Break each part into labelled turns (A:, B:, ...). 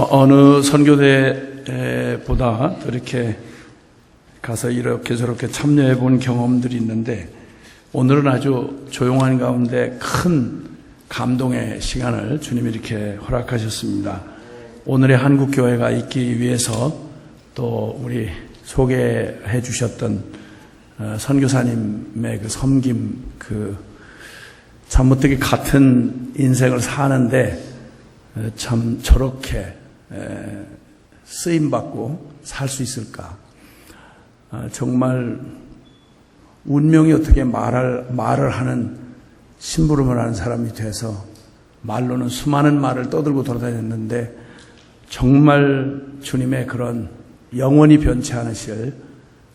A: 어느 선교대보다 이렇게 가서 이렇게 저렇게 참여해 본 경험들이 있는데, 오늘은 아주 조용한 가운데 큰 감동의 시간을 주님이 이렇게 허락하셨습니다. 오늘의 한국교회가 있기 위해서 또 우리 소개해 주셨던 선교사님의 그 섬김, 참 어떻게 같은 인생을 사는데 참 저렇게 쓰임받고 살 수 있을까? 정말 운명이 어떻게 말을 하는 심부름을 하는 사람이 돼서 말로는 수많은 말을 떠들고 돌아다녔는데, 정말 주님의 그런 영원히 변치 않으실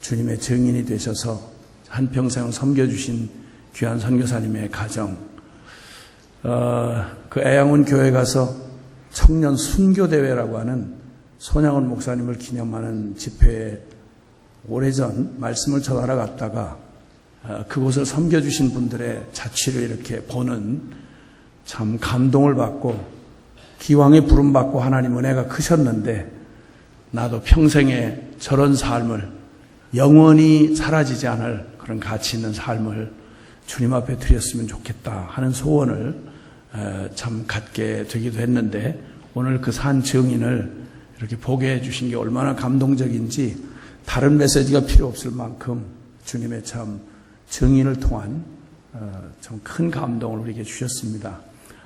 A: 주님의 증인이 되셔서 한평생을 섬겨주신 귀한 선교사님의 가정, 그 애양원 교회 가서 청년 순교대회라고 하는 손양원 목사님을 기념하는 집회에 오래전 말씀을 전하러 갔다가 그곳을 섬겨주신 분들의 자취를 이렇게 보는 참 감동을 받고, 기왕에 부름받고 하나님 은혜가 크셨는데 나도 평생에 저런 삶을, 영원히 사라지지 않을 그런 가치 있는 삶을 주님 앞에 드렸으면 좋겠다 하는 소원을 참 갖게 되기도 했는데, 오늘 그 산 증인을 이렇게 보게 해주신 게 얼마나 감동적인지 다른 메시지가 필요 없을 만큼 주님의 참 증인을 통한 참 큰 감동을 우리에게 주셨습니다.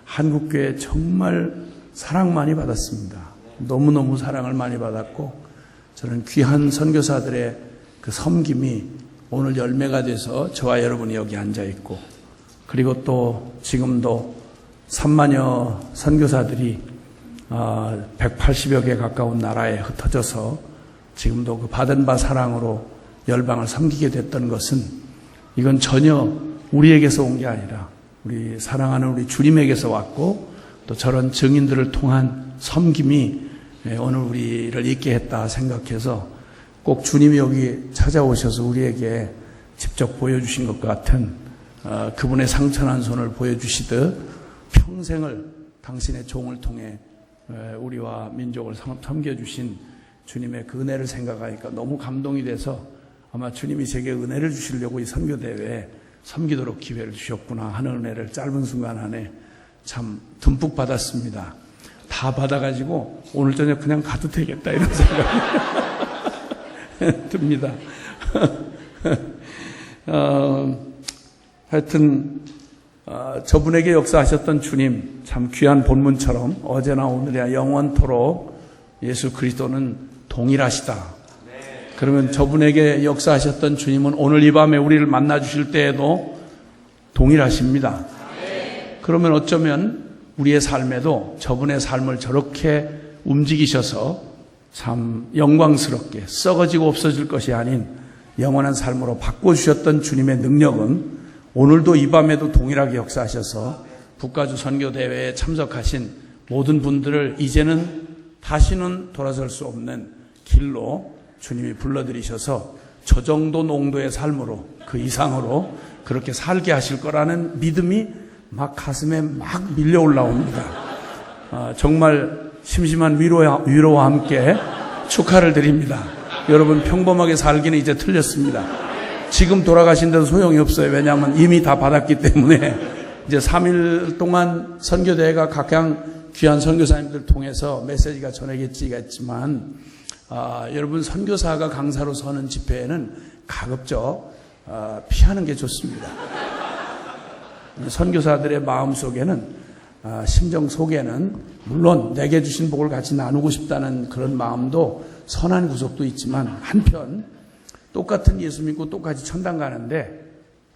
A: 한국교회 정말 사랑 많이 받았습니다. 너무너무 사랑을 많이 받았고, 저는 귀한 선교사들의 그 섬김이 오늘 열매가 돼서 저와 여러분이 여기 앉아 있고, 그리고 또 지금도 3만여 선교사들이 180여 개 가까운 나라에 흩어져서 지금도 그 받은 바 사랑으로 열방을 섬기게 됐던 것은, 이건 전혀 우리에게서 온 게 아니라 우리 사랑하는 우리 주님에게서 왔고, 또 저런 증인들을 통한 섬김이 오늘 우리를 있게 했다 생각해서, 꼭 주님이 여기 찾아오셔서 우리에게 직접 보여주신 것 같은 그분의 상처난 손을 보여주시듯 평생을 당신의 종을 통해 우리와 민족을 섬겨주신 주님의 그 은혜를 생각하니까 너무 감동이 돼서, 아마 주님이 제게 은혜를 주시려고 이 선교대회에 섬기도록 기회를 주셨구나 하는 은혜를 짧은 순간 안에 참 듬뿍 받았습니다. 다 받아가지고 오늘 저녁 그냥 가도 되겠다 이런 생각이 듭니다. 하여튼 저분에게 역사하셨던 주님, 참 귀한 본문처럼 어제나 오늘이야 영원토록 예수 그리스도는 동일하시다. 그러면 저분에게 역사하셨던 주님은 오늘 이 밤에 우리를 만나 주실 때에도 동일하십니다. 그러면 어쩌면 우리의 삶에도 저분의 삶을 저렇게 움직이셔서 참 영광스럽게 썩어지고 없어질 것이 아닌 영원한 삶으로 바꿔주셨던 주님의 능력은 오늘도 이 밤에도 동일하게 역사하셔서 북가주 선교대회에 참석하신 모든 분들을 이제는 다시는 돌아설 수 없는 길로 주님이 불러들이셔서 저 정도 농도의 삶으로, 그 이상으로 그렇게 살게 하실 거라는 믿음이 막 가슴에 막 밀려 올라옵니다. 정말 심심한 위로와 함께 축하를 드립니다. 여러분, 평범하게 살기는 이제 틀렸습니다. 지금 돌아가신 데도 소용이 없어요. 왜냐하면 이미 다 받았기 때문에. 이제 3일 동안 선교대회가 각양 귀한 선교사님들 통해서 메시지가 전해지겠지만, 여러분, 선교사가 강사로 서는 집회에는 가급적 피하는 게 좋습니다. 선교사들의 마음속에는, 심정 속에는 물론 내게 주신 복을 같이 나누고 싶다는 그런 마음도 선한 구석도 있지만, 한편 똑같은 예수 믿고 똑같이 천당 가는데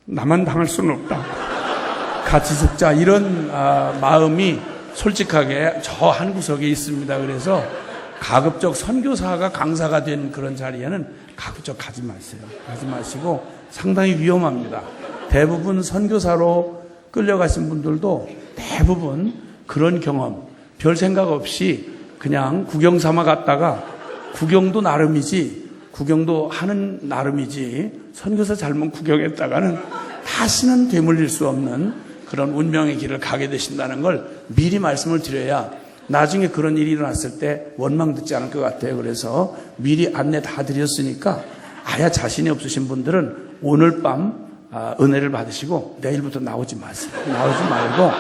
A: 나만 당할 수는 없다, 같이 죽자, 이런 마음이 솔직하게 저 한 구석에 있습니다. 그래서 가급적 선교사가 강사가 된 그런 자리에는 가급적 가지 마세요. 가지 마시고, 상당히 위험합니다. 대부분 선교사로 끌려가신 분들도 대부분 그런 경험, 별 생각 없이 그냥 구경 삼아 갔다가, 구경도 나름이지, 구경도 하는 나름이지, 선교사 잘못 구경했다가는 다시는 되물릴 수 없는 그런 운명의 길을 가게 되신다는 걸 미리 말씀을 드려야 나중에 그런 일이 일어났을 때 원망 듣지 않을 것 같아요. 그래서 미리 안내 다 드렸으니까 아예 자신이 없으신 분들은 오늘 밤 은혜를 받으시고 내일부터 나오지 마세요. 나오지 말고,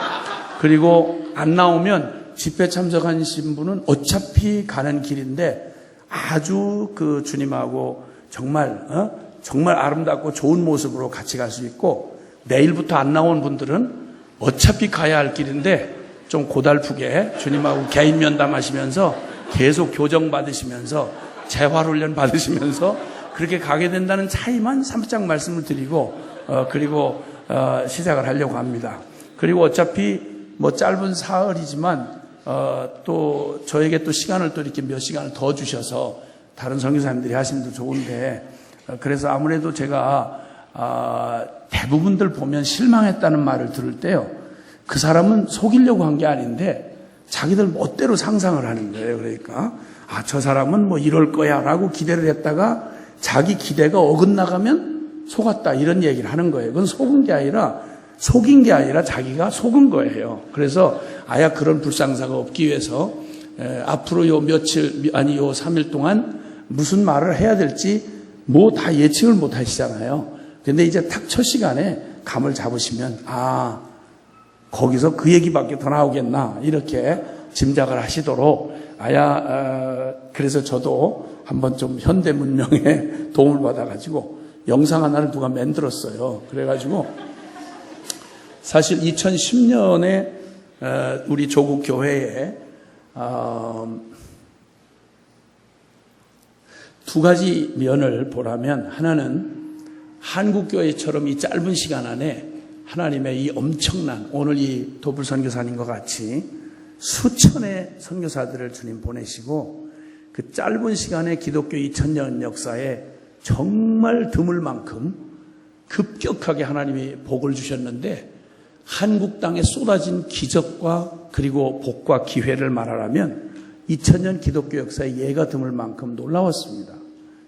A: 그리고 안 나오면 집회 참석하신 분은 어차피 가는 길인데 아주 그 주님하고 정말 아름답고 좋은 모습으로 같이 갈 수 있고, 내일부터 안 나온 분들은 어차피 가야 할 길인데 좀 고달프게 주님하고 개인 면담하시면서 계속 교정 받으시면서 재활훈련 받으시면서 그렇게 가게 된다는 차이만 살짝 말씀을 드리고 그리고 시작을 하려고 합니다. 그리고 어차피 뭐 짧은 사흘이지만 또 저에게 또 시간을 또 이렇게 몇 시간을 더 주셔서 다른 선교사님들이 하시면 더 좋은데, 그래서 아무래도 제가 대부분들 보면 실망했다는 말을 들을 때요, 그 사람은 속이려고 한 게 아닌데 자기들 멋대로 상상을 하는 거예요. 그러니까 저 사람은 뭐 이럴 거야 라고 기대를 했다가 자기 기대가 어긋나가면 속았다 이런 얘기를 하는 거예요. 그건 속인 게 아니라 자기가 속은 거예요. 그래서 아예 그런 불상사가 없기 위해서 앞으로 요 3일 동안 무슨 말을 해야 될지 뭐 다 예측을 못 하시잖아요. 근데 이제 딱 첫 시간에 감을 잡으시면 거기서 그 얘기밖에 더 나오겠나 이렇게 짐작을 하시도록 그래서 저도 한번 좀 현대 문명에 도움을 받아가지고 영상 하나를 누가 만들었어요. 그래가지고 사실 2010년에 우리 조국 교회에 두 가지 면을 보라면, 하나는 한국교회처럼 이 짧은 시간 안에 하나님의 이 엄청난, 오늘 이 도불 선교사님과 같이 수천의 선교사들을 주님 보내시고 그 짧은 시간에 기독교 2000년 역사에 정말 드물 만큼 급격하게 하나님이 복을 주셨는데, 한국 땅에 쏟아진 기적과 그리고 복과 기회를 말하라면 2000년 기독교 역사에 예가 드물 만큼 놀라웠습니다.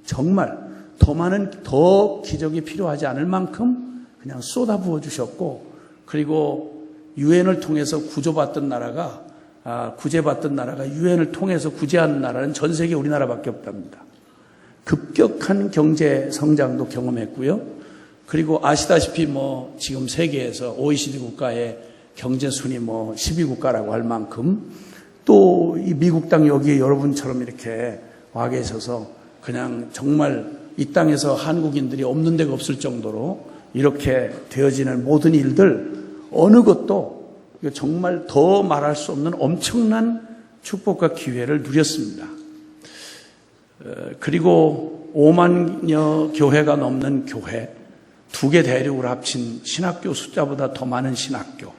A: 정말 더 기적이 필요하지 않을 만큼 그냥 쏟아부어 주셨고, 그리고 유엔을 통해서 구제받던 나라가 유엔을 통해서 구제하는 나라는 전 세계 우리나라밖에 없답니다. 급격한 경제 성장도 경험했고요. 그리고 아시다시피 지금 세계에서 OECD 국가의 경제 순위 12국가라고 할 만큼, 또 이 미국 땅 여기에 여러분처럼 이렇게 와 계셔서 그냥 정말 이 땅에서 한국인들이 없는 데가 없을 정도로 이렇게 되어지는 모든 일들, 어느 것도 정말 더 말할 수 없는 엄청난 축복과 기회를 누렸습니다. 그리고 5만여 교회가 넘는 교회, 2개 대륙을 합친 신학교 숫자보다 더 많은 신학교,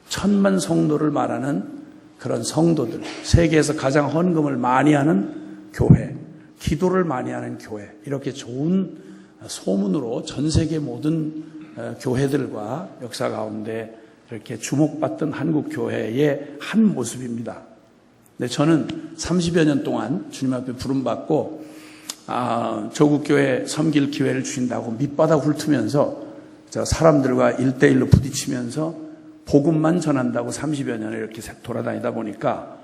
A: 1000만 성도를 말하는 그런 성도들, 세계에서 가장 헌금을 많이 하는 교회, 기도를 많이 하는 교회, 이렇게 좋은 소문으로 전 세계 모든 교회들과 역사 가운데 이렇게 주목받던 한국 교회의 한 모습입니다. 근데 저는 30여 년 동안 주님 앞에 부름받고 조국교회 섬길 기회를 주신다고 밑바닥 훑으면서 사람들과 1대1로 부딪히면서 복음만 전한다고 30여 년을 이렇게 돌아다니다 보니까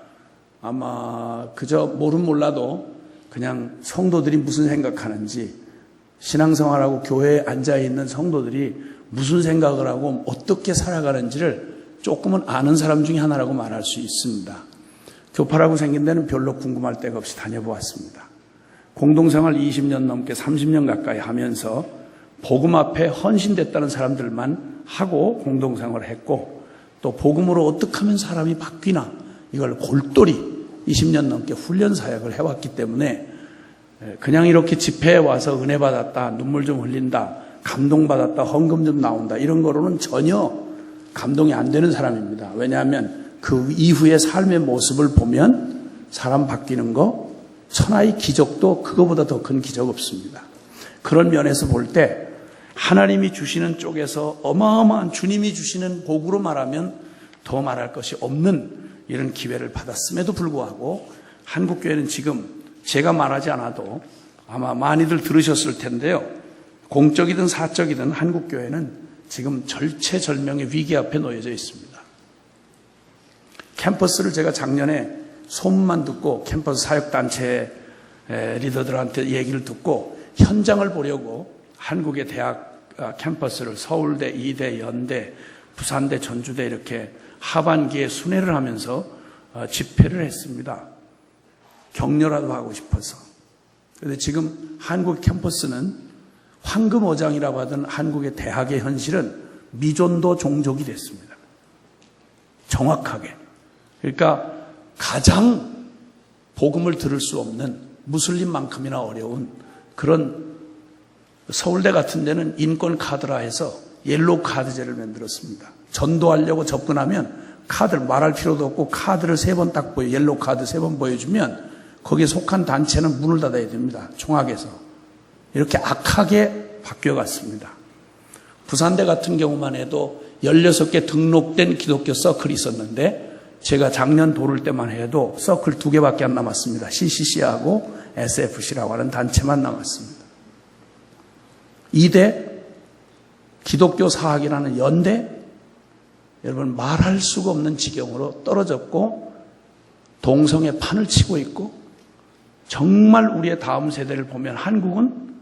A: 아마 그저 몰라도 그냥 성도들이 무슨 생각하는지, 신앙생활하고 교회에 앉아있는 성도들이 무슨 생각을 하고 어떻게 살아가는지를 조금은 아는 사람 중에 하나라고 말할 수 있습니다. 교파라고 생긴 데는 별로 궁금할 데가 없이 다녀보았습니다. 공동생활 20년 넘게 30년 가까이 하면서 복음 앞에 헌신됐다는 사람들만 하고 공동생활을 했고, 또 복음으로 어떻게 하면 사람이 바뀌나 이걸 골똘히 20년 넘게 훈련 사역을 해왔기 때문에 그냥 이렇게 집회에 와서 은혜 받았다, 눈물 좀 흘린다, 감동받았다, 헌금 좀 나온다 이런 거로는 전혀 감동이 안 되는 사람입니다. 왜냐하면 그 이후의 삶의 모습을 보면 사람 바뀌는 거, 천하의 기적도 그거보다 더 큰 기적 없습니다. 그런 면에서 볼 때 하나님이 주시는 쪽에서 어마어마한 주님이 주시는 복으로 말하면 더 말할 것이 없는 이런 기회를 받았음에도 불구하고 한국교회는 지금 제가 말하지 않아도 아마 많이들 들으셨을 텐데요. 공적이든 사적이든 한국교회는 지금 절체절명의 위기 앞에 놓여져 있습니다. 캠퍼스를 제가 작년에 소문만 듣고 캠퍼스 사역단체 리더들한테 얘기를 듣고 현장을 보려고 한국의 대학 캠퍼스를 서울대, 이대, 연대, 부산대, 전주대 이렇게 하반기에 순회를 하면서 집회를 했습니다. 격려라도 하고 싶어서. 그런데 지금 한국 캠퍼스는 황금어장이라고 하던 한국의 대학의 현실은 미존도 종족이 됐습니다. 정확하게. 그러니까 가장 복음을 들을 수 없는 무슬림만큼이나 어려운 그런 서울대 같은 데는 인권 카드라 해서 옐로우 카드제를 만들었습니다. 전도하려고 접근하면 카드를 말할 필요도 없고 카드를 3번 딱 옐로우 카드 3번 보여주면 거기에 속한 단체는 문을 닫아야 됩니다. 총학에서. 이렇게 악하게 바뀌어갔습니다. 부산대 같은 경우만 해도 16개 등록된 기독교 서클이 있었는데 제가 작년 도를 때만 해도 서클 2개밖에 안 남았습니다. CCC하고 SFC라고 하는 단체만 남았습니다. 이대 기독교 사학이라는 연대, 여러분 말할 수가 없는 지경으로 떨어졌고 동성애 판을 치고 있고 정말 우리의 다음 세대를 보면 한국은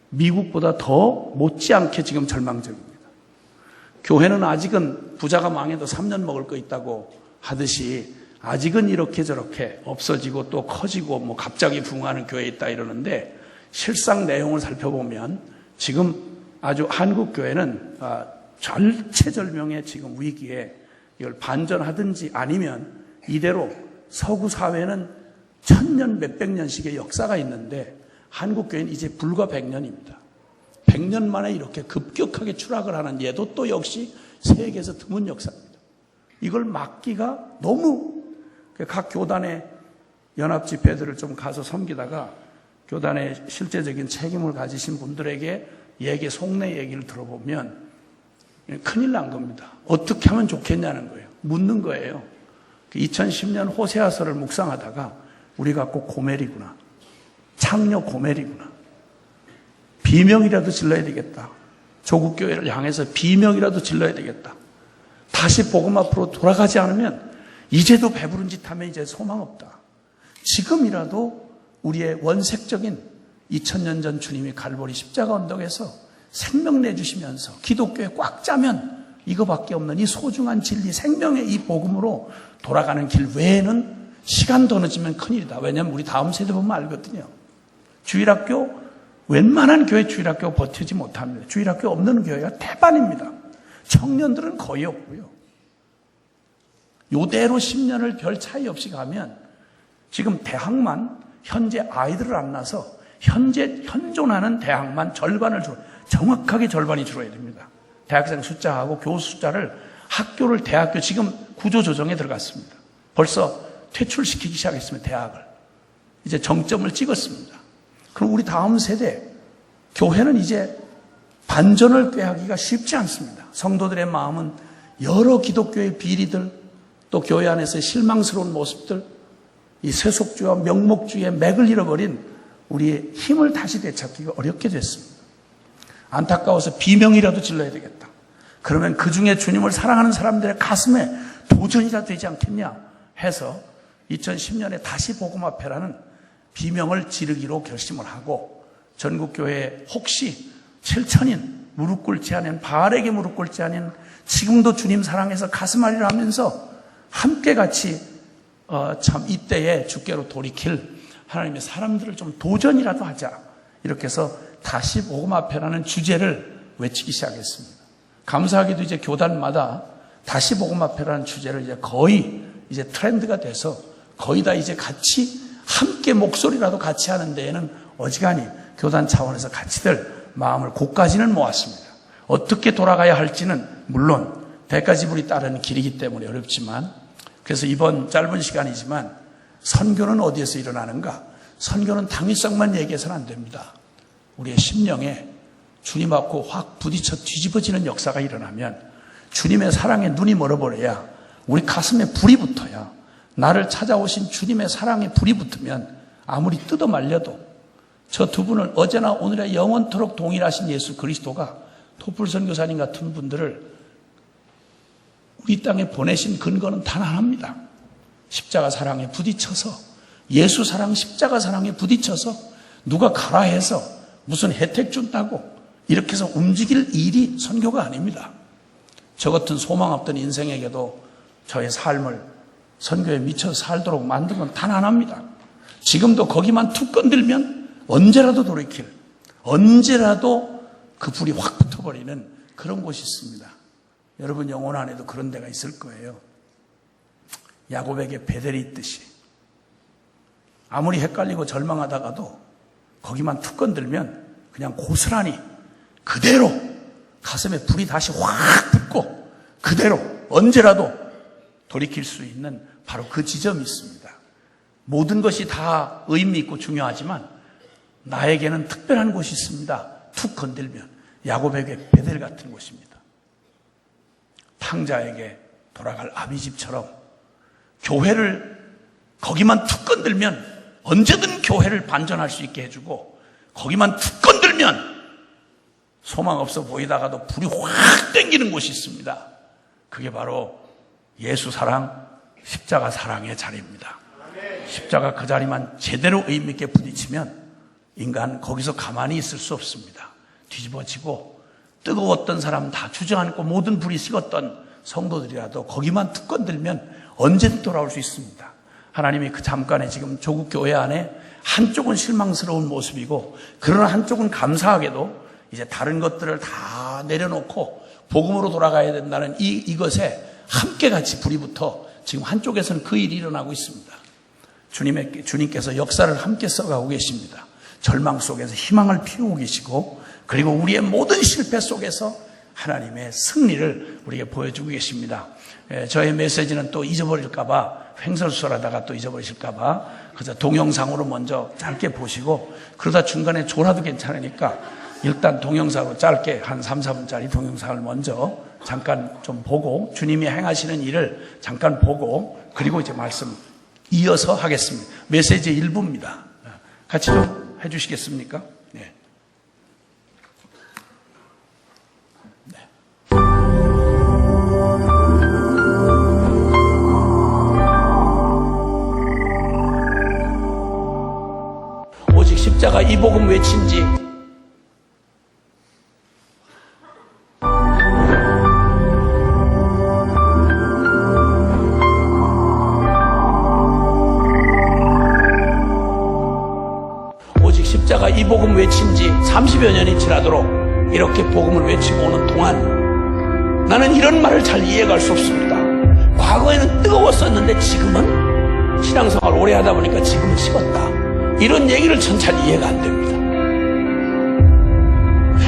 A: 미국보다 더 못지않게 지금 절망적입니다. 교회는 아직은 부자가 망해도 3년 먹을 거 있다고 하듯이 아직은 이렇게 저렇게 없어지고 또 커지고 뭐 갑자기 붕하는 교회 있다 이러는데 실상 내용을 살펴보면 지금 아주 한국 교회는 절체절명의 지금 위기에 이걸 반전하든지 아니면 이대로 서구 사회는 1000년 몇백 년씩의 역사가 있는데 한국 교회는 이제 불과 100년입니다. 100년 만에 이렇게 급격하게 추락을 하는 예도 또 역시 세계에서 드문 역사입니다. 이걸 막기가 너무 각 교단의 연합 집회들을 좀 가서 섬기다가 교단의 실제적인 책임을 가지신 분들에게 속내 얘기를 들어보면 큰일 난 겁니다. 어떻게 하면 좋겠냐는 거예요. 묻는 거예요. 2010년 호세아서를 묵상하다가 우리가 꼭 고멜이구나. 창녀 고멜이구나. 비명이라도 질러야 되겠다. 조국교회를 향해서 비명이라도 질러야 되겠다. 다시 복음 앞으로 돌아가지 않으면 이제도 배부른 짓 하면 이제 소망 없다. 지금이라도 우리의 원색적인 2000년 전 주님이 갈보리 십자가 언덕에서 생명 내주시면서 기독교에 꽉 짜면 이거밖에 없는 이 소중한 진리, 생명의 이 복음으로 돌아가는 길 외에는 시간 더 늦으면 큰일이다. 왜냐하면 우리 다음 세대 보면 알거든요. 주일학교, 웬만한 교회 주일학교 버티지 못합니다. 주일학교 없는 교회가 대반입니다. 청년들은 거의 없고요. 요대로 10년을 별 차이 없이 가면 지금 대학만 현재 아이들을 안 낳아서 현재 현존하는 대학만 정확하게 절반이 줄어야 됩니다. 대학생 숫자하고 교수 숫자를 학교를 대학교 지금 구조조정에 들어갔습니다. 벌써 퇴출시키기 시작했습니다. 대학을. 이제 정점을 찍었습니다. 그럼 우리 다음 세대 교회는 이제 반전을 꾀하기가 쉽지 않습니다. 성도들의 마음은 여러 기독교의 비리들 또 교회 안에서의 실망스러운 모습들 이 세속주의와 명목주의의 맥을 잃어버린 우리의 힘을 다시 되찾기가 어렵게 됐습니다. 안타까워서 비명이라도 질러야 되겠다. 그러면 그 중에 주님을 사랑하는 사람들의 가슴에 도전이라도 되지 않겠냐 해서 2010년에 다시 복음 앞에라는 비명을 지르기로 결심을 하고 전국교회에 혹시 7천인 무릎 꿇지 않은 바알에게 무릎 꿇지 않은 지금도 주님 사랑해서 가슴 앓이를 하면서 함께 같이 참 이때에 주께로 돌이킬 하나님의 사람들을 좀 도전이라도 하자. 이렇게 해서 다시 복음 앞에라는 주제를 외치기 시작했습니다. 감사하게도 이제 교단마다 다시 복음 앞에라는 주제를 이제 거의 이제 트렌드가 돼서 거의 다 이제 같이 함께 목소리라도 같이 하는 데에는 어지간히 교단 차원에서 같이들 마음을 곳까지는 모았습니다. 어떻게 돌아가야 할지는 물론 대가지불이 따르는 길이기 때문에 어렵지만 그래서 이번 짧은 시간이지만 선교는 어디에서 일어나는가? 선교는 당위성만 얘기해서는 안 됩니다. 우리의 심령에 주님 앞고 확 부딪혀 뒤집어지는 역사가 일어나면 주님의 사랑에 눈이 멀어버려야 우리 가슴에 불이 붙어야 나를 찾아오신 주님의 사랑에 불이 붙으면 아무리 뜯어 말려도 저 두 분을 어제나 오늘에 영원토록 동일하신 예수 그리스도가 토플 선교사님 같은 분들을 우리 땅에 보내신 근거는 단 하나입니다. 십자가 사랑에 부딪혀서, 예수 사랑, 십자가 사랑에 부딪혀서 누가 가라 해서 무슨 혜택 준다고 이렇게 해서 움직일 일이 선교가 아닙니다. 저 같은 소망 없던 인생에게도 저의 삶을 선교에 미쳐 살도록 만든 건 단 하나입니다. 지금도 거기만 툭 건들면 언제라도 돌이킬, 언제라도 그 불이 확 붙어버리는 그런 곳이 있습니다. 여러분 영혼 안에도 그런 데가 있을 거예요. 야곱에게 베델이 있듯이 아무리 헷갈리고 절망하다가도 거기만 툭 건들면 그냥 고스란히 그대로 가슴에 불이 다시 확 붙고 그대로 언제라도 돌이킬 수 있는 바로 그 지점이 있습니다. 모든 것이 다 의미 있고 중요하지만 나에게는 특별한 곳이 있습니다. 툭 건들면 야곱에게 베델 같은 곳입니다. 탕자에게 돌아갈 아비집처럼 교회를 거기만 툭 건들면 언제든 교회를 반전할 수 있게 해주고 거기만 툭 건들면 소망 없어 보이다가도 불이 확 땡기는 곳이 있습니다. 그게 바로 예수 사랑, 십자가 사랑의 자리입니다. 십자가 그 자리만 제대로 의미 있게 부딪히면 인간 거기서 가만히 있을 수 없습니다. 뒤집어지고 뜨거웠던 사람 다 주저앉고 모든 불이 식었던 성도들이라도 거기만 툭 건들면 언제든 돌아올 수 있습니다. 하나님이 그 잠깐에 지금 조국 교회 안에 한쪽은 실망스러운 모습이고 그러나 한쪽은 감사하게도 이제 다른 것들을 다 내려놓고 복음으로 돌아가야 된다는 이것에 함께 같이 불이 붙어 지금 한쪽에서는 그 일이 일어나고 있습니다. 주님께서 역사를 함께 써가고 계십니다. 절망 속에서 희망을 피우고 계시고 그리고 우리의 모든 실패 속에서 하나님의 승리를 우리에게 보여주고 계십니다. 저의 메시지는 또 잊어버릴까봐 횡설수설하다가 또 잊어버리실까봐 그래서 동영상으로 먼저 짧게 보시고 그러다 중간에 졸아도 괜찮으니까 일단 동영상으로 짧게 한 3, 4분짜리 동영상을 먼저 잠깐 좀 보고 주님이 행하시는 일을 잠깐 보고 그리고 이제 말씀 이어서 하겠습니다. 메시지 일부입니다. 같이 좀 해주시겠습니까? 네. 오직 십자가 이 복음 외친 지 십자가 이 복음 외친 지 30여 년이 지나도록 이렇게 복음을 외치고 오는 동안 나는 이런 말을 잘 이해할 수 없습니다. 과거에는 뜨거웠었는데 지금은 신앙생활 오래 하다 보니까 지금은 식었다. 이런 얘기를 전 잘 이해가 안 됩니다.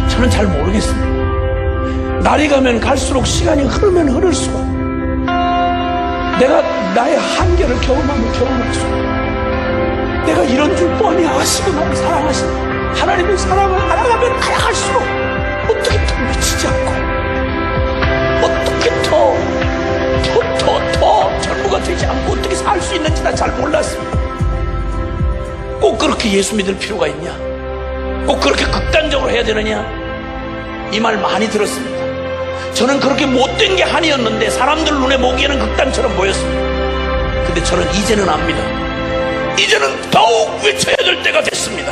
A: 저는 잘 모르겠습니다. 날이 가면 갈수록 시간이 흐르면 흐를수록 내가 나의 한계를 경험하면 경험할수록 내가 이런 줄 뻔히 아시고 나를 사랑하시는 하나님의 사랑을 알아가면 알아갈수록 어떻게 더 미치지 않고 어떻게 더 전부가 되지 않고 어떻게 살 수 있는지 난 잘 몰랐습니다. 꼭 그렇게 예수 믿을 필요가 있냐? 꼭 그렇게 극단적으로 해야 되느냐? 이 말 많이 들었습니다. 저는 그렇게 못된 게 한이었는데 사람들 눈에 보기에는 극단처럼 보였습니다. 근데 저는 이제는 압니다. 이제는 더욱 외쳐야 될 때가 됐습니다.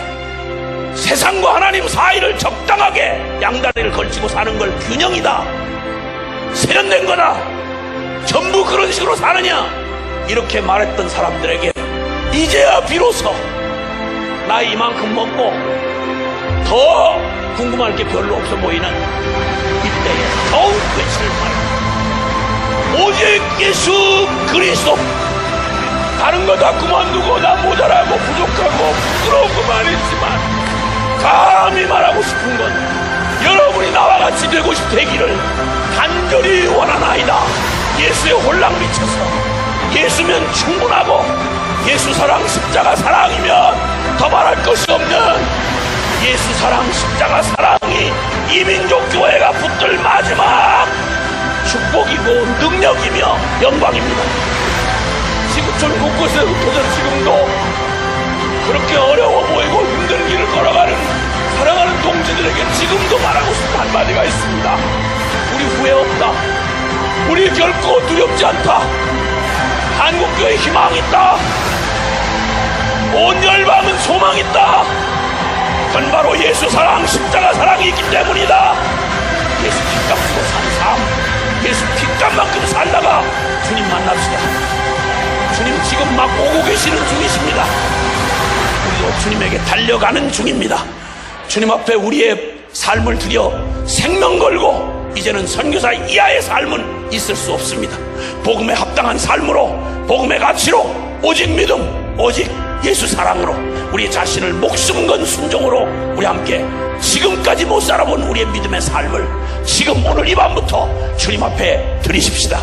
A: 세상과 하나님 사이를 적당하게 양다리를 걸치고 사는 걸 균형이다, 세련된 거다, 전부 그런 식으로 사느냐 이렇게 말했던 사람들에게 이제야 비로소 나이 이만큼 먹고 더 궁금할 게 별로 없어 보이는 이때에 더욱 외칠 말, 오직 예수 그리스도. 다른 거 다 그만두고 나 모자라고 부족하고 부끄러우고만 했지만 감히 말하고 싶은 건 여러분이 나와 같이 되고 되기를 간절히 원하나이다. 예수의 홀랑 미쳐서 예수면 충분하고 예수 사랑 십자가 사랑이면 더 말할 것이 없는 예수 사랑 십자가 사랑이 이민족 교회가 붙들 마지막 축복이고 능력이며 영광입니다. 지구촌 곳곳에 흩어져 지금도 그렇게 어려워 보이고 힘든 길을 걸어가는 사랑하는 동지들에게 지금도 말하고 싶은 한마디가 있습니다. 우리 후회 없다. 우리 결코 두렵지 않다.
B: 한국교회 희망이 있다. 온 열방은 소망이 있다. 그건 바로 예수 사랑, 십자가 사랑이 있기 때문이다. 예수 피값 주고 산 삶, 예수 피값만큼 살다가 주님 만납시다. 주님 지금 막 오고 계시는 중이십니다. 우리도 주님에게 달려가는 중입니다. 주님 앞에 우리의 삶을 드려 생명 걸고 이제는 선교사 이하의 삶은 있을 수 없습니다. 복음에 합당한 삶으로, 복음의 가치로, 오직 믿음, 오직 예수 사랑으로, 우리 자신을 목숨 건 순종으로 우리 함께 지금까지 못 살아본 우리의 믿음의 삶을 지금 오늘 이 밤부터 주님 앞에 드리십시다.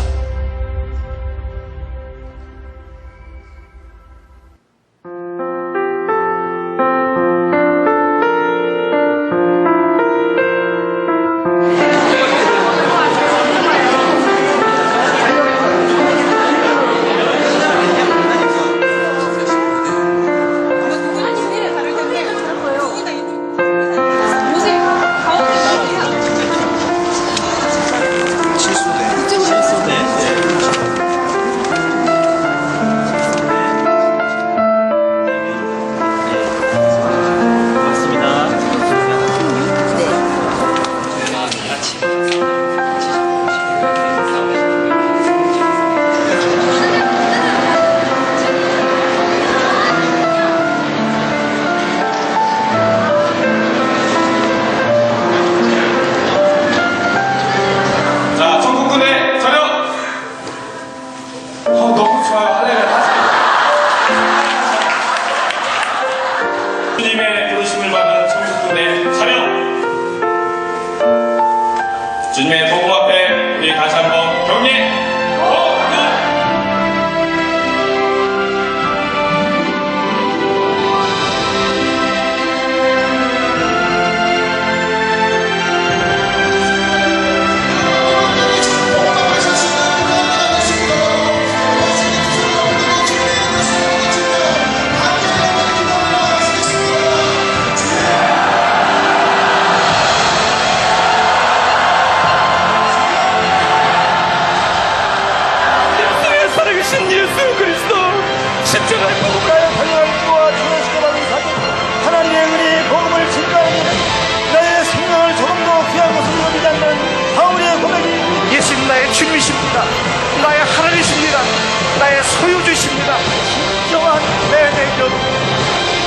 C: 주님의 부르심을 받은 천국군의 사명, 주님의 복음 앞에 우리 다시 한번 경례.
B: 십자가의 복음을
D: 살려주와 주시기라는 사실 하나님의 은혜의 복음을 증거하는 나의 생명을 조금도 귀한 것으로 여기지 않는 바울의 고백이
B: 예수님 나의 주님이십니다. 나의 하나님이십니다. 나의 소유주십니다.
D: 진정한 내 내적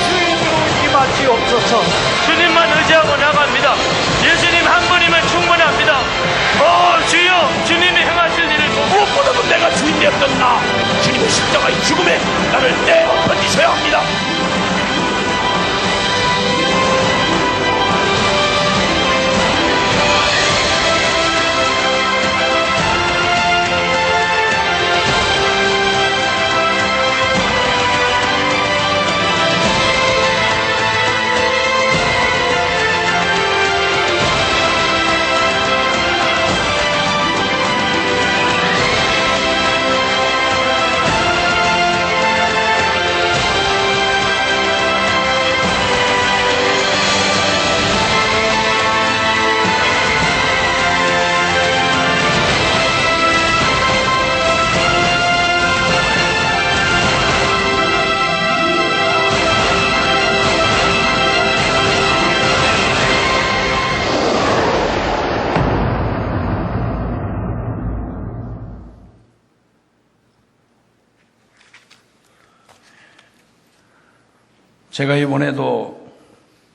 D: 주인으로 임하시옵소서.
E: 주님만 의지하고 나갑니다. 예수님 한 분이면 충분합니다. 주여, 주님이 행하실 일을
B: 무엇보다도 내가 주인 되었던 나, 주님의 십자가의 죽음에 나를 내어 던지셔야 합니다.
A: 제가 이번에도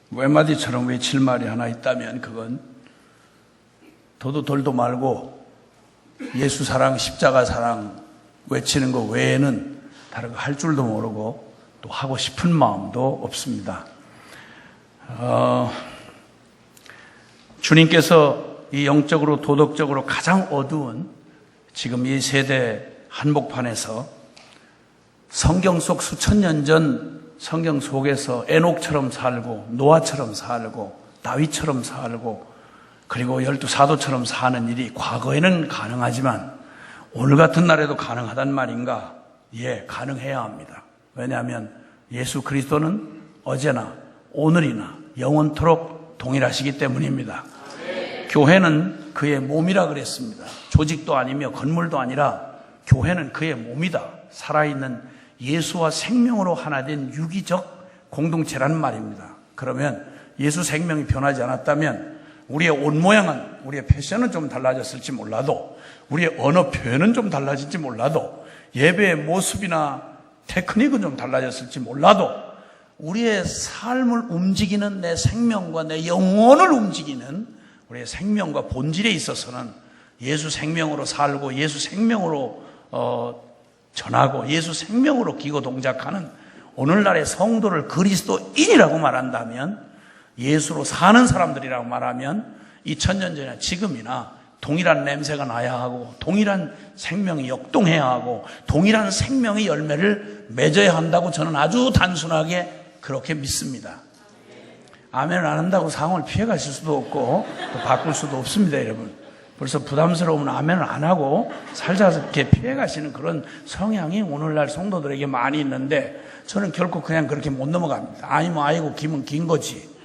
A: 외마디처럼 외칠 말이 하나 있다면 그건 도도 덜도 말고 예수 사랑, 십자가 사랑 외치는 것 외에는 다른 거 할 줄도 모르고 또 하고 싶은 마음도 없습니다. 주님께서 이 영적으로 도덕적으로 가장 어두운 지금 이 세대 한복판에서 성경 속 수천 년 전 성경 속에서 에녹처럼 살고 노아처럼 살고 다윗처럼 살고 그리고 12사도처럼 사는 일이 과거에는 가능하지만 오늘 같은 날에도 가능하단 말인가? 예, 가능해야 합니다. 왜냐하면 예수 그리스도는 어제나 오늘이나 영원토록 동일하시기 때문입니다. 교회는 그의 몸이라 그랬습니다. 조직도 아니며 건물도 아니라 교회는 그의 몸이다. 살아있는 예수와 생명으로 하나 된 유기적 공동체라는 말입니다. 그러면 예수 생명이 변하지 않았다면 우리의 옷 모양은, 우리의 패션은 좀 달라졌을지 몰라도, 우리의 언어 표현은 좀 달라질지 몰라도, 예배의 모습이나 테크닉은 좀 달라졌을지 몰라도, 우리의 삶을 움직이는 내 생명과 내 영혼을 움직이는 우리의 생명과 본질에 있어서는 예수 생명으로 살고 예수 생명으로 전하고 예수 생명으로 기고 동작하는 오늘날의 성도를 그리스도인이라고 말한다면, 예수로 사는 사람들이라고 말하면 2000년 전이나 지금이나 동일한 냄새가 나야 하고, 동일한 생명이 역동해야 하고, 동일한 생명의 열매를 맺어야 한다고 저는 아주 단순하게 그렇게 믿습니다. 아멘 안 한다고 상황을 피해가실 수도 없고 또 바꿀 수도 없습니다. 여러분, 벌써 부담스러우면 아멘을 안 하고 살자 이렇게 피해가시는 그런 성향이 오늘날 성도들에게 많이 있는데, 저는 결코 그냥 그렇게 못 넘어갑니다. 아니면 아이고 김은 긴 거지.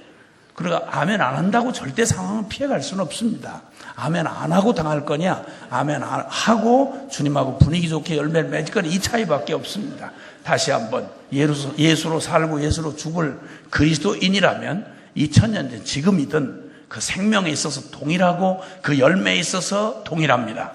A: 그러니까 아멘 안 한다고 절대 상황을 피해갈 수는 없습니다. 아멘 안 하고 당할 거냐, 아멘 하고 주님하고 분위기 좋게 열매를 맺을 거냐, 이 차이밖에 없습니다. 다시 한번 예수로 살고 예수로 죽을 그리스도인이라면 2000년 전 지금이든 그 생명에 있어서 동일하고 그 열매에 있어서 동일합니다.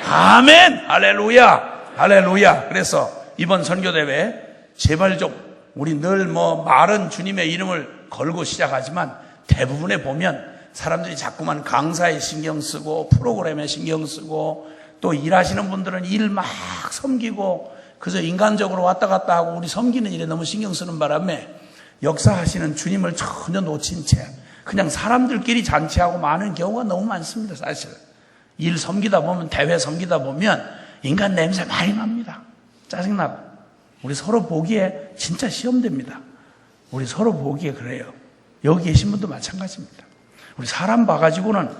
A: 아멘! 할렐루야! 할렐루야! 그래서 이번 선교대회 제발 좀, 우리 늘 말은 주님의 이름을 걸고 시작하지만 대부분에 보면 사람들이 자꾸만 강사에 신경 쓰고 프로그램에 신경 쓰고, 또 일하시는 분들은 일 막 섬기고, 그래서 인간적으로 왔다 갔다 하고 우리 섬기는 일에 너무 신경 쓰는 바람에 역사하시는 주님을 전혀 놓친 채 그냥 사람들끼리 잔치하고 많은 경우가 너무 많습니다. 사실 일 섬기다 보면, 대회 섬기다 보면 인간 냄새 많이 납니다. 짜증나고. 우리 서로 보기에 진짜 시험됩니다. 우리 서로 보기에 그래요. 여기 계신 분도 마찬가지입니다. 우리 사람 봐가지고는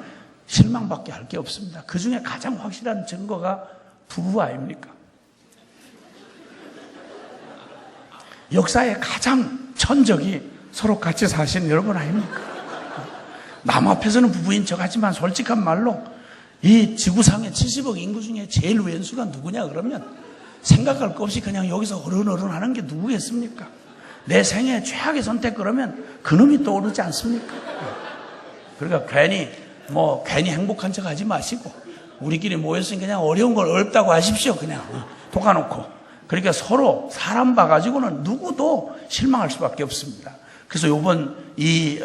A: 실망밖에 할 게 없습니다. 그 중에 가장 확실한 증거가 부부 아닙니까? 역사의 가장 천적이 서로 같이 사시는 여러분 아닙니까? 남 앞에서는 부부인 척하지만 솔직한 말로 이 지구상의 70억 인구 중에 제일 왼수가 누구냐 그러면 생각할 거 없이 그냥 여기서 어른어른 하는 게 누구겠습니까? 내 생애 최악의 선택 그러면 그놈이 떠오르지 않습니까? 그러니까 괜히 행복한 척 하지 마시고, 우리끼리 모였으니 그냥 어려운 걸 어렵다고 하십시오. 그냥 독아놓고. 그러니까 서로 사람 봐가지고는 누구도 실망할 수밖에 없습니다. 그래서 이번 이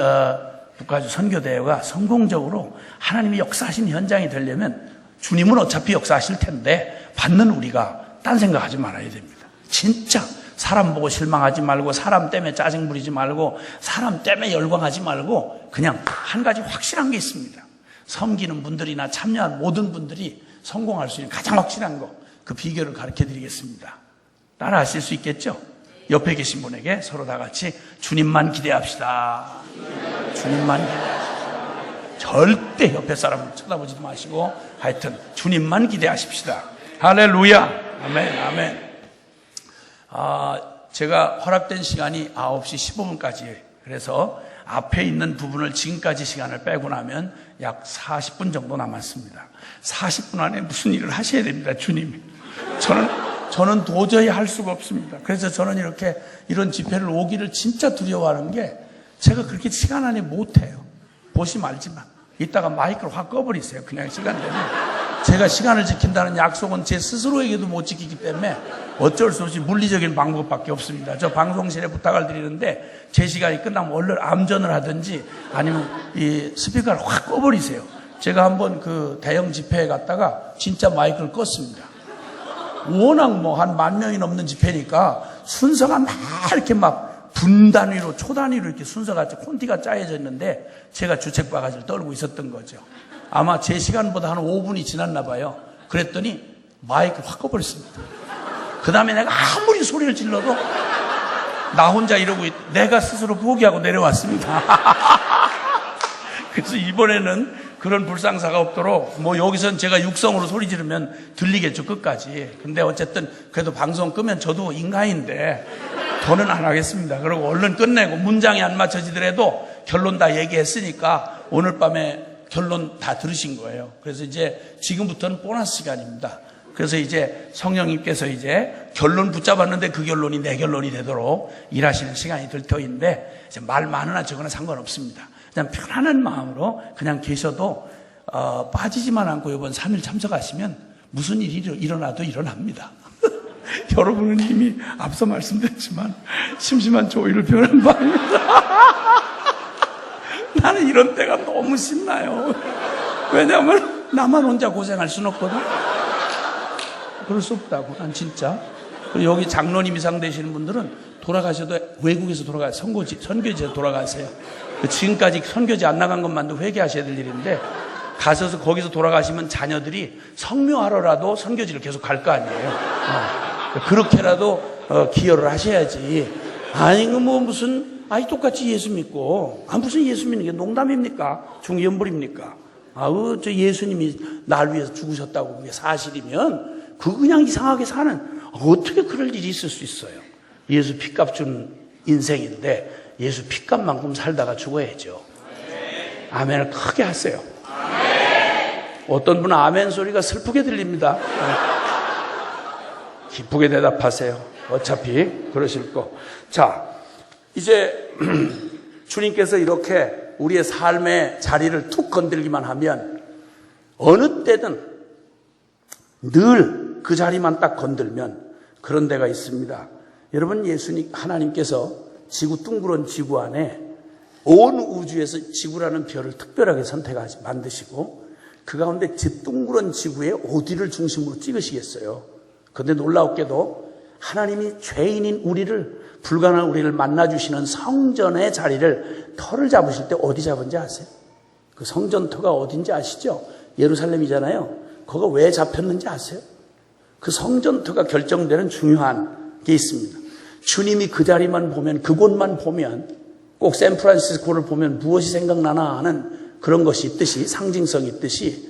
A: 북가주 선교대회가 성공적으로 하나님이 역사하신 현장이 되려면 주님은 어차피 역사하실 텐데 받는 우리가 딴 생각하지 말아야 됩니다. 진짜 사람 보고 실망하지 말고, 사람 때문에 짜증 부리지 말고, 사람 때문에 열광하지 말고, 그냥 한 가지 확실한 게 있습니다. 섬기는 분들이나 참여한 모든 분들이 성공할 수 있는 가장 확실한 거, 그 비결을 가르쳐 드리겠습니다. 따라 하실 수 있겠죠? 옆에 계신 분에게 서로 다 같이 주님만 기대합시다. 주님만 기대합시다. 절대 옆에 사람을 쳐다보지도 마시고 하여튼 주님만 기대하십시다. 할렐루야. 아멘. 아멘. 제가 허락된 시간이 9시 15분까지, 그래서 앞에 있는 부분을 지금까지 시간을 빼고 나면 약 40분 정도 남았습니다. 40분 안에 무슨 일을 하셔야 됩니다, 주님이. 저는 도저히 할 수가 없습니다. 그래서 저는 이런 집회를 오기를 진짜 두려워하는 게, 제가 그렇게 시간 안에 못해요. 보시면 알지만. 이따가 마이크를 확 꺼버리세요. 그냥 시간 되면. 제가 시간을 지킨다는 약속은 제 스스로에게도 못 지키기 때문에 어쩔 수 없이 물리적인 방법밖에 없습니다. 저 방송실에 부탁을 드리는데 제 시간이 끝나면 얼른 암전을 하든지 아니면 이 스피커를 확 꺼버리세요. 제가 한번 그 대형 집회에 갔다가 진짜 마이크를 껐습니다. 워낙 한 10,000명이 넘는 집회니까 순서가 막 이렇게 막 분단위로 초단위로 이렇게 순서가 콘티가 짜여져 있는데 제가 주책바가지를 떨고 있었던 거죠. 아마 제 시간보다 한 5분이 지났나 봐요. 그랬더니 마이크를 확 꺼버렸습니다. 그 다음에 내가 아무리 소리를 질러도 나 혼자 이러고 내가 스스로 포기하고 내려왔습니다. 그래서 이번에는 그런 불상사가 없도록 여기선 제가 육성으로 소리 지르면 들리겠죠, 끝까지. 근데 어쨌든 그래도 방송 끄면 저도 인간인데 더는 안 하겠습니다. 그리고 얼른 끝내고 문장이 안 맞춰지더라도 결론 다 얘기했으니까 오늘 밤에 결론 다 들으신 거예요. 그래서 이제 지금부터는 보너스 시간입니다. 그래서 이제 성령님께서 이제 결론 붙잡았는데 그 결론이 내 결론이 되도록 일하시는 시간이 될 터인데, 이제 말 많으나 적으나 상관없습니다. 그냥 편안한 마음으로 그냥 계셔도 빠지지만 않고 이번 3일 참석하시면 무슨 일이 일어나도 일어납니다. 여러분은 이미 앞서 말씀드렸지만 심심한 조의를 표현한 바입니다. 나는 이런 때가 너무 신나요. 왜냐하면 나만 혼자 고생할 수는 없거든. 그럴 수 없다고, 난 진짜. 그리고 여기 장로님 이상 되시는 분들은 돌아가셔도 외국에서 선교지에 돌아가세요. 지금까지 선교지 안 나간 것만도 회개하셔야 될 일인데, 가셔서 거기서 돌아가시면 자녀들이 성묘하러라도 선교지를 계속 갈 거 아니에요. 그렇게라도 기여를 하셔야지. 아니, 무슨, 똑같이 예수 믿고, 무슨 예수 믿는 게 농담입니까? 중연불입니까? 저 예수님이 날 위해서 죽으셨다고 그게 사실이면, 그냥 이상하게 사는, 어떻게 그럴 일이 있을 수 있어요? 예수 핏값 준 인생인데, 예수 핏값만큼 살다가 죽어야죠. 아멘을 크게 하세요. 어떤 분은 아멘 소리가 슬프게 들립니다. 기쁘게 대답하세요. 어차피 그러실 거. 자, 이제 주님께서 이렇게 우리의 삶의 자리를 툭 건들기만 하면 어느 때든 늘 그 자리만 딱 건들면 그런 데가 있습니다. 여러분, 하나님께서 지구 둥그런 지구 안에 온 우주에서 지구라는 별을 특별하게 만드시고 그 가운데 둥그런 지구에 어디를 중심으로 찍으시겠어요? 그런데 놀라웠게도 하나님이 죄인인 불가능한 우리를 만나주시는 성전의 자리를 터를 잡으실 때 어디 잡은지 아세요? 그 성전터가 어딘지 아시죠? 예루살렘이잖아요. 거기가 왜 잡혔는지 아세요? 그 성전터가 결정되는 중요한 게 있습니다. 주님이 그 자리만 보면, 그곳만 보면, 꼭 샌프란시스코를 보면 무엇이 생각나나 하는 그런 것이 있듯이, 상징성이 있듯이,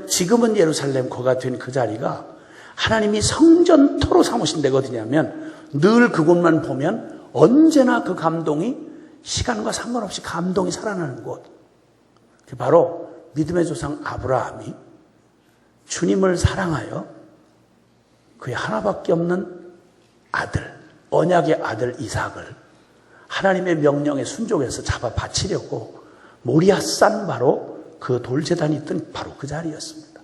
A: 지금은 예루살렘 거가 된 그 자리가 하나님이 성전터로 삼으신 데가 어디냐면, 늘 그곳만 보면 언제나 그 감동이 시간과 상관없이 감동이 살아나는 곳. 바로 믿음의 조상 아브라함이 주님을 사랑하여 그의 하나밖에 없는 아들, 언약의 아들 이삭을 하나님의 명령에 순종해서 잡아 바치려고 모리아산 바로 그 돌제단이 있던 바로 그 자리였습니다.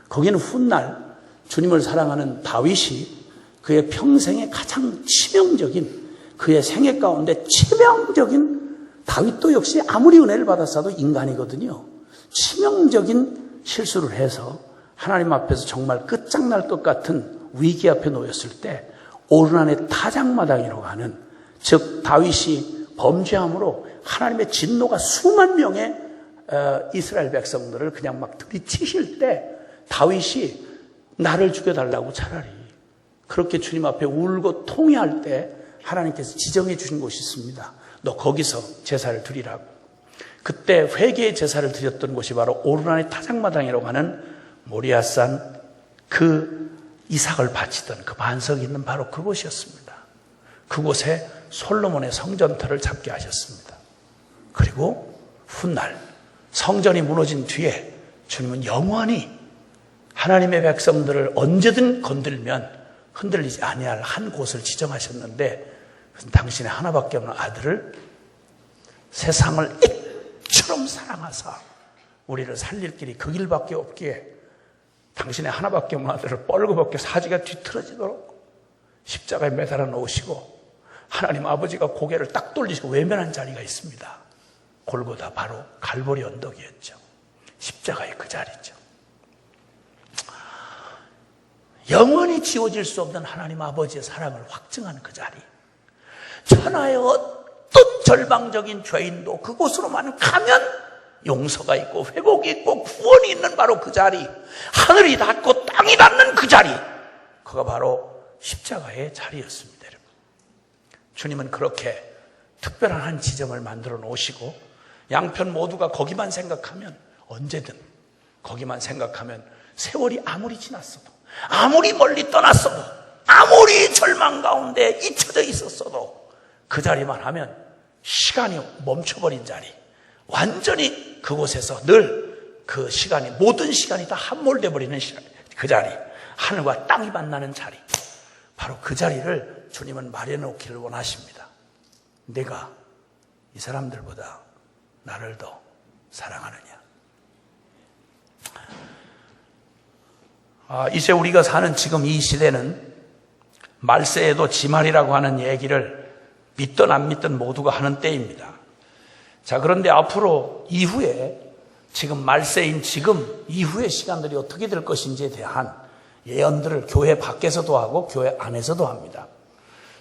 A: 거기는 훗날 주님을 사랑하는 다윗이 그의 평생에 가장 치명적인, 그의 생애 가운데 치명적인, 다윗도 역시 아무리 은혜를 받았어도 인간이거든요. 치명적인 실수를 해서 하나님 앞에서 정말 끝장날 것 같은 위기 앞에 놓였을 때 오르난의 타작마당이라고 하는, 즉 다윗이 범죄함으로 하나님의 진노가 수만 명의 이스라엘 백성들을 그냥 막 들이치실 때 다윗이 나를 죽여달라고 차라리 그렇게 주님 앞에 울고 통회할 때 하나님께서 지정해 주신 곳이 있습니다. 너 거기서 제사를 드리라고. 그때 회개의 제사를 드렸던 곳이 바로 오르난의 타작마당이라고 하는 모리아산, 그 이삭을 바치던 그 반석이 있는 바로 그곳이었습니다. 그곳에 솔로몬의 성전터를 잡게 하셨습니다. 그리고 훗날 성전이 무너진 뒤에 주님은 영원히 하나님의 백성들을 언제든 건들면 흔들리지 아니할 한 곳을 지정하셨는데, 당신의 하나밖에 없는 아들을 세상을 이처럼 사랑하사 우리를 살릴 길이 그 길밖에 없기에 당신의 하나밖에 없는 아들을 뻘겋게 사지가 뒤틀어지도록 십자가에 매달아 놓으시고 하나님 아버지가 고개를 딱 돌리시고 외면한 자리가 있습니다. 골고다, 바로 갈보리 언덕이었죠. 십자가의 그 자리죠. 영원히 지워질 수 없는 하나님 아버지의 사랑을 확증하는 그 자리. 천하의 어떤 절망적인 죄인도 그곳으로만 가면 용서가 있고 회복이 있고 구원이 있는 바로 그 자리, 하늘이 닫고 땅이 닫는 그 자리, 그가 바로 십자가의 자리였습니다. 여러분, 주님은 그렇게 특별한 한 지점을 만들어 놓으시고 양편 모두가 거기만 생각하면, 언제든 거기만 생각하면 세월이 아무리 지났어도, 아무리 멀리 떠났어도, 아무리 절망 가운데 잊혀져 있었어도 그 자리만 하면 시간이 멈춰버린 자리, 완전히 그곳에서 늘 그 시간이, 모든 시간이 다 함몰돼 버리는 시간, 그 자리, 하늘과 땅이 만나는 자리, 바로 그 자리를 주님은 마련해 놓기를 원하십니다. 내가 이 사람들보다 나를 더 사랑하느냐. 이제 우리가 사는 지금 이 시대는 말세에도 지말이라고 하는 얘기를 믿든 안 믿든 모두가 하는 때입니다. 자, 그런데 앞으로 이후에 지금 말세인 지금 이후의 시간들이 어떻게 될 것인지에 대한 예언들을 교회 밖에서도 하고 교회 안에서도 합니다.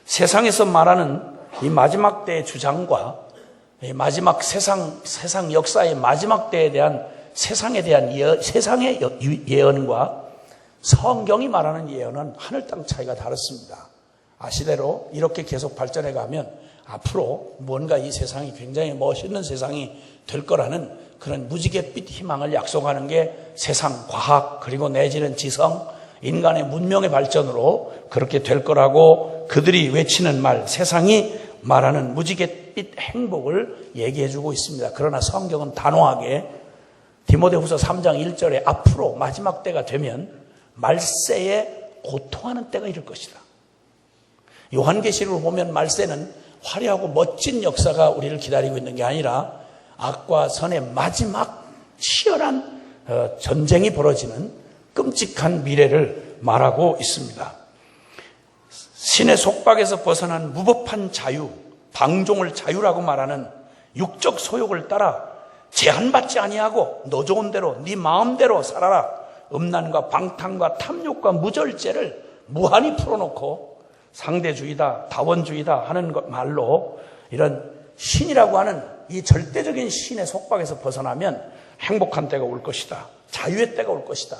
A: 세상에서 말하는 이 마지막 때의 주장과 이 마지막 세상 역사의 마지막 때에 대한 세상에 대한 세상의 예언과 성경이 말하는 예언은 하늘 땅 차이가 다릅니다. 아시대로 이렇게 계속 발전해 가면 앞으로 뭔가 이 세상이 굉장히 멋있는 세상이 될 거라는 그런 무지갯빛 희망을 약속하는 게 세상 과학 그리고 내지는 지성, 인간의 문명의 발전으로 그렇게 될 거라고 그들이 외치는 말, 세상이 말하는 무지갯빛 행복을 얘기해 주고 있습니다. 그러나 성경은 단호하게 디모데후서 3장 1절에 앞으로 마지막 때가 되면 말세에 고통하는 때가 이를 것이다. 요한계시록을 보면 말세는 화려하고 멋진 역사가 우리를 기다리고 있는 게 아니라 악과 선의 마지막 치열한 전쟁이 벌어지는 끔찍한 미래를 말하고 있습니다. 신의 속박에서 벗어난 무법한 자유, 방종을 자유라고 말하는 육적 소욕을 따라 제한받지 아니하고 너 좋은 대로 네 마음대로 살아라. 음란과 방탕과 탐욕과 무절제를 무한히 풀어놓고 상대주의다, 다원주의다 하는 말로 이런 신이라고 하는 이 절대적인 신의 속박에서 벗어나면 행복한 때가 올 것이다. 자유의 때가 올 것이다.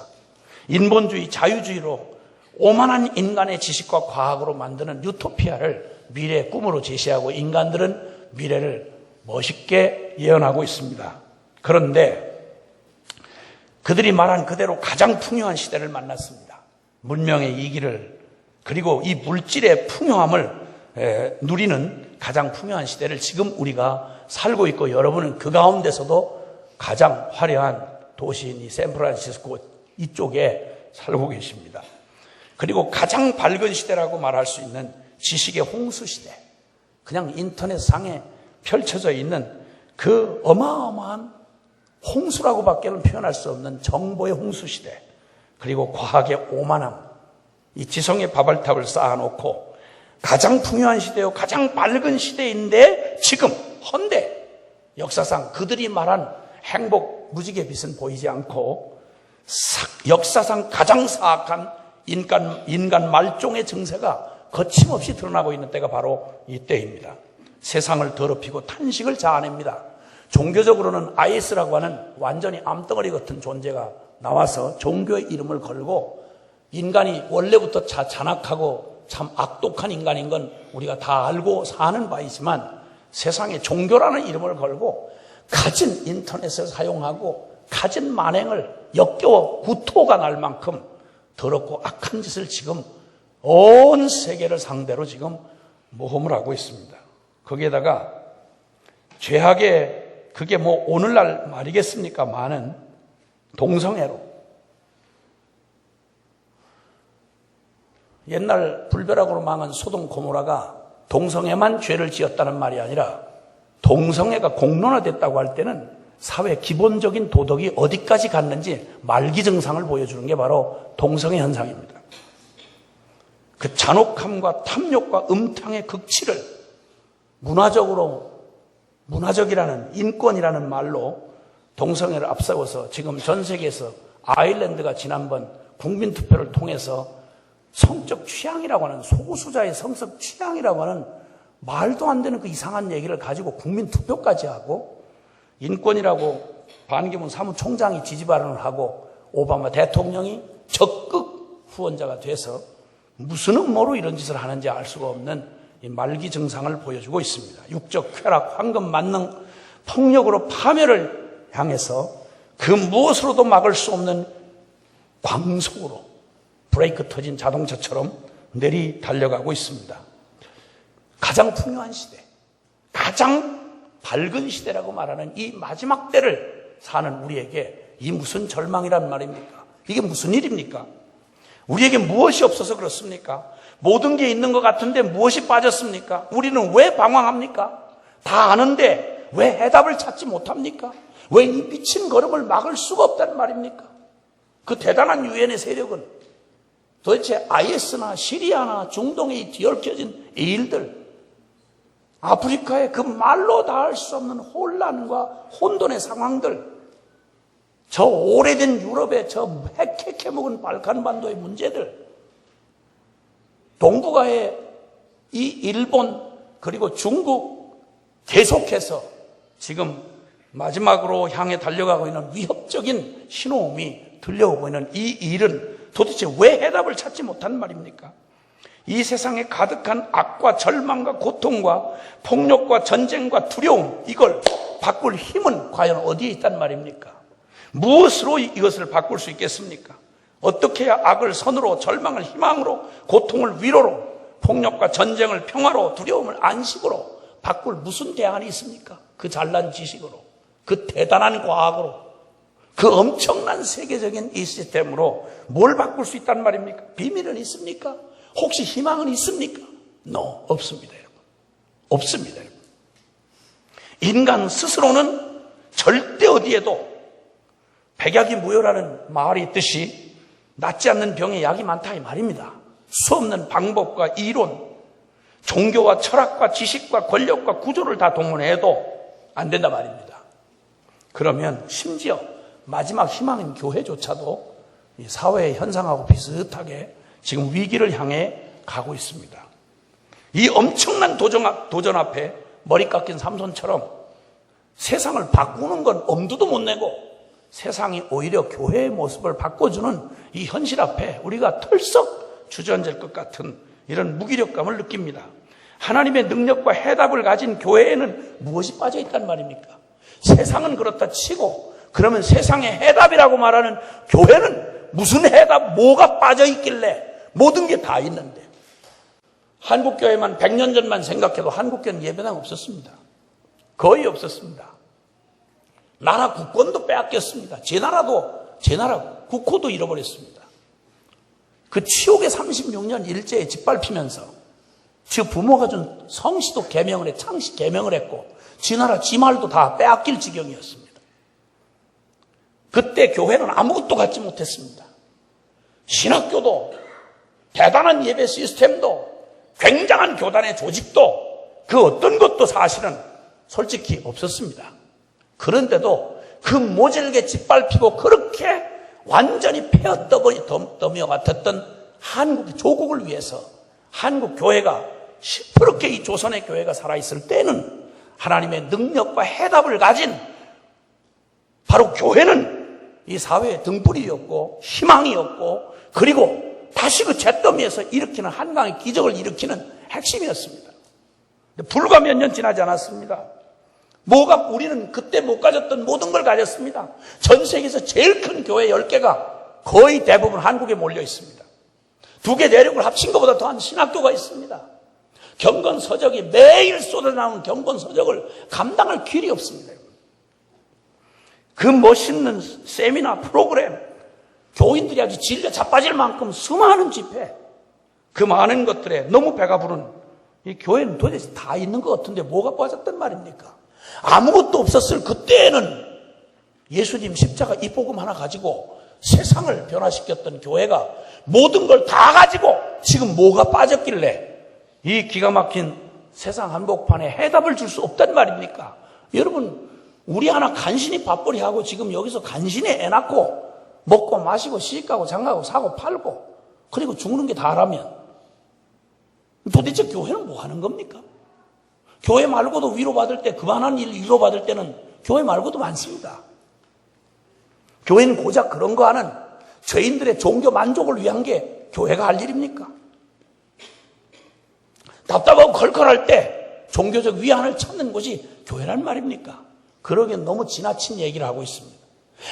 A: 인본주의, 자유주의로 오만한 인간의 지식과 과학으로 만드는 유토피아를 미래의 꿈으로 제시하고 인간들은 미래를 멋있게 예언하고 있습니다. 그런데 그들이 말한 그대로 가장 풍요한 시대를 만났습니다. 문명의 이기를 그리고 이 물질의 풍요함을 누리는 가장 풍요한 시대를 지금 우리가 살고 있고 여러분은 그 가운데서도 가장 화려한 도시인 이 샌프란시스코 이쪽에 살고 계십니다. 그리고 가장 밝은 시대라고 말할 수 있는 지식의 홍수 시대, 그냥 인터넷상에 펼쳐져 있는 그 어마어마한 홍수라고밖에는 표현할 수 없는 정보의 홍수 시대, 그리고 과학의 오만함, 이 지성의 바발탑을 쌓아놓고 가장 풍요한 시대요, 가장 밝은 시대인데 지금 헌데 역사상 그들이 말한 행복 무지개빛은 보이지 않고 역사상 가장 사악한 인간 말종의 증세가 거침없이 드러나고 있는 때가 바로 이 때입니다. 세상을 더럽히고 탄식을 자아냅니다. 종교적으로는 IS라고 하는 완전히 암덩어리 같은 존재가 나와서 종교의 이름을 걸고 인간이 원래부터 잔악하고 참 악독한 인간인 건 우리가 다 알고 사는 바이지만 세상에 종교라는 이름을 걸고 가진 인터넷을 사용하고 가진 만행을 역겨워 구토가 날 만큼 더럽고 악한 짓을 지금 온 세계를 상대로 지금 모험을 하고 있습니다. 거기에다가 죄악의 그게 뭐 오늘날 말이겠습니까? 많은 동성애로 옛날 불벼락으로 망한 소돔 고모라가 동성애만 죄를 지었다는 말이 아니라 동성애가 공론화됐다고 할 때는 사회 기본적인 도덕이 어디까지 갔는지 말기증상을 보여주는 게 바로 동성애 현상입니다. 그 잔혹함과 탐욕과 음탕의 극치를 문화적이라는 인권이라는 말로 동성애를 앞세워서 지금 전 세계에서 아일랜드가 지난번 국민투표를 통해서 성적 취향이라고 하는 소수자의 성적 취향이라고 하는 말도 안 되는 그 이상한 얘기를 가지고 국민투표까지 하고 인권이라고 반기문 사무총장이 지지 발언을 하고 오바마 대통령이 적극 후원자가 돼서 무슨 음모로 이런 짓을 하는지 알 수가 없는 이 말기 증상을 보여주고 있습니다. 육적 쾌락, 황금 만능, 폭력으로 파멸을 향해서 그 무엇으로도 막을 수 없는 광속으로 브레이크 터진 자동차처럼 내리 달려가고 있습니다. 가장 풍요한 시대, 가장 밝은 시대라고 말하는 이 마지막 때를 사는 우리에게 이 무슨 절망이란 말입니까? 이게 무슨 일입니까?
B: 우리에게 무엇이 없어서 그렇습니까? 모든 게 있는 것 같은데 무엇이 빠졌습니까? 우리는 왜 방황합니까? 다 아는데 왜 해답을 찾지 못합니까? 왜 이 미친 걸음을 막을 수가 없단 말입니까? 그 대단한 유엔의 세력은 도대체 IS나 시리아나 중동에 이 뒤얽혀진 이 일들, 아프리카의 그 말로 닿을 수 없는 혼란과 혼돈의 상황들, 저 오래된 유럽의 저 핵해먹은 발칸반도의 문제들, 동북아의 이 일본 그리고 중국 계속해서 지금 마지막으로 향해 달려가고 있는 위협적인 신호음이 들려오고 있는 이 일은 도대체 왜 해답을 찾지 못한 말입니까? 이 세상에 가득한 악과 절망과 고통과 폭력과 전쟁과 두려움, 이걸 바꿀 힘은 과연 어디에 있단 말입니까? 무엇으로 이것을 바꿀 수 있겠습니까? 어떻게 해야 악을 선으로, 절망을 희망으로, 고통을 위로로, 폭력과 전쟁을 평화로, 두려움을 안식으로 바꿀 무슨 대안이 있습니까? 그 잘난 지식으로, 그 대단한 과학으로, 그 엄청난 세계적인 이 시스템으로 뭘 바꿀 수 있단 말입니까? 비밀은 있습니까? 혹시 희망은 있습니까? No, 없습니다, 여러분. 없습니다, 여러분. 인간 스스로는 절대 어디에도 백약이 무효라는 말이 있듯이 낫지 않는 병에 약이 많다 이 말입니다. 수없는 방법과 이론, 종교와 철학과 지식과 권력과 구조를 다 동원해도 안 된다 말입니다. 그러면 심지어 마지막 희망인 교회조차도 이 사회의 현상하고 비슷하게 지금 위기를 향해 가고 있습니다. 이 엄청난 도전 앞에 머리 깎인 삼손처럼 세상을 바꾸는 건 엄두도 못 내고 세상이 오히려 교회의 모습을 바꿔주는 이 현실 앞에 우리가 털썩 주저앉을 것 같은 이런 무기력감을 느낍니다. 하나님의 능력과 해답을 가진 교회에는 무엇이 빠져 있단 말입니까? 세상은 그렇다 치고 그러면 세상의 해답이라고 말하는 교회는 무슨 해답, 뭐가 빠져 있길래 모든 게 다 있는데. 한국교회만 100년 전만 생각해도 한국교회는 예배당 없었습니다. 거의 없었습니다. 나라 국권도 빼앗겼습니다. 제 나라 국호도 잃어버렸습니다. 그 치욕의 36년 일제에 짓밟히면서 지 부모가 준 성씨도 개명을 창씨 개명을 했고 지 나라 지 말도 다 빼앗길 지경이었습니다. 그때 교회는 아무것도 갖지 못했습니다. 신학교도 대단한 예배 시스템도 굉장한 교단의 조직도 그 어떤 것도 사실은 솔직히 없었습니다. 그런데도 그 모질게 짓밟히고 그렇게 완전히 폐허더미와 같았던 한국 조국을 위해서 한국 교회가 시퍼렇게 이 조선의 교회가 살아있을 때는 하나님의 능력과 해답을 가진 바로 교회는 이 사회의 등불이었고 희망이었고 그리고 다시 그 잿더미에서 일으키는 한강의 기적을 일으키는 핵심이었습니다. 불과 몇 년 지나지 않았습니다. 우리는 그때 못 가졌던 모든 걸 가졌습니다. 전 세계에서 제일 큰 교회 10개가 거의 대부분 한국에 몰려 있습니다. 2개 내륙을 합친 것보다 더한 신학교가 있습니다. 경건 서적이 매일 쏟아나오는 경건 서적을 감당할 길이 없습니다. 그 멋있는 세미나 프로그램, 교인들이 아주 질려 자빠질 만큼 수많은 집회, 그 많은 것들에 너무 배가 부른 이 교회는 도대체 다 있는 것 같은데 뭐가 빠졌단 말입니까? 아무것도 없었을 그때에는 예수님 십자가 이 복음 하나 가지고 세상을 변화시켰던 교회가 모든 걸 다 가지고 지금 뭐가 빠졌길래 이 기가 막힌 세상 한복판에 해답을 줄 수 없단 말입니까? 여러분, 우리 하나 간신히 밥벌이 하고 지금 여기서 간신히 애 낳고 먹고 마시고 시집가고 장가고 사고 팔고 그리고 죽는 게 다라면 도대체 교회는 뭐 하는 겁니까? 교회 말고도 위로받을 때 그만한 일 위로받을 때는 교회 말고도 많습니다. 교회는 고작 그런 거 하는 죄인들의 종교 만족을 위한 게 교회가 할 일입니까? 답답하고 걸걸할 때 종교적 위안을 찾는 곳이 교회란 말입니까? 그러기엔 너무 지나친 얘기를 하고 있습니다.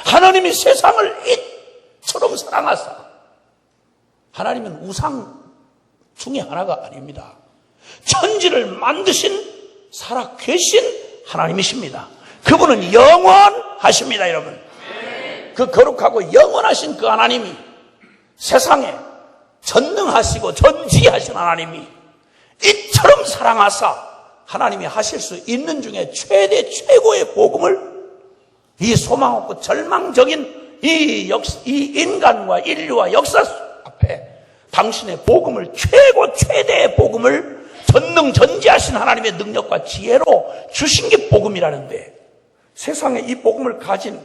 B: 하나님이 세상을 이처럼 사랑하사, 하나님은 우상 중에 하나가 아닙니다. 천지를 만드신 살아계신 하나님이십니다. 그분은 영원하십니다, 여러분. 그 거룩하고 영원하신 그 하나님이 세상에 전능하시고 전지하신 하나님이 이처럼 사랑하사 하나님이 하실 수 있는 중에 최대 최고의 복음을 이 소망 없고 절망적인 이 인간과 인류와 역사 앞에 당신의 복음을 최대의 복음을 전능 전지하신 하나님의 능력과 지혜로 주신 게 복음이라는데 세상에 이 복음을 가진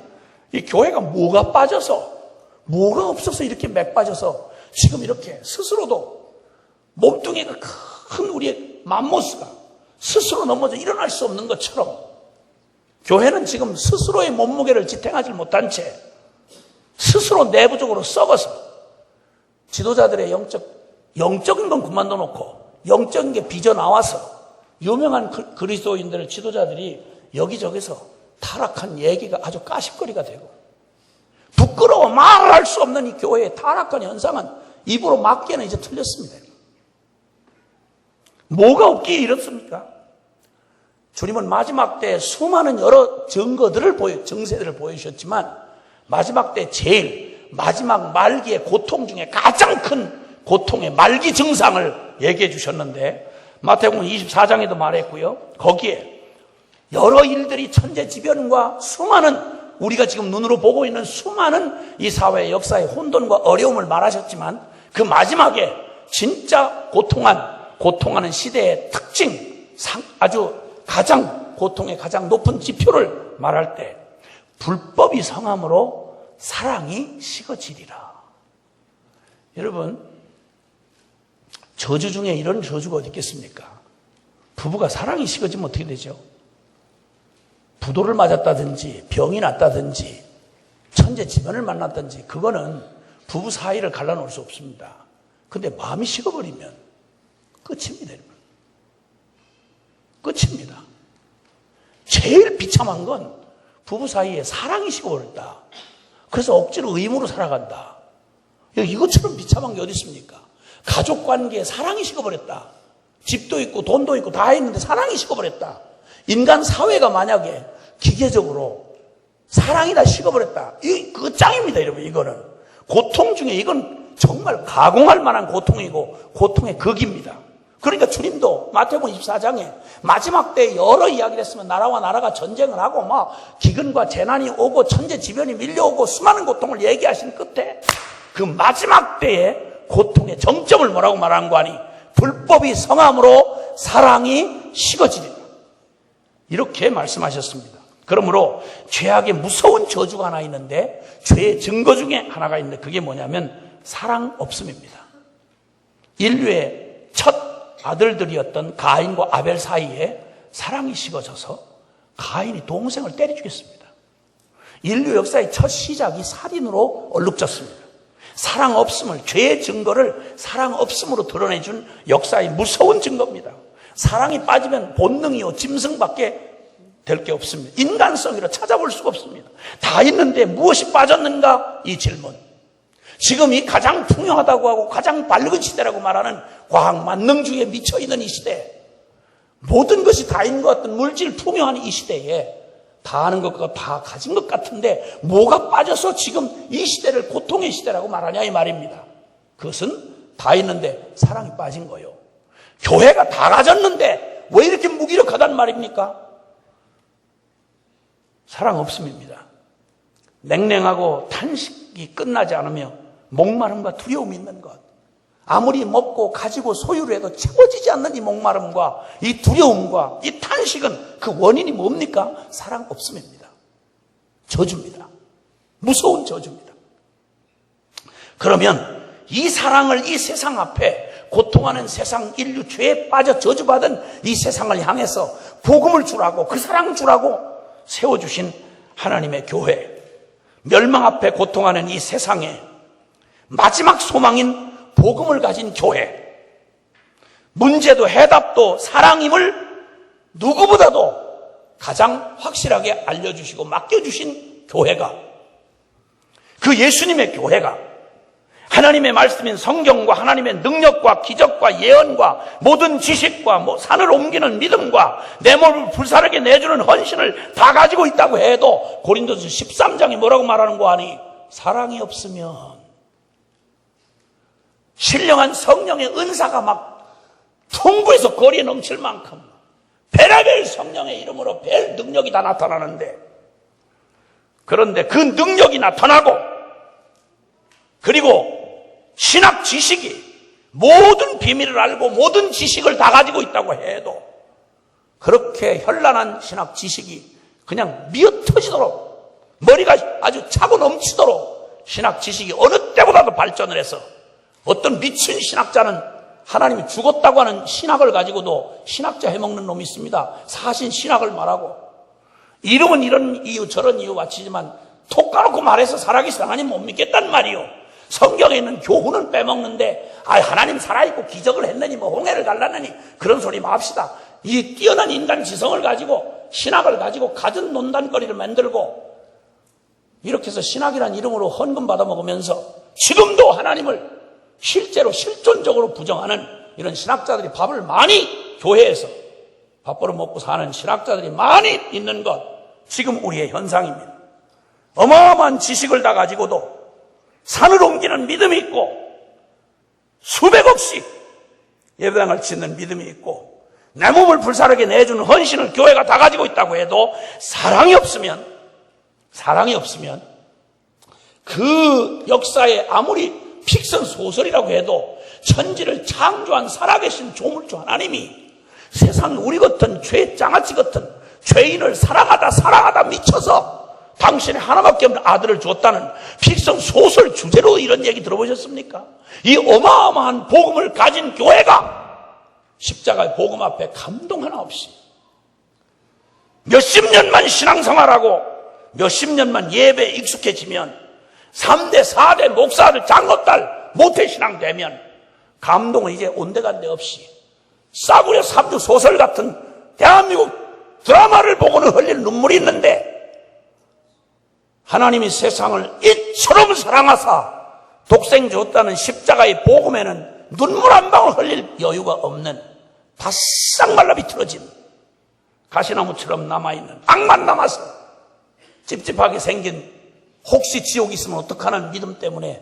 B: 이 교회가 뭐가 빠져서 뭐가 없어서 이렇게 맥 빠져서 지금 이렇게 스스로도 몸뚱이가 큰 우리의 맘모스가 스스로 넘어져 일어날 수 없는 것처럼 교회는 지금 스스로의 몸무게를 지탱하지 못한 채 스스로 내부적으로 썩어서 지도자들의 영적인 건 그만둬 놓고 영적인 게 빚어나와서 유명한 그리스도인들 지도자들이 여기저기서 타락한 얘기가 아주 까십거리가 되고 부끄러워 말할 수 없는 이 교회의 타락한 현상은 입으로 막기에는 이제 틀렸습니다. 뭐가 없기에 이렇습니까? 주님은 마지막 때 수많은 여러 정세들을 보여주셨지만 마지막 때 제일 마지막 말기의 고통 중에 가장 큰 고통의 말기 증상을 얘기해 주셨는데 마태복음 24장에도 말했고요. 거기에 여러 일들이 천재지변과 수많은 우리가 지금 눈으로 보고 있는 수많은 이 사회의 역사의 혼돈과 어려움을 말하셨지만 그 마지막에 진짜 고통하는 시대의 특징, 아주 가장 고통의 가장 높은 지표를 말할 때 불법이 성함으로 사랑이 식어지리라. 여러분, 저주 중에 이런 저주가 어디 있겠습니까? 부부가 사랑이 식어지면 어떻게 되죠? 부도를 맞았다든지 병이 났다든지 천재지변을 만났든지 그거는 부부 사이를 갈라놓을 수 없습니다. 근데 마음이 식어버리면 끝입니다. 여러분. 끝입니다. 제일 비참한 건 부부 사이에 사랑이 식어버렸다. 그래서 억지로 의무로 살아간다. 이것처럼 비참한 게 어디 있습니까? 가족 관계에 사랑이 식어버렸다. 집도 있고 돈도 있고 다 있는데 사랑이 식어버렸다. 인간 사회가 만약에 기계적으로 사랑이 다 식어버렸다. 그거 짱입니다, 여러분. 이거는 고통 중에 이건 정말 가공할 만한 고통이고 고통의 극입니다. 그러니까 주님도 마태복음 24장에 마지막 때 여러 이야기를 했으면 나라와 나라가 전쟁을 하고 막 기근과 재난이 오고 천재지변이 밀려오고 수많은 고통을 얘기하신 끝에 그 마지막 때의 고통의 정점을 뭐라고 말하는 거 아니? 불법이 성함으로 사랑이 식어지리라. 이렇게 말씀하셨습니다. 그러므로 죄악의 무서운 저주가 하나 있는데 죄의 증거 중에 하나가 있는데 그게 뭐냐면 사랑 없음입니다. 인류의 첫 아들들이었던 가인과 아벨 사이에 사랑이 식어져서 가인이 동생을 때려 죽였습니다. 인류 역사의 첫 시작이 살인으로 얼룩졌습니다. 사랑 없음을, 죄의 증거를 사랑 없음으로 드러내준 역사의 무서운 증거입니다. 사랑이 빠지면 본능이요 짐승밖에 될 게 없습니다. 인간성이라 찾아볼 수가 없습니다. 다 있는데 무엇이 빠졌는가? 이 질문. 지금 이 가장 풍요하다고 하고 가장 밝은 시대라고 말하는 과학 만능주의에 미쳐있는 이 시대, 모든 것이 다 있는 것 같은 물질 풍요한 이 시대에 다 아는 것과 다 가진 것 같은데 뭐가 빠져서 지금 이 시대를 고통의 시대라고 말하냐 이 말입니다. 그것은 다 있는데 사랑이 빠진 거예요. 교회가 다 가졌는데 왜 이렇게 무기력하단 말입니까? 사랑 없음입니다. 냉랭하고 탄식이 끝나지 않으며 목마름과 두려움이 있는 것, 아무리 먹고 가지고 소유를 해도 채워지지 않는 이 목마름과 이 두려움과 이 탄식은 그 원인이 뭡니까? 사랑 없음입니다. 저주입니다. 무서운 저주입니다. 그러면 이 사랑을 이 세상 앞에 고통하는 세상, 인류 죄에 빠져 저주받은 이 세상을 향해서 복음을 주라고, 그 사랑 주라고 세워주신 하나님의 교회, 멸망 앞에 고통하는 이 세상에 마지막 소망인 복음을 가진 교회, 문제도 해답도 사랑임을 누구보다도 가장 확실하게 알려주시고 맡겨주신 교회가, 그 예수님의 교회가 하나님의 말씀인 성경과 하나님의 능력과 기적과 예언과 모든 지식과 산을 옮기는 믿음과 내 몸을 불사르게 내주는 헌신을 다 가지고 있다고 해도 고린도서 13장에 뭐라고 말하는 거 아니? 사랑이 없으면 신령한 성령의 은사가 막 풍부해서 거리에 넘칠 만큼 별의별 성령의 이름으로 별 능력이 다 나타나는데, 그런데 그 능력이 나타나고 그리고 신학 지식이 모든 비밀을 알고 모든 지식을 다 가지고 있다고 해도 그렇게 현란한 신학 지식이 그냥 미어터지도록 머리가 아주 차고 넘치도록 신학 지식이 어느 때보다도 발전을 해서 어떤 미친 신학자는 하나님이 죽었다고 하는 신학을 가지고도 신학자 해먹는 놈이 있습니다. 사신 신학을 말하고 이름은 이런 이유 저런 이유 맞히지만 톡 까놓고 말해서 살아계신 하나님 못 믿겠단 말이요. 성경에 있는 교훈은 빼먹는데 하나님 살아있고 기적을 했느니 뭐 홍해를 갈랐느니 그런 소리 맙시다. 이 뛰어난 인간 지성을 가지고 신학을 가지고 갖은 논단거리를 만들고 이렇게 해서 신학이란 이름으로 헌금 받아먹으면서 지금도 하나님을 실제로 실존적으로 부정하는 이런 신학자들이 밥을 많이 교회에서 밥벌어 먹고 사는 신학자들이 많이 있는 것, 지금 우리의 현상입니다. 어마어마한 지식을 다 가지고도 산을 옮기는 믿음이 있고 수백억씩 예배당을 짓는 믿음이 있고 내 몸을 불사르게 내주는 헌신을 교회가 다 가지고 있다고 해도 사랑이 없으면 그 역사에 아무리 픽션 소설이라고 해도 천지를 창조한 살아계신 조물주 하나님이 세상 우리 같은 죄장아찌 같은 죄인을 사랑하다 미쳐서 당신의 하나밖에 없는 아들을 줬다는 픽션 소설 주제로 이런 얘기 들어보셨습니까? 이 어마어마한 복음을 가진 교회가 십자가의 복음 앞에 감동 하나 없이 몇십 년만 신앙생활하고 몇십 년만 예배에 익숙해지면 3대 4대 목사들 장로딸 모태신앙 되면 감동은 이제 온데간데 없이 싸구려 3주 소설 같은 대한민국 드라마를 보고는 흘릴 눈물이 있는데 하나님이 세상을 이처럼 사랑하사 독생 줬다는 십자가의 복음에는 눈물 한 방울 흘릴 여유가 없는 바싹 말라 비틀어진 가시나무처럼 남아있는 악만 남아서 찝찝하게 생긴 혹시 지옥이 있으면 어떡하는 믿음 때문에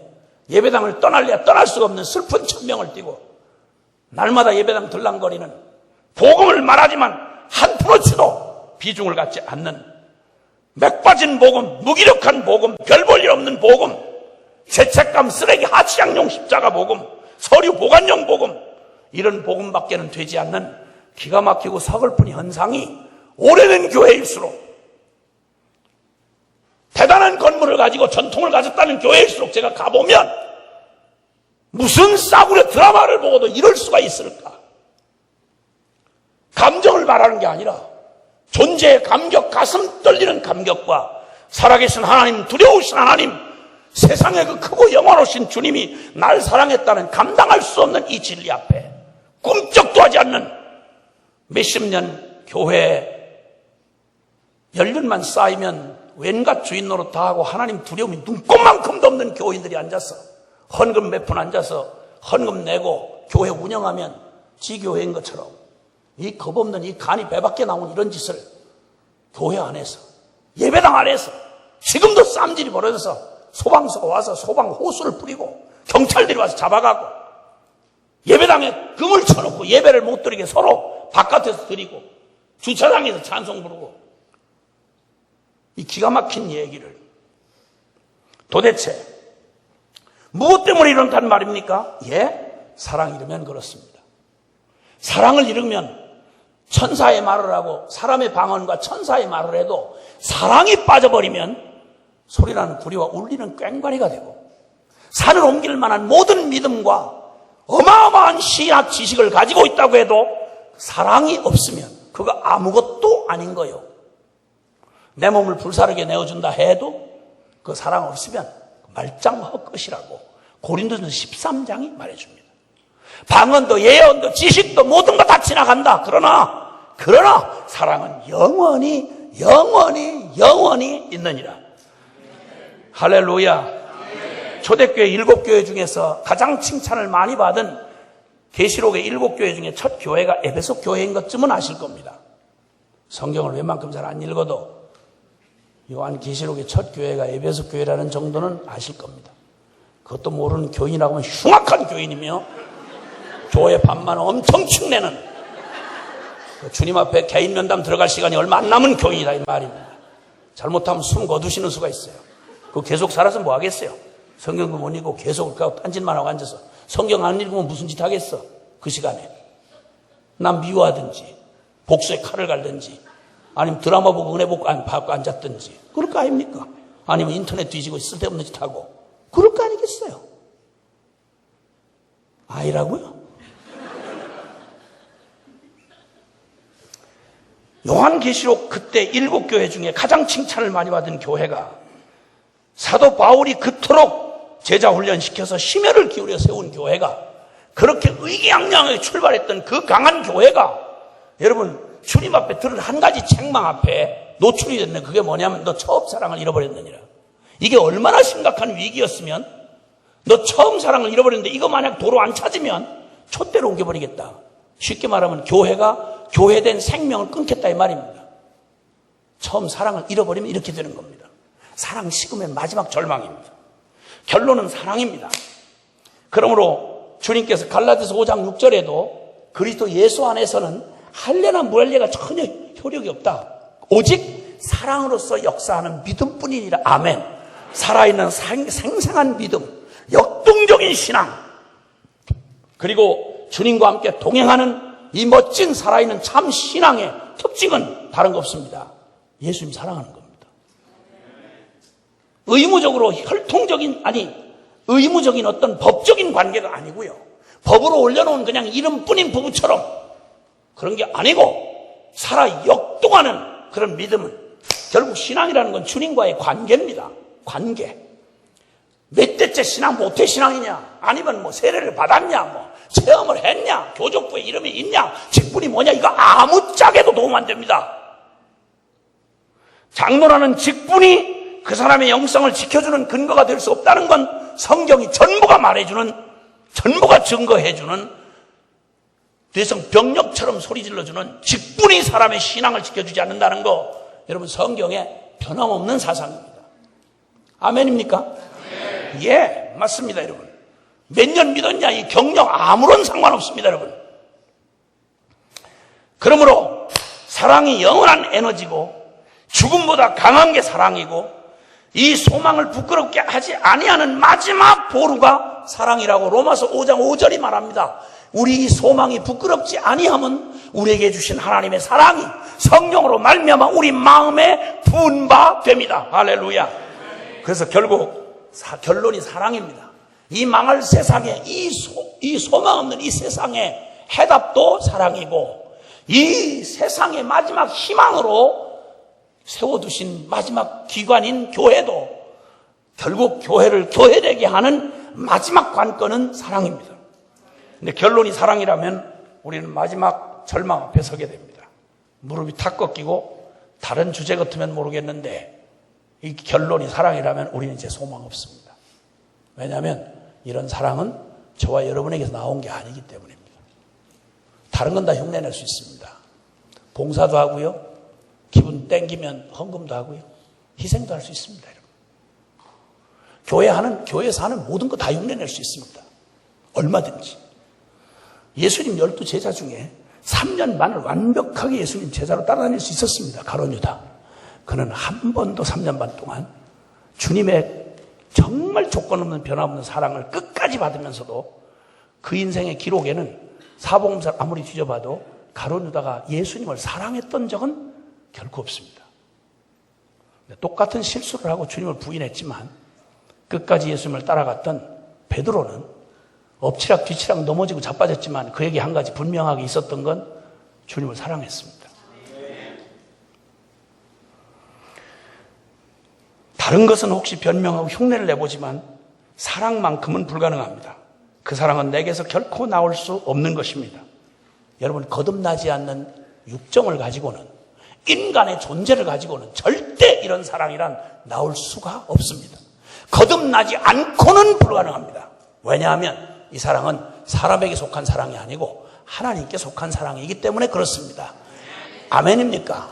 B: 예배당을 떠날래야 떠날 수가 없는 슬픈 천명을 띠고 날마다 예배당 들랑거리는 복음을 말하지만 한 푼어치도 비중을 갖지 않는 맥 빠진 복음, 무기력한 복음, 별 볼 일 없는 복음, 죄책감 쓰레기 하치양용 십자가 복음, 서류 보관용 복음, 이런 복음밖에는 되지 않는 기가 막히고 서글픈 현상이 오래된 교회일수록 대단한 건물을 가지고 전통을 가졌다는 교회일수록 제가 가보면 무슨 싸구려 드라마를 보고도 이럴 수가 있을까? 감정을 말하는 게 아니라 존재의 감격, 가슴 떨리는 감격과 살아계신 하나님, 두려우신 하나님, 세상에 그 크고 영원하신 주님이 날 사랑했다는 감당할 수 없는 이 진리 앞에 꿈쩍도 하지 않는 몇십 년 교회 연륜만 쌓이면 왠가 주인 노릇 다 하고 하나님 두려움이 눈꼽만큼도 없는 교인들이 앉아서 헌금 몇 푼 앉아서 헌금 내고 교회 운영하면 지교회인 것처럼 이 겁없는 이 간이 배 밖에 나온 이런 짓을 교회 안에서 예배당 안에서 지금도 쌈질이 벌어져서 소방서가 와서 소방 호수를 뿌리고 경찰들이 와서 잡아가고 예배당에 금을 쳐놓고 예배를 못 드리게 서로 바깥에서 드리고 주차장에서 찬송 부르고 이 기가 막힌 얘기를 도대체 무엇 때문에 이런단 말입니까? 사랑 잃으면 그렇습니다. 사랑을 잃으면 천사의 말을 하고 사람의 방언과 천사의 말을 해도 사랑이 빠져버리면 소리나는 구리와 울리는 꽹과리가 되고 산을 옮길 만한 모든 믿음과 어마어마한 신학 지식을 가지고 있다고 해도 사랑이 없으면 그거 아무것도 아닌 거요. 내 몸을 불사르게 내어준다 해도 그 사랑 없으면 말짱 헛것이라고 고린도전서 13장이 말해줍니다. 방언도 예언도 지식도 모든 거 다 지나간다. 그러나 사랑은 영원히 있느니라. 할렐루야. 초대교회 7교회 중에서 가장 칭찬을 많이 받은 계시록의 7교회 중에 첫 교회가 에베소 교회인 것쯤은 아실 겁니다. 성경을 웬만큼 잘 안 읽어도 요한 계시록의 첫 교회가 에베소 교회라는 정도는 아실 겁니다. 그것도 모르는 교인이라고 하면 흉악한 교인이며 교회 반만 엄청 축내는 주님 앞에 개인 면담 들어갈 시간이 얼마 안 남은 교인이다 이 말입니다. 잘못하면 숨 거두시는 수가 있어요. 그거 계속 살아서 뭐 하겠어요? 성경도 못 읽고 계속 그렇게 딴짓만 하고 앉아서 성경 안 읽으면 무슨 짓 하겠어? 그 시간에 남 미워하든지 복수의 칼을 갈든지 아니면 드라마 보고 은혜 받고 앉았든지 그럴 거 아닙니까? 아니면 인터넷 뒤지고 쓸데없는 짓 하고 그럴 거 아니겠어요? 아니라고요? 요한계시록 그때 7교회 중에 가장 칭찬을 많이 받은 교회가 사도 바울이 그토록 제자 훈련시켜서 심혈을 기울여 세운 교회가 그렇게 의기양양하게 출발했던 그 강한 교회가 여러분 주님 앞에 들은 한 가지 책망 앞에 노출이 됐네. 그게 뭐냐면 너 처음 사랑을 잃어버렸느니라. 이게 얼마나 심각한 위기였으면 너 처음 사랑을 잃어버렸는데 이거 만약 도로 안 찾으면 촛대로 옮겨버리겠다. 쉽게 말하면 교회가 교회된 생명을 끊겠다 이 말입니다. 처음 사랑을 잃어버리면 이렇게 되는 겁니다. 사랑 식으면 마지막 절망입니다. 결론은 사랑입니다. 그러므로 주님께서 갈라디아서 5장 6절에도 그리스도 예수 안에서는 할례나 무할례가 전혀 효력이 없다. 오직 사랑으로서 역사하는 믿음뿐이니라. 아멘. 살아있는 생생한 믿음, 역동적인 신앙, 그리고 주님과 함께 동행하는 이 멋진 살아있는 참 신앙의 특징은 다른 거 없습니다. 예수님 사랑하는 겁니다. 의무적으로 의무적인 어떤 법적인 관계가 아니고요. 법으로 올려놓은 그냥 이름뿐인 부부처럼 그런 게 아니고 살아 역동하는 그런 믿음은 결국 신앙이라는 건 주님과의 관계입니다. 관계. 몇 대째 신앙, 모태 신앙이냐? 아니면 뭐 세례를 받았냐? 뭐 체험을 했냐? 교족부에 이름이 있냐? 직분이 뭐냐? 이거 아무짝에도 도움 안 됩니다. 장로라는 직분이 그 사람의 영성을 지켜주는 근거가 될 수 없다는 건 성경이 전부가 말해주는, 전부가 증거해주는 대성 병력처럼 소리질러주는 직분이 사람의 신앙을 지켜주지 않는다는 거, 여러분 성경에 변함없는 사상입니다. 아멘입니까? 예, 맞습니다, 여러분. 몇 년 믿었냐, 이 경력 아무런 상관없습니다, 여러분. 그러므로 사랑이 영원한 에너지고 죽음보다 강한 게 사랑이고 이 소망을 부끄럽게 하지 아니하는 마지막 보루가 사랑이라고 로마서 5장 5절이 말합니다. 우리 이 소망이 부끄럽지 아니하면 우리에게 주신 하나님의 사랑이 성령으로 말미암아 우리 마음에 부은 바 됩니다. 할렐루야. 그래서 결국 결론이 사랑입니다. 이 망할 세상에 이 소망 없는 이 세상의 해답도 사랑이고 이 세상의 마지막 희망으로 세워두신 마지막 기관인 교회도 결국 교회를 교회되게 하는 마지막 관건은 사랑입니다. 근데 결론이 사랑이라면 우리는 마지막 절망 앞에 서게 됩니다. 무릎이 탁 꺾이고 다른 주제 같으면 모르겠는데 이 결론이 사랑이라면 우리는 이제 소망 없습니다. 왜냐하면 이런 사랑은 저와 여러분에게서 나온 게 아니기 때문입니다. 다른 건 다 흉내낼 수 있습니다. 봉사도 하고요. 기분 땡기면 헌금도 하고요. 희생도 할 수 있습니다. 여러분. 교회에서 하는 모든 거 다 흉내낼 수 있습니다. 얼마든지. 예수님 12제자 중에 3년 반을 완벽하게 예수님 제자로 따라다닐 수 있었습니다. 가룟 유다. 그는 한 번도 3년 반 동안 주님의 정말 조건 없는 변함없는 사랑을 끝까지 받으면서도 그 인생의 기록에는 사복음서를 아무리 뒤져봐도 가룟 유다가 예수님을 사랑했던 적은 결코 없습니다. 똑같은 실수를 하고 주님을 부인했지만 끝까지 예수님을 따라갔던 베드로는 엎치락 뒤치락 넘어지고 자빠졌지만 그에게 한 가지 분명하게 있었던 건 주님을 사랑했습니다. 다른 것은 혹시 변명하고 흉내를 내보지만 사랑만큼은 불가능합니다. 그 사랑은 내게서 결코 나올 수 없는 것입니다. 여러분, 거듭나지 않는 육정을 가지고는, 인간의 존재를 가지고는 절대 이런 사랑이란 나올 수가 없습니다. 거듭나지 않고는 불가능합니다. 왜냐하면 이 사랑은 사람에게 속한 사랑이 아니고 하나님께 속한 사랑이기 때문에 그렇습니다. 아멘입니까?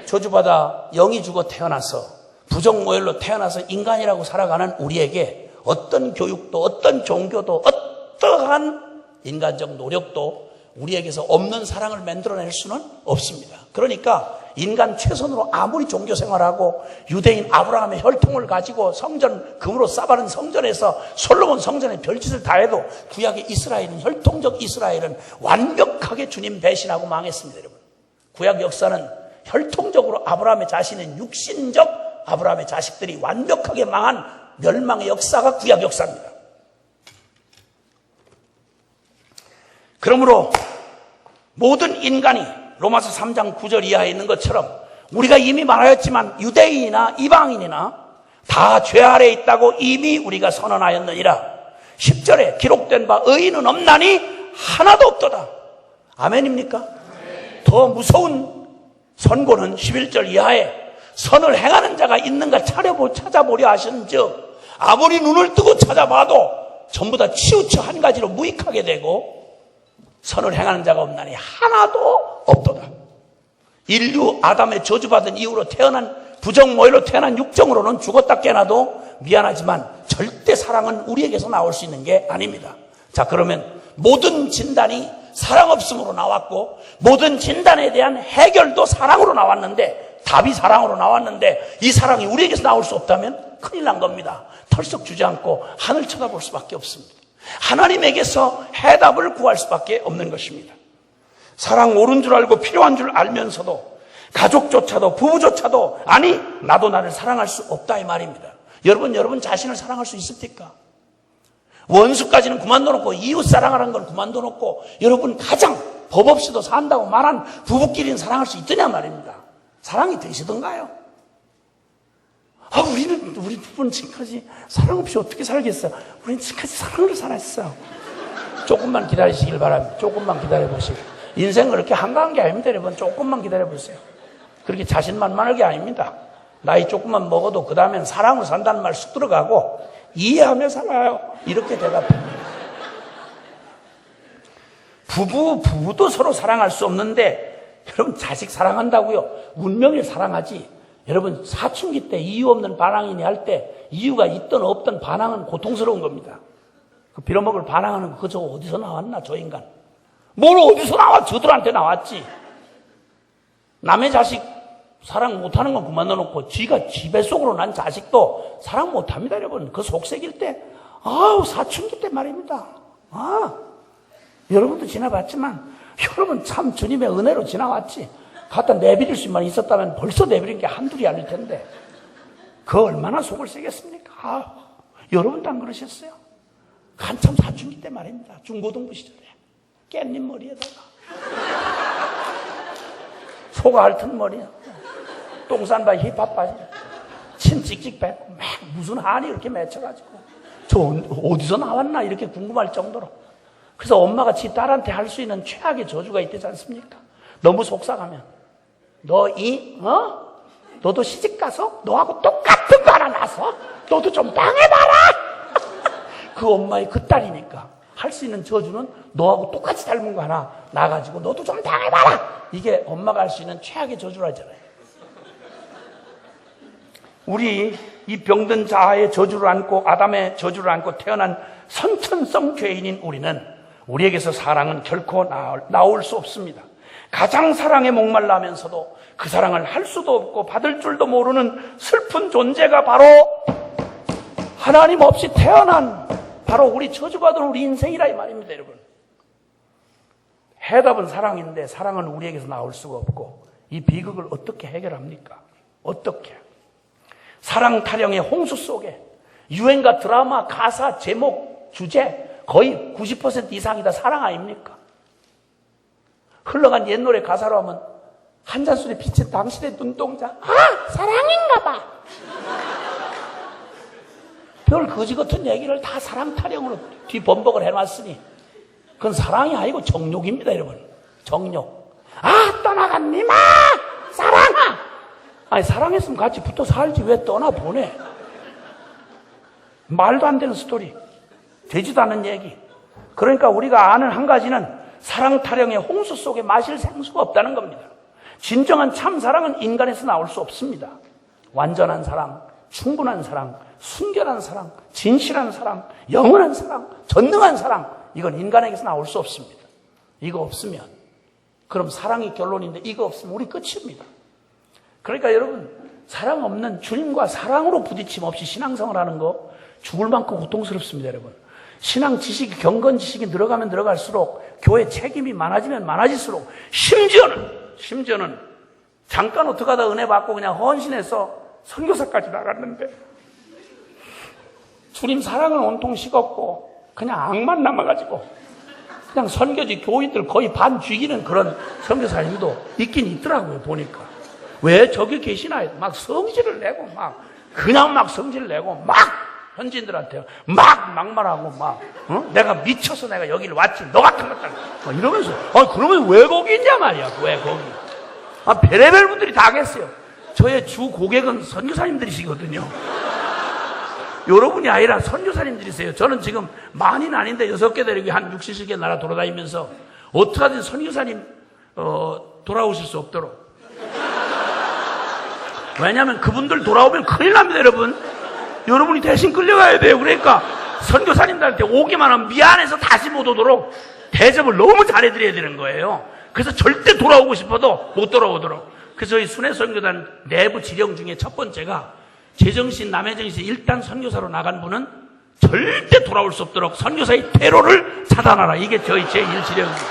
B: 저주받아 영이 죽어 태어나서 부정모혈로 태어나서 인간이라고 살아가는 우리에게 어떤 교육도 어떤 종교도 어떠한 인간적 노력도 우리에게서 없는 사랑을 만들어낼 수는 없습니다. 그러니까 인간 최선으로 아무리 종교 생활하고 유대인 아브라함의 혈통을 가지고 성전 금으로 쌓아놓은 성전에서 솔로몬 성전에 별짓을 다 해도 구약의 이스라엘은 혈통적 이스라엘은 완벽하게 주님 배신하고 망했습니다. 여러분, 구약 역사는 혈통적으로 아브라함의 자신은 육신적 아브라함의 자식들이 완벽하게 망한 멸망의 역사가 구약 역사입니다. 그러므로 모든 인간이 로마서 3장 9절 이하에 있는 것처럼 우리가 이미 말하였지만 유대인이나 이방인이나 다 죄 아래에 있다고 이미 우리가 선언하였느니라. 10절에 기록된 바 의인은 없나니 하나도 없도다. 아멘입니까? 더 무서운 선고는 11절 이하에 선을 행하는 자가 있는가 찾아보려 하신즉 아무리 눈을 뜨고 찾아봐도 전부 다 치우쳐 한 가지로 무익하게 되고 선을 행하는 자가 없나니 하나도 없도다. 인류 아담의 저주받은 이후로 태어난 부정모일로 태어난 육정으로는 죽었다 깨나도 미안하지만 절대 사랑은 우리에게서 나올 수 있는 게 아닙니다. 자, 그러면 모든 진단이 사랑 없음으로 나왔고 모든 진단에 대한 해결도 사랑으로 나왔는데 답이 사랑으로 나왔는데 이 사랑이 우리에게서 나올 수 없다면 큰일 난 겁니다. 털썩 주저앉고 하늘 쳐다볼 수밖에 없습니다. 하나님에게서 해답을 구할 수밖에 없는 것입니다. 사랑 옳은 줄 알고 필요한 줄 알면서도 가족조차도 부부조차도 아니 나도 나를 사랑할 수 없다 이 말입니다. 여러분 자신을 사랑할 수 있습니까? 원수까지는 그만둬놓고 이웃 사랑하는 건 그만둬놓고 여러분 가장 법 없이도 산다고 말한 부부끼리는 사랑할 수 있더냐 말입니다. 사랑이 되시던가요? 우리 부부는 지금까지 사랑 없이 어떻게 살겠어요? 우리는 지금까지 사랑으로 살았어요. 조금만 기다리시길 바랍니다. 조금만 기다려보시고. 인생은 그렇게 한가한 게 아닙니다. 여러분 조금만 기다려보세요. 그렇게 자신만만할 게 아닙니다. 나이 조금만 먹어도 그 다음엔 사랑으로 산다는 말 쑥 들어가고 이해하며 살아요. 이렇게 대답합니다. 부부도 서로 사랑할 수 없는데 여러분 자식 사랑한다고요? 운명을 사랑하지. 여러분 사춘기 때 이유 없는 반항이니 할 때 이유가 있든 없든 반항은 고통스러운 겁니다. 그 빌어먹을 반항하는 거 저 어디서 나왔나 저 인간. 뭘 어디서 나와? 저들한테 나왔지. 남의 자식 사랑 못하는 건 그만둬놓고 지가 지 뱃속으로 난 자식도 사랑 못합니다. 여러분 그 속색일 때 사춘기 때 말입니다. 여러분도 지나봤지만 여러분 참 주님의 은혜로 지나왔지. 갖다 내버릴 수만 있었다면 벌써 내버린 게 한둘이 아닐 텐데 그 얼마나 속을 새겠습니까? 여러분도 안 그러셨어요? 한참 사춘기 때 말입니다. 중고등부 시절에 깻잎 머리에다가 소가 핥은 머리 똥싼 바지 힙합 바지 친 찍찍 뱉고 막 무슨 한이 이렇게 맺혀가지고 저 어디서 나왔나 이렇게 궁금할 정도로. 그래서 엄마가 지 딸한테 할 수 있는 최악의 저주가 있지 않습니까? 너무 속상하면 너도 시집가서 너하고 똑같은 거 하나 나서 너도 좀 당해봐라. 그 엄마의 그 딸이니까 할 수 있는 저주는 너하고 똑같이 닮은 거 하나 나가지고 너도 좀 당해봐라. 이게 엄마가 할 수 있는 최악의 저주라잖아요. 우리 이 병든 자아의 저주를 안고 아담의 저주를 안고 태어난 선천성 죄인인 우리는 우리에게서 사랑은 결코 나올 수 없습니다. 가장 사랑에 목말라 하면서도 그 사랑을 할 수도 없고 받을 줄도 모르는 슬픈 존재가 바로 하나님 없이 태어난 바로 우리 저주받은 우리 인생이라 이 말입니다. 여러분 해답은 사랑인데 사랑은 우리에게서 나올 수가 없고 이 비극을 어떻게 해결합니까? 어떻게? 사랑 타령의 홍수 속에 유행가 드라마 가사 제목 주제 거의 90% 이상이 다 사랑 아닙니까? 흘러간 옛 노래 가사로 하면 한 잔술에 비친 당신의 눈동자 사랑인가 봐. 별 거지 같은 얘기를 다 사랑 타령으로 뒤범벅을 해놨으니 그건 사랑이 아니고 정욕입니다. 여러분 정욕. 떠나갔니마 사랑아. 아니 사랑했으면 같이 붙어 살지 왜 떠나보내. 말도 안 되는 스토리. 되지도 않은 얘기. 그러니까 우리가 아는 한 가지는 사랑 타령의 홍수 속에 마실 생수가 없다는 겁니다. 진정한 참 사랑은 인간에서 나올 수 없습니다. 완전한 사랑, 충분한 사랑, 순결한 사랑, 진실한 사랑, 영원한 사랑, 전능한 사랑, 이건 인간에게서 나올 수 없습니다. 이거 없으면, 그럼 사랑이 결론인데 이거 없으면 우리 끝입니다. 그러니까 여러분, 사랑 없는 주님과 사랑으로 부딪힘 없이 신앙생활 하는 거 죽을 만큼 고통스럽습니다, 여러분. 신앙 지식이, 경건 지식이 늘어가면 늘어갈수록 교회 책임이 많아지면 많아질수록 심지어는 잠깐 어떻게 하다 은혜 받고 그냥 헌신해서 선교사까지 나갔는데 주님 사랑은 온통 식었고 그냥 악만 남아가지고 그냥 선교지 교인들 거의 반 죽이는 그런 선교사님도 있긴 있더라고요, 보니까. 왜 저기 계시나? 막 성질을 내고 그냥 성질을 내고 현지인들한테 막말하고 내가 미쳐서 내가 여기를 왔지, 너 같은 것들 이러면서 그러면 왜 거기 있냐 말이야. 왜 거기? 별의별 분들이 다 계세요. 저의 주 고객은 선교사님들이시거든요. 여러분이 아니라 선교사님들이세요. 저는 지금 많이는 아닌데 6개 데리고 한 60, 70개 나라 돌아다니면서 어떻게 하든 선교사님 돌아오실 수 없도록. 왜냐하면 그분들 돌아오면 큰일 납니다, 여러분. 여러분이 대신 끌려가야 돼요. 그러니까 선교사님들한테 오기만 하면 미안해서 다시 못 오도록 대접을 너무 잘해드려야 되는 거예요. 그래서 절대 돌아오고 싶어도 못 돌아오도록. 그래서 저희 순회선교단 내부 지령 중에 첫 번째가 제정신, 남의 정신 1단 선교사로 나간 분은 절대 돌아올 수 없도록 선교사의 퇴로를 차단하라. 이게 저희 제1 지령입니다.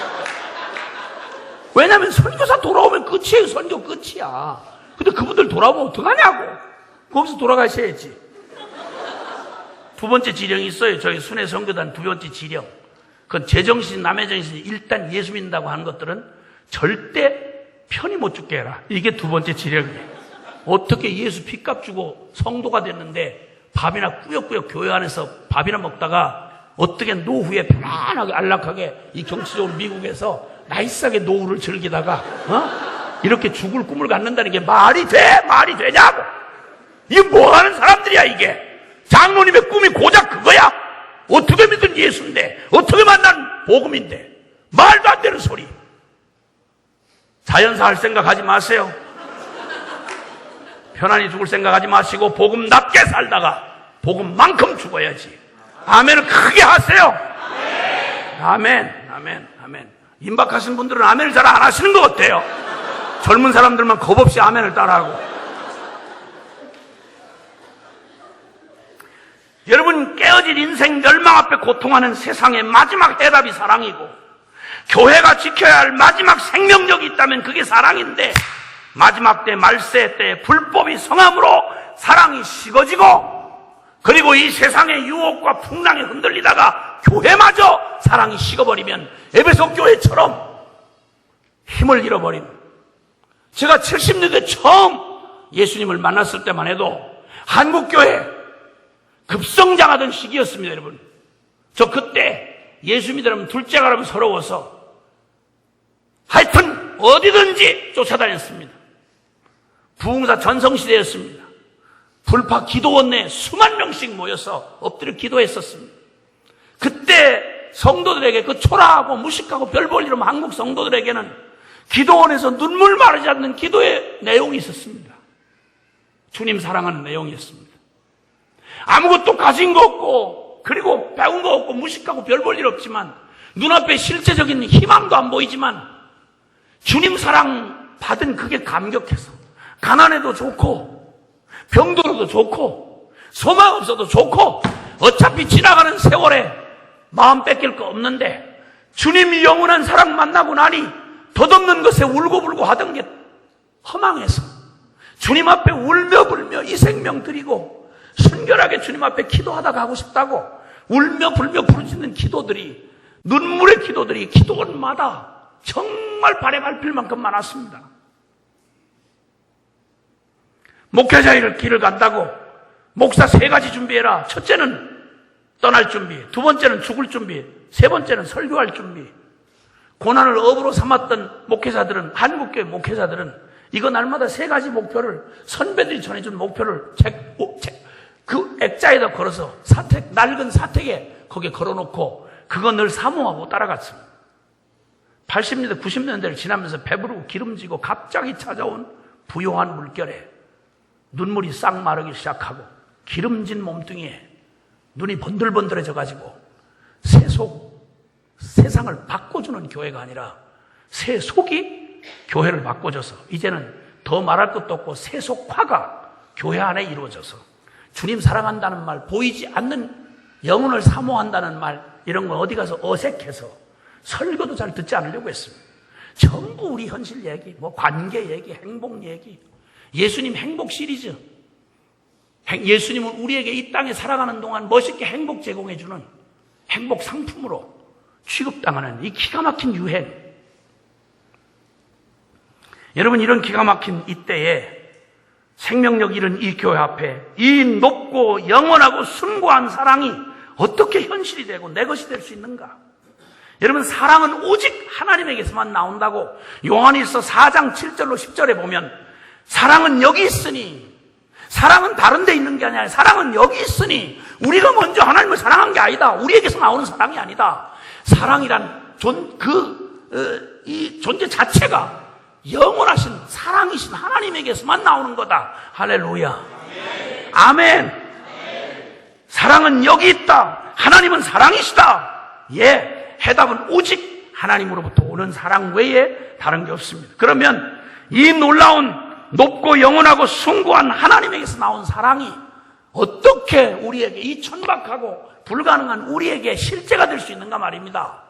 B: 왜냐하면 선교사 돌아오면 끝이에요. 선교 끝이야. 근데 그분들 돌아오면 어떡하냐고. 거기서 돌아가셔야지. 두 번째 지령이 있어요. 저희 순회선교단 두 번째 지령. 그건 제정신, 남의 정신 1단 예수 믿는다고 하는 것들은 절대 편히 못 죽게 해라. 이게 두 번째 지령이에요. 어떻게 예수 피값 주고 성도가 됐는데 밥이나 꾸역꾸역 교회 안에서 밥이나 먹다가 어떻게 노후에 편안하게 안락하게 이 정치적으로 미국에서 나이스하게 노후를 즐기다가 이렇게 죽을 꿈을 갖는다는 게 말이 돼? 말이 되냐고. 이게 뭐 하는 사람들이야 이게. 장로님의 꿈이 고작 그거야? 어떻게 믿은 예수인데 어떻게 만난 복음인데 말도 안 되는 소리. 자연사 할 생각하지 마세요. 편안히 죽을 생각하지 마시고 복음답게 살다가 복음만큼 죽어야지. 아멘을 크게 하세요. 아멘, 아멘, 아멘. 임박하신 분들은 아멘을 잘 안 하시는 것 같아요. 젊은 사람들만 겁없이 아멘을 따라하고. 여러분, 깨어질 인생 멸망 앞에 고통하는 세상의 마지막 해답이 사랑이고, 교회가 지켜야 할 마지막 생명력이 있다면 그게 사랑인데, 마지막 때 말세 때 불법이 성함으로 사랑이 식어지고, 그리고 이 세상의 유혹과 풍랑에 흔들리다가 교회마저 사랑이 식어버리면 에베소 교회처럼 힘을 잃어버린. 제가 70년대 처음 예수님을 만났을 때만 해도 한국교회 급성장하던 시기였습니다, 여러분. 저 그때 예수 믿으라면 둘째 가라면 서러워서 하여튼 어디든지 쫓아다녔습니다. 부흥사 전성시대였습니다. 불파 기도원 내에 수만 명씩 모여서 엎드려 기도했었습니다. 그때 성도들에게 그 초라하고 무식하고 별 볼 일 없는 한국 성도들에게는 기도원에서 눈물 마르지 않는 기도의 내용이 있었습니다. 주님 사랑하는 내용이었습니다. 아무것도 가진 거 없고 그리고 배운 거 없고 무식하고 별 볼 일 없지만 눈앞에 실제적인 희망도 안 보이지만 주님 사랑 받은 그게 감격해서 가난해도 좋고 병들어도 좋고 소망 없어도 좋고 어차피 지나가는 세월에 마음 뺏길 거 없는데 주님이 영원한 사랑 만나고 나니 덧없는 것에 울고불고 하던 게 허망해서 주님 앞에 울며불며 이 생명 드리고 순결하게 주님 앞에 기도하다 가고 싶다고 울며불며 부르짖는 기도들이, 눈물의 기도들이 기도원마다 정말 발에 밟힐 만큼 많았습니다. 목회자 길을 간다고 목사 3가지 준비해라. 첫째는 떠날 준비, 두 번째는 죽을 준비, 세 번째는 설교할 준비. 고난을 업으로 삼았던 목회자들은, 한국교회 목회자들은 이거 날마다 3가지 목표를, 선배들이 전해준 목표를 그 액자에다 걸어서 낡은 사택에 거기에 걸어놓고 그거 늘 사모하고 따라갔습니다. 80년대 90년대를 지나면서 배부르고 기름지고 갑자기 찾아온 부요한 물결에 눈물이 싹 마르기 시작하고 기름진 몸뚱이에 눈이 번들번들해져 가지고 세상을 바꿔주는 교회가 아니라 세속이 교회를 바꿔줘서 이제는 더 말할 것도 없고 세속화가 교회 안에 이루어져서 주님 사랑한다는 말, 보이지 않는 영혼을 사모한다는 말, 이런 건 어디 가서 어색해서 설교도 잘 듣지 않으려고 했습니다. 전부 우리 현실 얘기, 뭐 관계 얘기, 행복 얘기, 예수님 행복 시리즈, 예수님은 우리에게 이 땅에 살아가는 동안 멋있게 행복 제공해주는 행복 상품으로 취급당하는 이 기가 막힌 유행. 여러분, 이런 기가 막힌 이때에 생명력 잃은 이 교회 앞에 이 높고 영원하고 숭고한 사랑이 어떻게 현실이 되고 내 것이 될 수 있는가? 여러분, 사랑은 오직 하나님에게서만 나온다고 요한일서 4장 7절로 10절에 보면 사랑은 여기 있으니, 사랑은 다른 데 있는 게 아니라 사랑은 여기 있으니, 우리가 먼저 하나님을 사랑한 게 아니다. 우리에게서 나오는 사랑이 아니다. 사랑이란 이 존재 자체가 영원하신 사랑이신 하나님에게서만 나오는 거다. 할렐루야. 아멘. 사랑은 여기 있다. 하나님은 사랑이시다. 예, 해답은 오직 하나님으로부터 오는 사랑 외에 다른 게 없습니다. 그러면 이 놀라운 높고 영원하고 숭고한 하나님에게서 나온 사랑이 어떻게 우리에게, 이 천박하고 불가능한 우리에게 실제가 될 수 있는가 말입니다.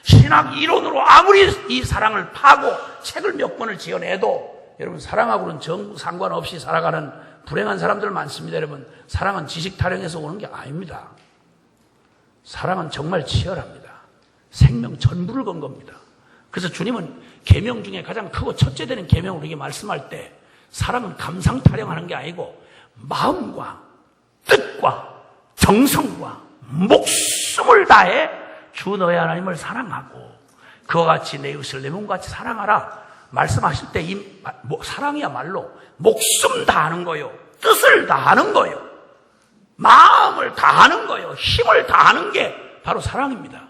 B: 신학 이론으로 아무리 이 사랑을 파고 책을 몇 권을 지어내도 여러분, 사랑하고는 정 상관없이 살아가는 불행한 사람들 많습니다. 여러분, 사랑은 지식 타령에서 오는 게 아닙니다. 사랑은 정말 치열합니다. 생명 전부를 건 겁니다. 그래서 주님은 계명 중에 가장 크고 첫째 되는 계명을 우리에게 말씀할 때 사랑은 감상 타령하는 게 아니고 마음과 뜻과 정성과 목숨을 다해 주 너의 하나님을 사랑하고 그와 같이 내 이웃을 내 몸과 같이 사랑하라 말씀하실 때 이 사랑이야말로 목숨 다하는 거요, 뜻을 다하는 거요, 마음을 다하는 거요, 힘을 다하는 게 바로 사랑입니다.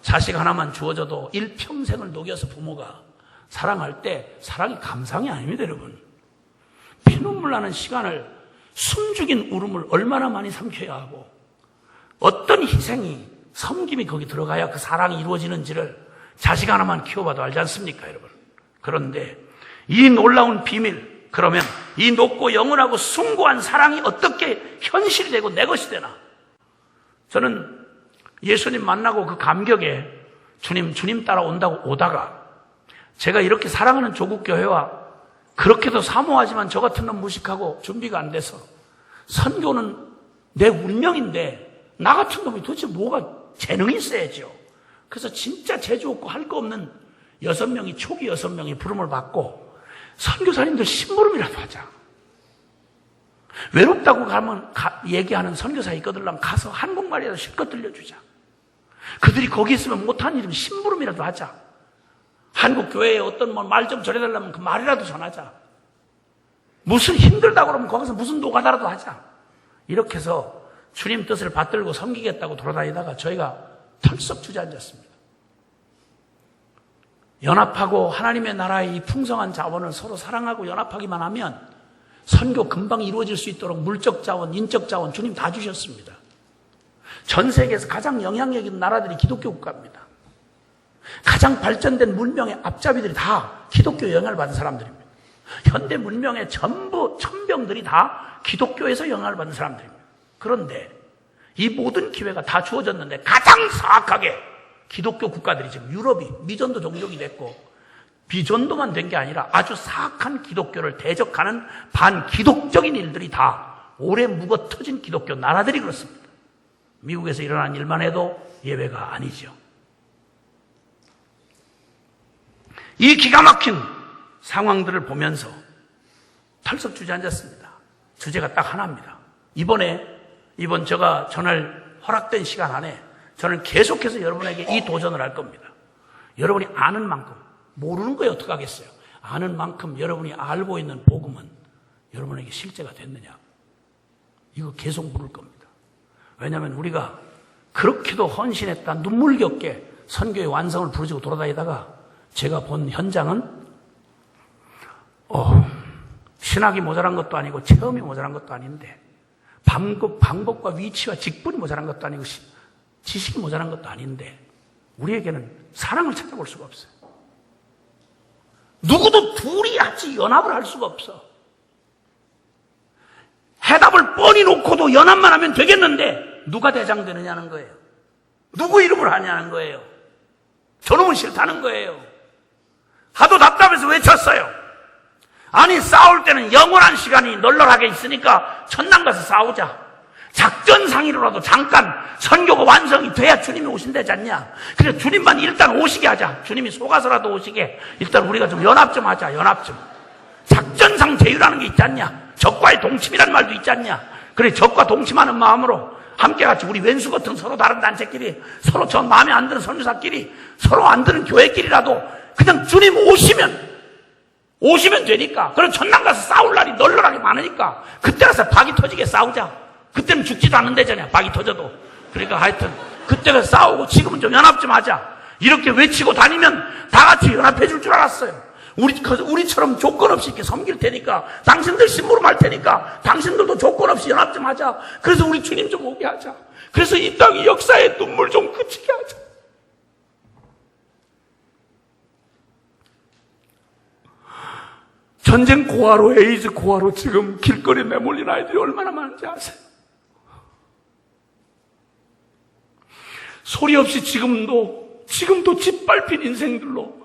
B: 자식 하나만 주어져도 일평생을 녹여서 부모가 사랑할 때 사랑이 감상이 아닙니다. 여러분, 피눈물 나는 시간을 숨죽인 울음을 얼마나 많이 삼켜야 하고 어떤 희생이, 섬김이 거기 들어가야 그 사랑이 이루어지는지를 자식 하나만 키워봐도 알지 않습니까, 여러분? 그런데 이 놀라운 비밀, 그러면 이 높고 영원하고 숭고한 사랑이 어떻게 현실이 되고 내 것이 되나? 저는 예수님 만나고 그 감격에 주님 따라온다고 오다가 제가 이렇게 사랑하는 조국교회와 그렇게도 사모하지만 저 같은 놈 무식하고 준비가 안 돼서 선교는 내 운명인데 나 같은 놈이 도대체 뭐가 재능이 있어야죠. 그래서 진짜 재주 없고 할 거 없는 6명이, 초기 6명이 부름을 받고 선교사님들 심부름이라도 하자. 외롭다고 가면 얘기하는 선교사 있거든. 가서 한국말이라도 실컷 들려주자. 그들이 거기 있으면 못한 일이면 심부름이라도 하자. 한국 교회에 어떤 말 좀 전해달라면 그 말이라도 전하자. 무슨 힘들다고 그러면 거기서 무슨 노가다라도 하자. 이렇게 해서 주님 뜻을 받들고 섬기겠다고 돌아다니다가 저희가 털썩 주저앉았습니다. 연합하고 하나님의 나라의 이 풍성한 자원을 서로 사랑하고 연합하기만 하면 선교 금방 이루어질 수 있도록 물적 자원, 인적 자원 주님 다 주셨습니다. 전 세계에서 가장 영향력 있는 나라들이 기독교 국가입니다. 가장 발전된 문명의 앞잡이들이 다 기독교 영향을 받은 사람들입니다. 현대 문명의 전부 천병들이 다 기독교에서 영향을 받은 사람들입니다. 그런데 이 모든 기회가 다 주어졌는데 가장 사악하게 기독교 국가들이 지금 유럽이 미전도 종족이 됐고 비전도만 된 게 아니라 아주 사악한 기독교를 대적하는 반기독적인 일들이 다 오래 묵어 터진 기독교 나라들이 그렇습니다. 미국에서 일어난 일만 해도 예외가 아니죠. 이 기가 막힌 상황들을 보면서 털썩 주저앉았습니다. 주제가 딱 하나입니다. 이번 제가 전할 허락된 시간 안에 저는 계속해서 여러분에게 이 도전을 할 겁니다. 여러분이 아는 만큼, 모르는 거에 어떡하겠어요? 아는 만큼 여러분이 알고 있는 복음은 여러분에게 실제가 됐느냐? 이거 계속 물을 겁니다. 왜냐하면 우리가 그렇게도 헌신했다, 눈물겹게 선교의 완성을 부르짖고 돌아다니다가 제가 본 현장은 신학이 모자란 것도 아니고 체험이 모자란 것도 아닌데 방법과 위치와 직분이 모자란 것도 아니고 지식이 모자란 것도 아닌데 우리에게는 사랑을 찾아볼 수가 없어요. 누구도 둘이 같이 연합을 할 수가 없어. 해답을 뻔히 놓고도 연합만 하면 되겠는데 누가 대장되느냐는 거예요. 누구 이름을 하냐는 거예요. 저놈은 싫다는 거예요. 하도 답답해서 외쳤어요. 아니 싸울 때는 영원한 시간이 널널하게 있으니까 천당 가서 싸우자. 작전상의로라도 잠깐 선교가 완성이 돼야 주님이 오신다지 않냐. 그래 주님만 일단 오시게 하자. 주님이 속아서라도 오시게 일단 우리가 좀 연합 좀 하자. 연합 좀. 작전상 제휴라는 게 있지 않냐. 적과의 동침이라는 말도 있지 않냐. 그래 적과 동침하는 마음으로 함께 같이 우리 왼수 같은 서로 다른 단체끼리 서로 저 마음에 안 드는 선교사끼리 서로 안 드는 교회끼리라도 그냥 주님 오시면 되니까. 그럼 천당 가서 싸울 날이 널널하게 많으니까 그때 가서 박이 터지게 싸우자. 그때는 죽지도 않는다잖아요. 박이 터져도. 그러니까 하여튼 그때 가서 싸우고 지금은 좀 연합 좀 하자. 이렇게 외치고 다니면 다 같이 연합해 줄 줄 알았어요. 우리처럼 조건 없이 이렇게 섬길 테니까 당신들 심부름할 테니까 당신들도 조건 없이 연합 좀 하자. 그래서 우리 주님 좀 오게 하자. 그래서 이 땅의 역사의 눈물 좀 그치게 하자. 전쟁 고아로 에이즈 고아로 지금 길거리에 내몰린 아이들이 얼마나 많은지 아세요? 소리 없이 지금도 짓밟힌 인생들로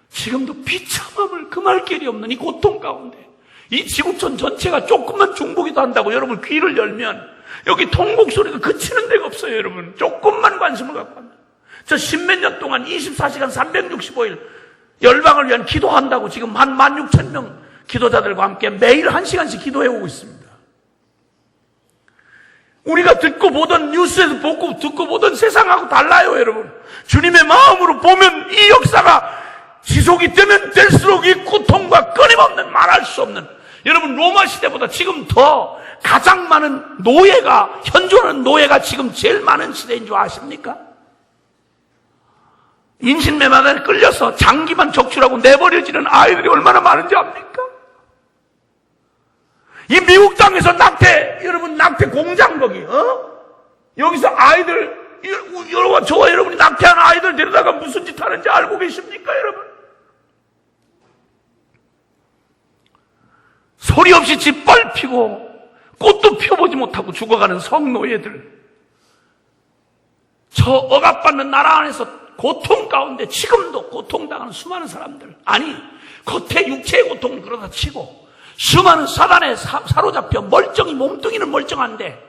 B: 지금도 비참함을 금할 길이 없는 이 고통 가운데 이 지구촌 전체가 조금만 중보기도 한다고 여러분 귀를 열면 여기 통곡 소리가 그치는 데가 없어요. 여러분 조금만 관심을 갖고 하면 저 10몇 년 동안 24시간 365일 열방을 위한 기도한다고 지금 한 16,000명 기도자들과 함께 매일 1시간씩 기도해오고 있습니다. 우리가 듣고 보던 뉴스에서 듣고 보던 세상하고 달라요. 여러분 주님의 마음으로 보면 이 역사가 지속이 되면 될수록 이 고통과 끊임없는 말할 수 없는 여러분 로마 시대보다 지금 더 가장 많은 노예가 현존하는 노예가 지금 제일 많은 시대인 줄 아십니까? 인신매매에 끌려서 장기만 적출하고 내버려지는 아이들이 얼마나 많은지 압니까? 이 미국 땅에서 여러분 낙태 공장 거기 여기서 아이들 저와 여러분이 낙태하는 아이들 데려다가 무슨 짓 하는지 알고 계십니까 여러분? 소리 없이 짓밟히고 꽃도 피워보지 못하고 죽어가는 성노예들, 저 억압받는 나라 안에서 고통 가운데 지금도 고통당하는 수많은 사람들, 아니 겉에 육체의 고통은 그러다 치고 수많은 사단에 사로잡혀 멀쩡히 몸뚱이는 멀쩡한데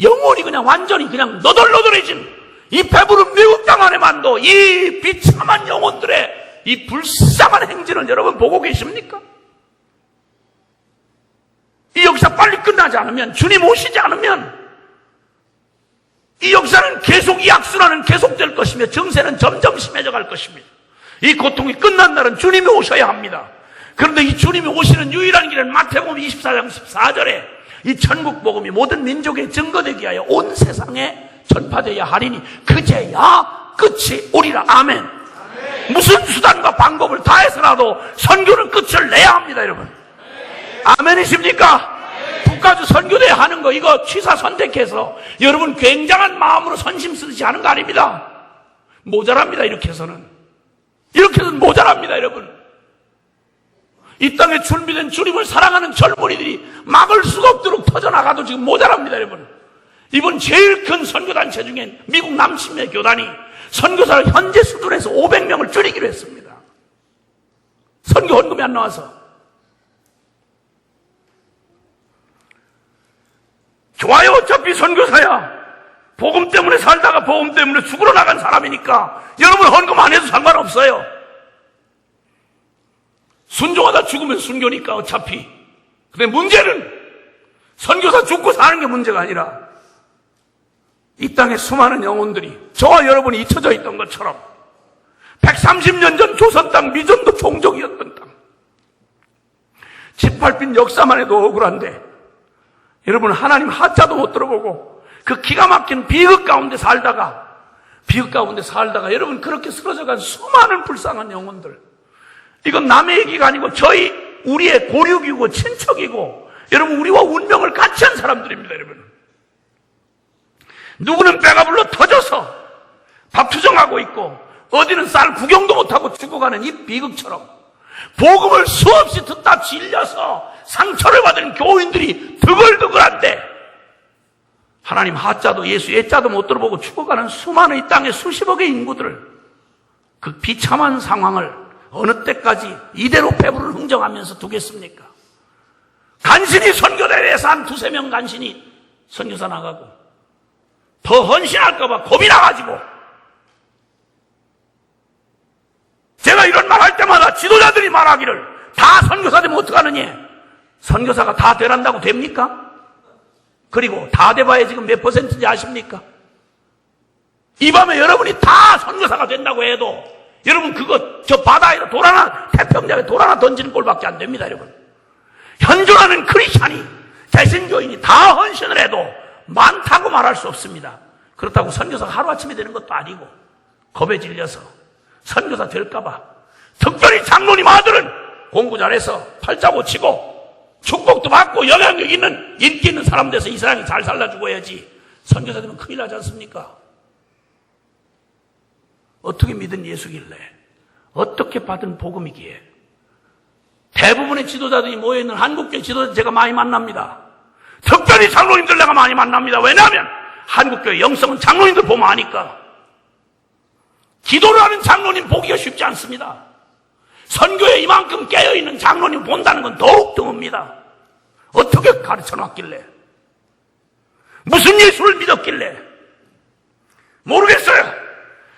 B: 영혼이 그냥 완전히 그냥 너덜너덜해진 이 배부른 미국 땅 안에만도 이 비참한 영혼들의 이 불쌍한 행진을 여러분 보고 계십니까? 이 역사 빨리 끝나지 않으면, 주님 오시지 않으면 이 역사는 계속, 이 악순환은 계속될 것이며 정세는 점점 심해져 갈 것입니다. 이 고통이 끝난 날은 주님이 오셔야 합니다. 그런데 이 주님이 오시는 유일한 길은 마태복음 24장 14절에 이 천국 복음이 모든 민족에 증거되기 위하여 온 세상에 전파되어야 하리니 그제야 끝이 오리라. 아멘. 무슨 수단과 방법을 다해서라도 선교는 끝을 내야 합니다. 여러분 아멘이십니까? 국가주 선교대 하는 거 이거 취사 선택해서 여러분 굉장한 마음으로 선심 쓰듯이 하는 거 아닙니다. 모자랍니다. 이렇게 해서는 모자랍니다. 여러분 이 땅에 준비된 주님을 사랑하는 젊은이들이 막을 수가 없도록 터져나가도 지금 모자랍니다. 여러분 이번 제일 큰 선교단체 중에 미국 남침의 교단이 선교사를 현재 수준에서 500명을 줄이기로 했습니다. 선교 헌금이 안 나와서. 좋아요. 어차피 선교사야 복음 때문에 살다가 복음 때문에 죽으러 나간 사람이니까 여러분 헌금 안 해도 상관없어요. 순종하다 죽으면 순교니까 어차피. 근데 문제는 선교사 죽고 사는 게 문제가 아니라 이 땅에 수많은 영혼들이 저와 여러분이 잊혀져 있던 것처럼 130년 전 조선 땅 미전도 종족이었던 땅 짓밟힌 역사만 해도 억울한데 여러분 하나님 하자도 못 들어보고 그 기가 막힌 비극 가운데 살다가 여러분 그렇게 쓰러져간 수많은 불쌍한 영혼들, 이건 남의 얘기가 아니고 우리의 고륙이고 친척이고 여러분 우리와 운명을 같이 한 사람들입니다. 여러분 누구는 배가 불러 터져서 밥 투정하고 있고 어디는 쌀 구경도 못하고 죽어가는 이 비극처럼 복음을 수없이 듣다 질려서 상처를 받은 교인들이 드글드글한데 하나님 하자도 예수 예자도 못 들어보고 죽어가는 수많은 이 땅의 수십억의 인구들을 그 비참한 상황을 어느 때까지 이대로 배부를 흥정하면서 두겠습니까? 간신히 선교대회에서 한 두세 명 간신히 선교사 나가고 더 헌신할까봐 겁이 나가지고 제가 이런 말 할 때마다 지도자들이 말하기를 다 선교사 되면 어떡하느냐? 선교사가 다 되란다고 됩니까? 그리고 다 돼봐야 지금 몇 퍼센트인지 아십니까? 이 밤에 여러분이 다 선교사가 된다고 해도 여러분 그거 저 바다에 태평양에 돌 하나 던지는 꼴밖에 안 됩니다. 여러분 현존하는 크리스찬이 개신교인이 다 헌신을 해도 많다고 말할 수 없습니다. 그렇다고 선교사가 하루아침에 되는 것도 아니고 겁에 질려서 선교사 될까봐 특별히 장로님 아들은 공부 잘해서 팔자 고치고 축복도 받고 영향력 있는 인기 있는 사람 돼서 이 사람이 잘 살라주고 해야지 선교사 되면 큰일 나지 않습니까? 어떻게 믿은 예수길래 어떻게 받은 복음이기에 대부분의 지도자들이 모여있는 한국교회 지도자 제가 많이 만납니다. 특별히 장로님들 내가 많이 만납니다. 왜냐하면 한국교회 영성은 장로님들 보면 아니까. 기도를 하는 장로님 보기가 쉽지 않습니다. 선교에 이만큼 깨어있는 장로님 본다는 건 더욱 드뭅니다. 어떻게 가르쳐놨길래 무슨 예수를 믿었길래 모르겠어요.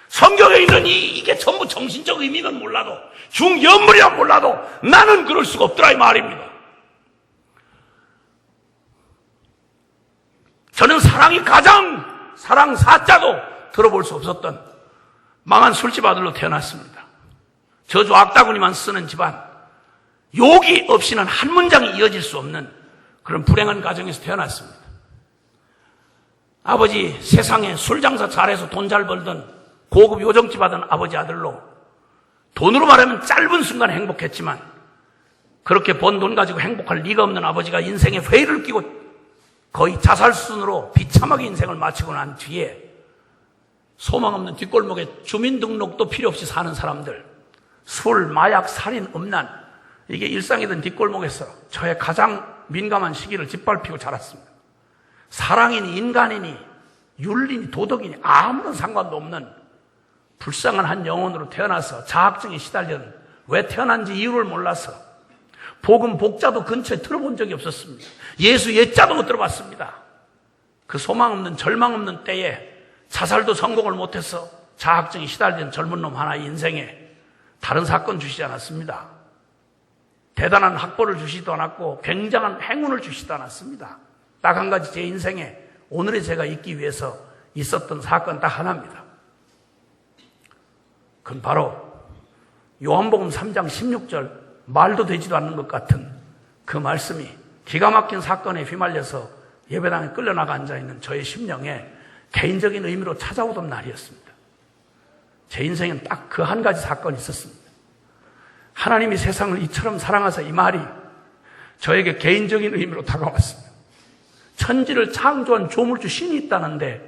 B: 성경에 있는 이게 전부 정신적 의미는 몰라도 중연물이라 몰라도 나는 그럴 수가 없더라 이 말입니다. 저는 사랑이 가장 사랑 사자도 들어볼 수 없었던 망한 술집 아들로 태어났습니다. 저주 악다구니만 쓰는 집안, 욕이 없이는 한 문장이 이어질 수 없는 그런 불행한 가정에서 태어났습니다. 아버지 세상에 술 장사 잘해서 돈 잘 벌던 고급 요정집 하던 아버지 아들로 돈으로 말하면 짧은 순간 행복했지만 그렇게 번 돈 가지고 행복할 리가 없는 아버지가 인생에 회의를 끼고 거의 자살순으로 비참하게 인생을 마치고 난 뒤에 소망 없는 뒷골목에 주민등록도 필요 없이 사는 사람들, 술, 마약, 살인, 음란, 이게 일상이던 뒷골목에서 저의 가장 민감한 시기를 짓밟히고 자랐습니다. 사랑이니 인간이니 윤리니 도덕이니 아무런 상관도 없는 불쌍한 한 영혼으로 태어나서 자학증에 시달려는, 왜 태어난지 이유를 몰라서 복음 복자도 근처에 들어본 적이 없었습니다. 예수 예자도 못 들어봤습니다. 그 소망 없는 절망 없는 때에 자살도 성공을 못해서 자학증에 시달리는 젊은 놈 하나의 인생에 다른 사건 주시지 않았습니다. 대단한 학벌을 주시지도 않았고 굉장한 행운을 주시지도 않았습니다. 딱 한 가지 제 인생에 오늘의 제가 있기 위해서 있었던 사건 딱 하나입니다. 그건 바로 요한복음 3장 16절 말도 되지도 않는 것 같은 그 말씀이 기가 막힌 사건에 휘말려서 예배당에 끌려나가 앉아있는 저의 심령에 개인적인 의미로 찾아오던 날이었습니다. 제 인생엔 딱 그 한 가지 사건이 있었습니다. 하나님이 세상을 이처럼 사랑하사 이 말이 저에게 개인적인 의미로 다가왔습니다. 천지를 창조한 조물주 신이 있다는데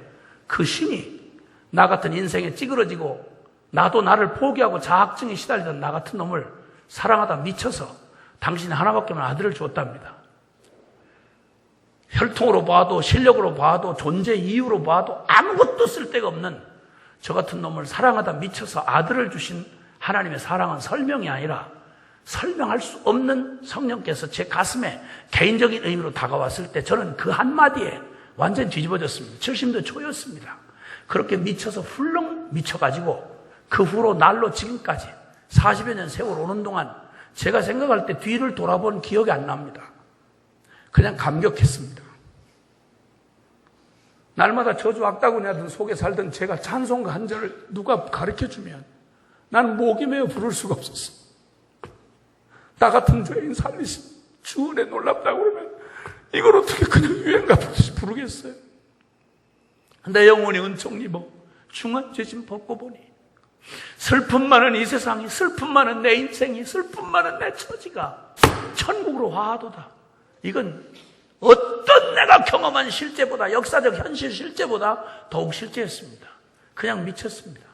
B: 그 신이 나 같은 인생에 찌그러지고 나도 나를 포기하고 자학증에 시달리던 나 같은 놈을 사랑하다 미쳐서 당신이 하나밖에 없는 아들을 주었답니다. 혈통으로 봐도 실력으로 봐도 존재 이유로 봐도 아무것도 쓸데가 없는 저 같은 놈을 사랑하다 미쳐서 아들을 주신 하나님의 사랑은 설명이 아니라 설명할 수 없는 성령께서 제 가슴에 개인적인 의미로 다가왔을 때 저는 그 한마디에 완전히 뒤집어졌습니다. 70도 초였습니다. 그렇게 미쳐서 훌렁 미쳐가지고 그 후로 날로 지금까지 40여 년 세월 오는 동안 제가 생각할 때 뒤를 돌아본 기억이 안 납니다. 그냥 감격했습니다. 날마다 저주 악다구니 하던 속에 살던 제가 찬송가 한 절을 누가 가르쳐주면 나는 목이 메어 부를 수가 없었어. 나 같은 죄인 살리신 주 은혜 놀랍다고 그러면 이걸 어떻게 그냥 유행가 부르겠어요. 내 영혼이 은총 입어 중한 죄짐 벗고 보니 슬픔 많은 이 세상이, 슬픔 많은 내 인생이, 슬픔 많은 내 처지가 천국으로 화하도다. 이건 어떤 내가 경험한 실제보다, 역사적 현실 실제보다 더욱 실제였습니다. 그냥 미쳤습니다.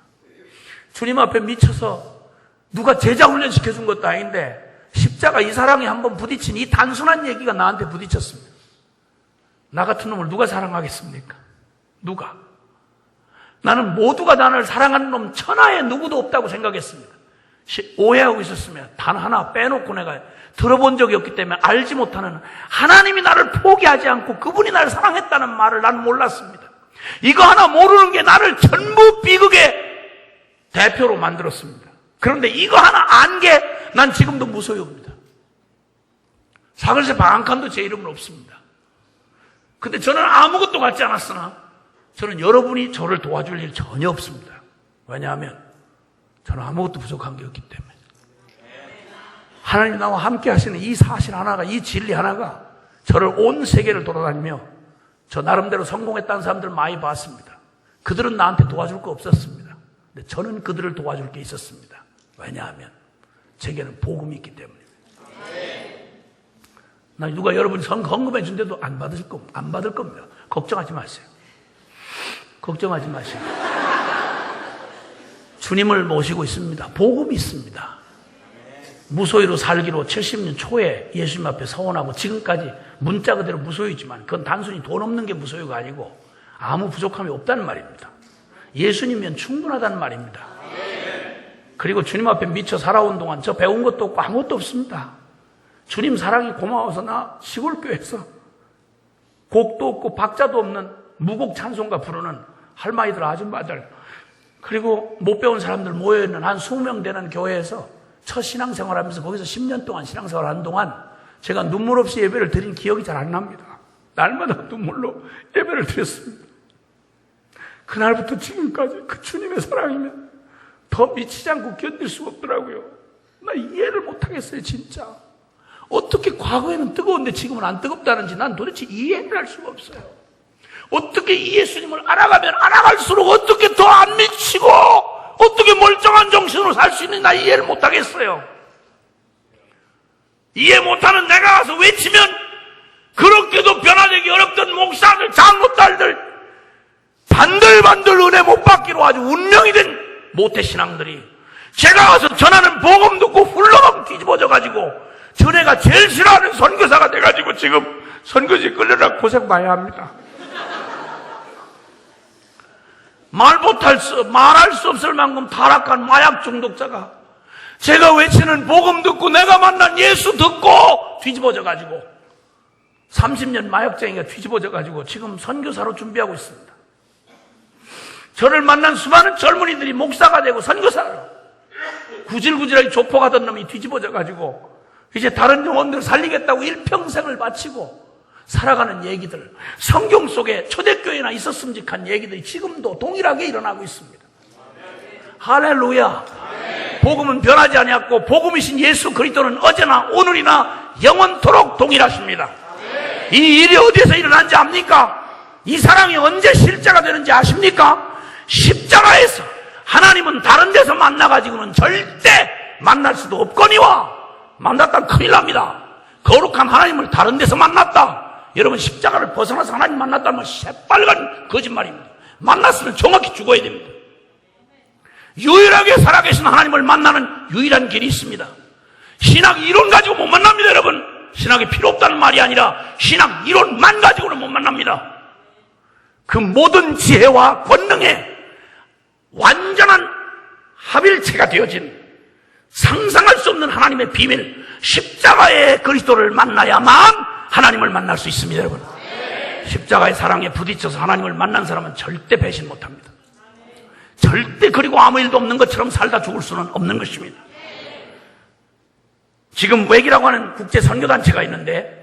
B: 주님 앞에 미쳐서 누가 제자 훈련 시켜준 것도 아닌데 십자가 이 사랑에 한번 부딪힌 이 단순한 얘기가 나한테 부딪혔습니다. 나 같은 놈을 누가 사랑하겠습니까? 누가? 나는 모두가 나를 사랑하는 놈 천하에 누구도 없다고 생각했습니다. 오해하고 있었으면 단 하나 빼놓고 내가 들어본 적이 없기 때문에 알지 못하는 하나님이 나를 포기하지 않고 그분이 나를 사랑했다는 말을 난 몰랐습니다. 이거 하나 모르는 게 나를 전부 비극의 대표로 만들었습니다. 그런데 이거 하나 안 게 난 지금도 무소히 옵니다. 사글세 방 한 칸도 제 이름은 없습니다. 근데 저는 아무것도 갖지 않았으나 저는 여러분이 저를 도와줄 일 전혀 없습니다. 왜냐하면 저는 아무것도 부족한 게 없기 때문에. 하나님 나와 함께 하시는 이 사실 하나가, 이 진리 하나가 저를 온 세계를 돌아다니며 저 나름대로 성공했다는 사람들 많이 봤습니다. 그들은 나한테 도와줄 거 없었습니다. 근데 저는 그들을 도와줄 게 있었습니다. 왜냐하면 제게는 복음이 있기 때문입니다. 나 누가 여러분이 헌금해 준데도 안 받을 겁니다. 걱정하지 마세요. 걱정하지 마세요. 주님을 모시고 있습니다. 복음이 있습니다. 무소유로 살기로 70년 초에 예수님 앞에 서원하고 지금까지 문자 그대로 무소유지만 그건 단순히 돈 없는 게 무소유가 아니고 아무 부족함이 없다는 말입니다. 예수님이면 충분하다는 말입니다. 그리고 주님 앞에 미쳐 살아온 동안 저 배운 것도 없고 아무것도 없습니다. 주님 사랑이 고마워서 나 시골교회에서 곡도 없고 박자도 없는 무곡 찬송가 부르는 할머니들, 아줌마들, 그리고 못 배운 사람들 모여있는 한 20명 되는 교회에서 첫 신앙생활하면서 거기서 10년 동안 신앙생활하는 동안 제가 눈물 없이 예배를 드린 기억이 잘 안 납니다. 날마다 눈물로 예배를 드렸습니다. 그날부터 지금까지 그 주님의 사랑이면 더 미치지 않고 견딜 수가 없더라고요. 나 이해를 못하겠어요, 진짜. 어떻게 과거에는 뜨거운데 지금은 안 뜨겁다는지 난 도대체 이해를 할 수가 없어요. 어떻게 이 예수님을 알아가면 알아갈수록 어떻게 더 안 미치고 어떻게 멀쩡한 정신으로 살 수 있는지 나 이해를 못하겠어요. 이해 못하는 내가 가서 외치면 그렇게도 변화되기 어렵던 목사들, 장로딸들 반들반들 은혜 못 받기로 아주 운명이 된 모태신앙들이 제가 가서 전하는 복음 듣고 훌렁 뒤집어져가지고 전에가 제일 싫어하는 선교사가 돼가지고 지금 선교지 끌려라 고생 많이 합니다. 말할 수 없을 만큼 타락한 마약 중독자가 제가 외치는 복음 듣고 내가 만난 예수 듣고 뒤집어져가지고 30년 마약쟁이가 뒤집어져가지고 지금 선교사로 준비하고 있습니다. 저를 만난 수많은 젊은이들이 목사가 되고 선교사로 구질구질하게 조폭하던 놈이 뒤집어져가지고 이제 다른 영혼들을 살리겠다고 일평생을 바치고 살아가는 얘기들, 성경 속에 초대교회나 있었음직한 얘기들이 지금도 동일하게 일어나고 있습니다. 할렐루야. 복음은 변하지 아니하고 복음이신 예수 그리스도는 어제나 오늘이나 영원토록 동일하십니다. 이 일이 어디에서 일어난지 압니까? 이 사랑이 언제 실제가 되는지 아십니까? 십자가에서. 하나님은 다른 데서 만나가지고는 절대 만날 수도 없거니와 만났다면 큰일 납니다. 거룩한 하나님을 다른 데서 만났다. 여러분 십자가를 벗어나서 하나님 만났다면 새빨간 거짓말입니다. 만났으면 정확히 죽어야 됩니다. 유일하게 살아계신 하나님을 만나는 유일한 길이 있습니다. 신학 이론 가지고 못 만납니다. 여러분 신학이 필요 없다는 말이 아니라 신학 이론만 가지고는 못 만납니다. 그 모든 지혜와 권능에 완전한 합일체가 되어진 상상할 수 없는 하나님의 비밀 십자가의 그리스도를 만나야만 하나님을 만날 수 있습니다. 여러분 십자가의 사랑에 부딪혀서 하나님을 만난 사람은 절대 배신 못합니다. 절대 그리고 아무 일도 없는 것처럼 살다 죽을 수는 없는 것입니다. 지금 웩이라고 하는 국제 선교단체가 있는데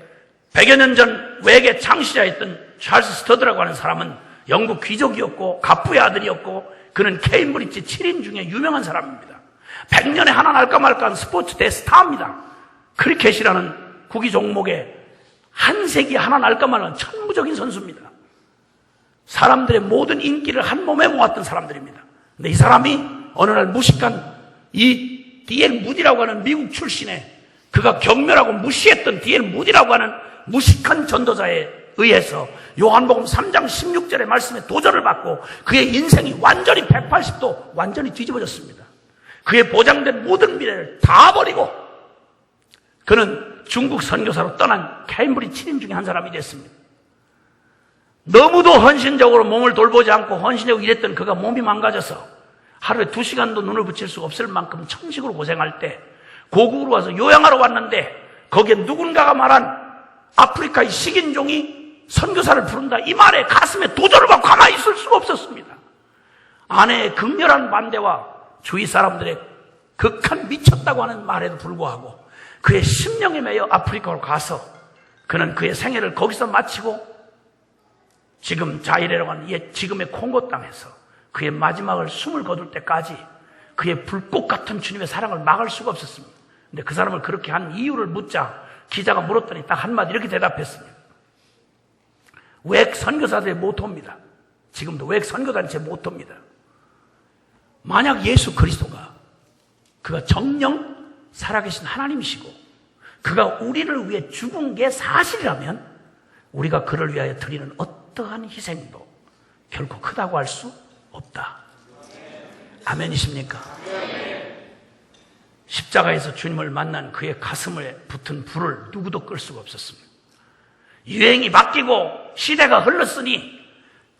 B: 100여 년 전 웩의 창시자였던 찰스 스터드라고 하는 사람은 영국 귀족이었고 갑부의 아들이었고 그는 케임브리지 7인 중에 유명한 사람입니다. 100년에 하나 날까 말까한 스포츠 대스타입니다. 크리켓이라는 구기 종목에 한 세기에 하나 날까 말까한 천부적인 선수입니다. 사람들의 모든 인기를 한 몸에 모았던 사람들입니다. 근데 이 사람이 어느 날 무식한 이 D.L. 무디라고 하는 미국 출신의 그가 경멸하고 무시했던 D.L. 무디라고 하는 무식한 전도자에 의해서 요한복음 3장 16절의 말씀에 도전을 받고 그의 인생이 완전히 180도 완전히 뒤집어졌습니다. 그의 보장된 모든 미래를 다 버리고 그는 중국 선교사로 떠난 케임브리지 7인 중에 한 사람이 됐습니다. 너무도 헌신적으로 몸을 돌보지 않고 헌신적으로 일했던 그가 몸이 망가져서 하루에 2시간도 눈을 붙일 수 없을 만큼 청식으로 고생할 때 고국으로 와서 요양하러 왔는데 거기에 누군가가 말한 아프리카의 식인종이 선교사를 부른다 이 말에 가슴에 도전을 받고 가만히 있을 수가 없었습니다. 아내의 극렬한 반대와 주위 사람들의 극한 미쳤다고 하는 말에도 불구하고 그의 심령에 매여 아프리카로 가서 그는 그의 생애를 거기서 마치고 지금 자이레라고 하는 옛 지금의 콩고 땅에서 그의 마지막을 숨을 거둘 때까지 그의 불꽃 같은 주님의 사랑을 막을 수가 없었습니다. 근데 그 사람을 그렇게 한 이유를 묻자 기자가 물었더니 딱 한마디 이렇게 대답했습니다. 외국 선교사들의 모토입니다. 지금도 외국 선교단체 모토입니다. 만약 예수 그리스도가 그가 정령 살아계신 하나님이시고 그가 우리를 위해 죽은 게 사실이라면 우리가 그를 위하여 드리는 어떠한 희생도 결코 크다고 할 수 없다. 아멘이십니까? 십자가에서 주님을 만난 그의 가슴에 붙은 불을 누구도 끌 수가 없었습니다. 유행이 바뀌고 시대가 흘렀으니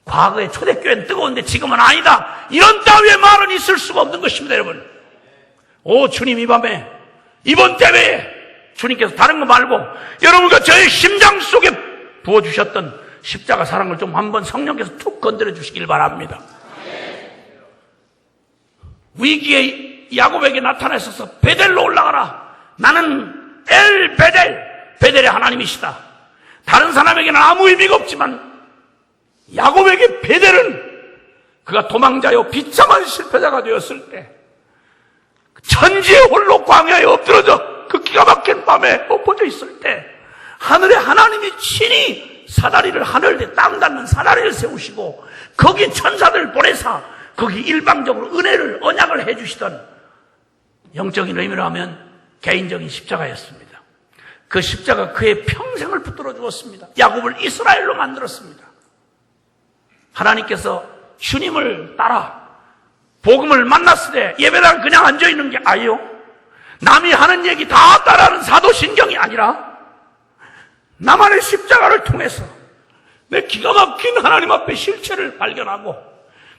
B: 과거의 초대교회는 뜨거운데 지금은 아니다. 이런 따위의 말은 있을 수가 없는 것입니다, 여러분. 오, 주님 이 밤에 이번 대회에 주님께서 다른 거 말고 여러분과 저의 심장 속에 부어주셨던 십자가 사랑을 좀 한번 성령께서 툭 건드려 주시길 바랍니다. 위기에 야곱에게 나타나셔서 베델로 올라가라. 나는 엘 베델, 베델의 하나님이시다. 다른 사람에게는 아무 의미가 없지만 야곱에게 베델은 그가 도망자요 비참한 실패자가 되었을 때 천지의 홀로 광야에 엎드러져 그 기가 막힌 밤에 엎어져 있을 때 하늘의 하나님이 친히 사다리를 하늘에 땅 닿는 사다리를 세우시고 거기에 천사들을 보내사 거기 일방적으로 은혜를 언약을 해주시던 영적인 의미로 하면 개인적인 십자가였습니다. 그 십자가 그의 평생을 붙들어 주었습니다. 야곱을 이스라엘로 만들었습니다. 하나님께서 주님을 따라 복음을 만났을 때 예배당 그냥 앉아있는 게 아니요. 남이 하는 얘기 다 따라하는 사도신경이 아니라 나만의 십자가를 통해서 내 기가 막힌 하나님 앞에 실체를 발견하고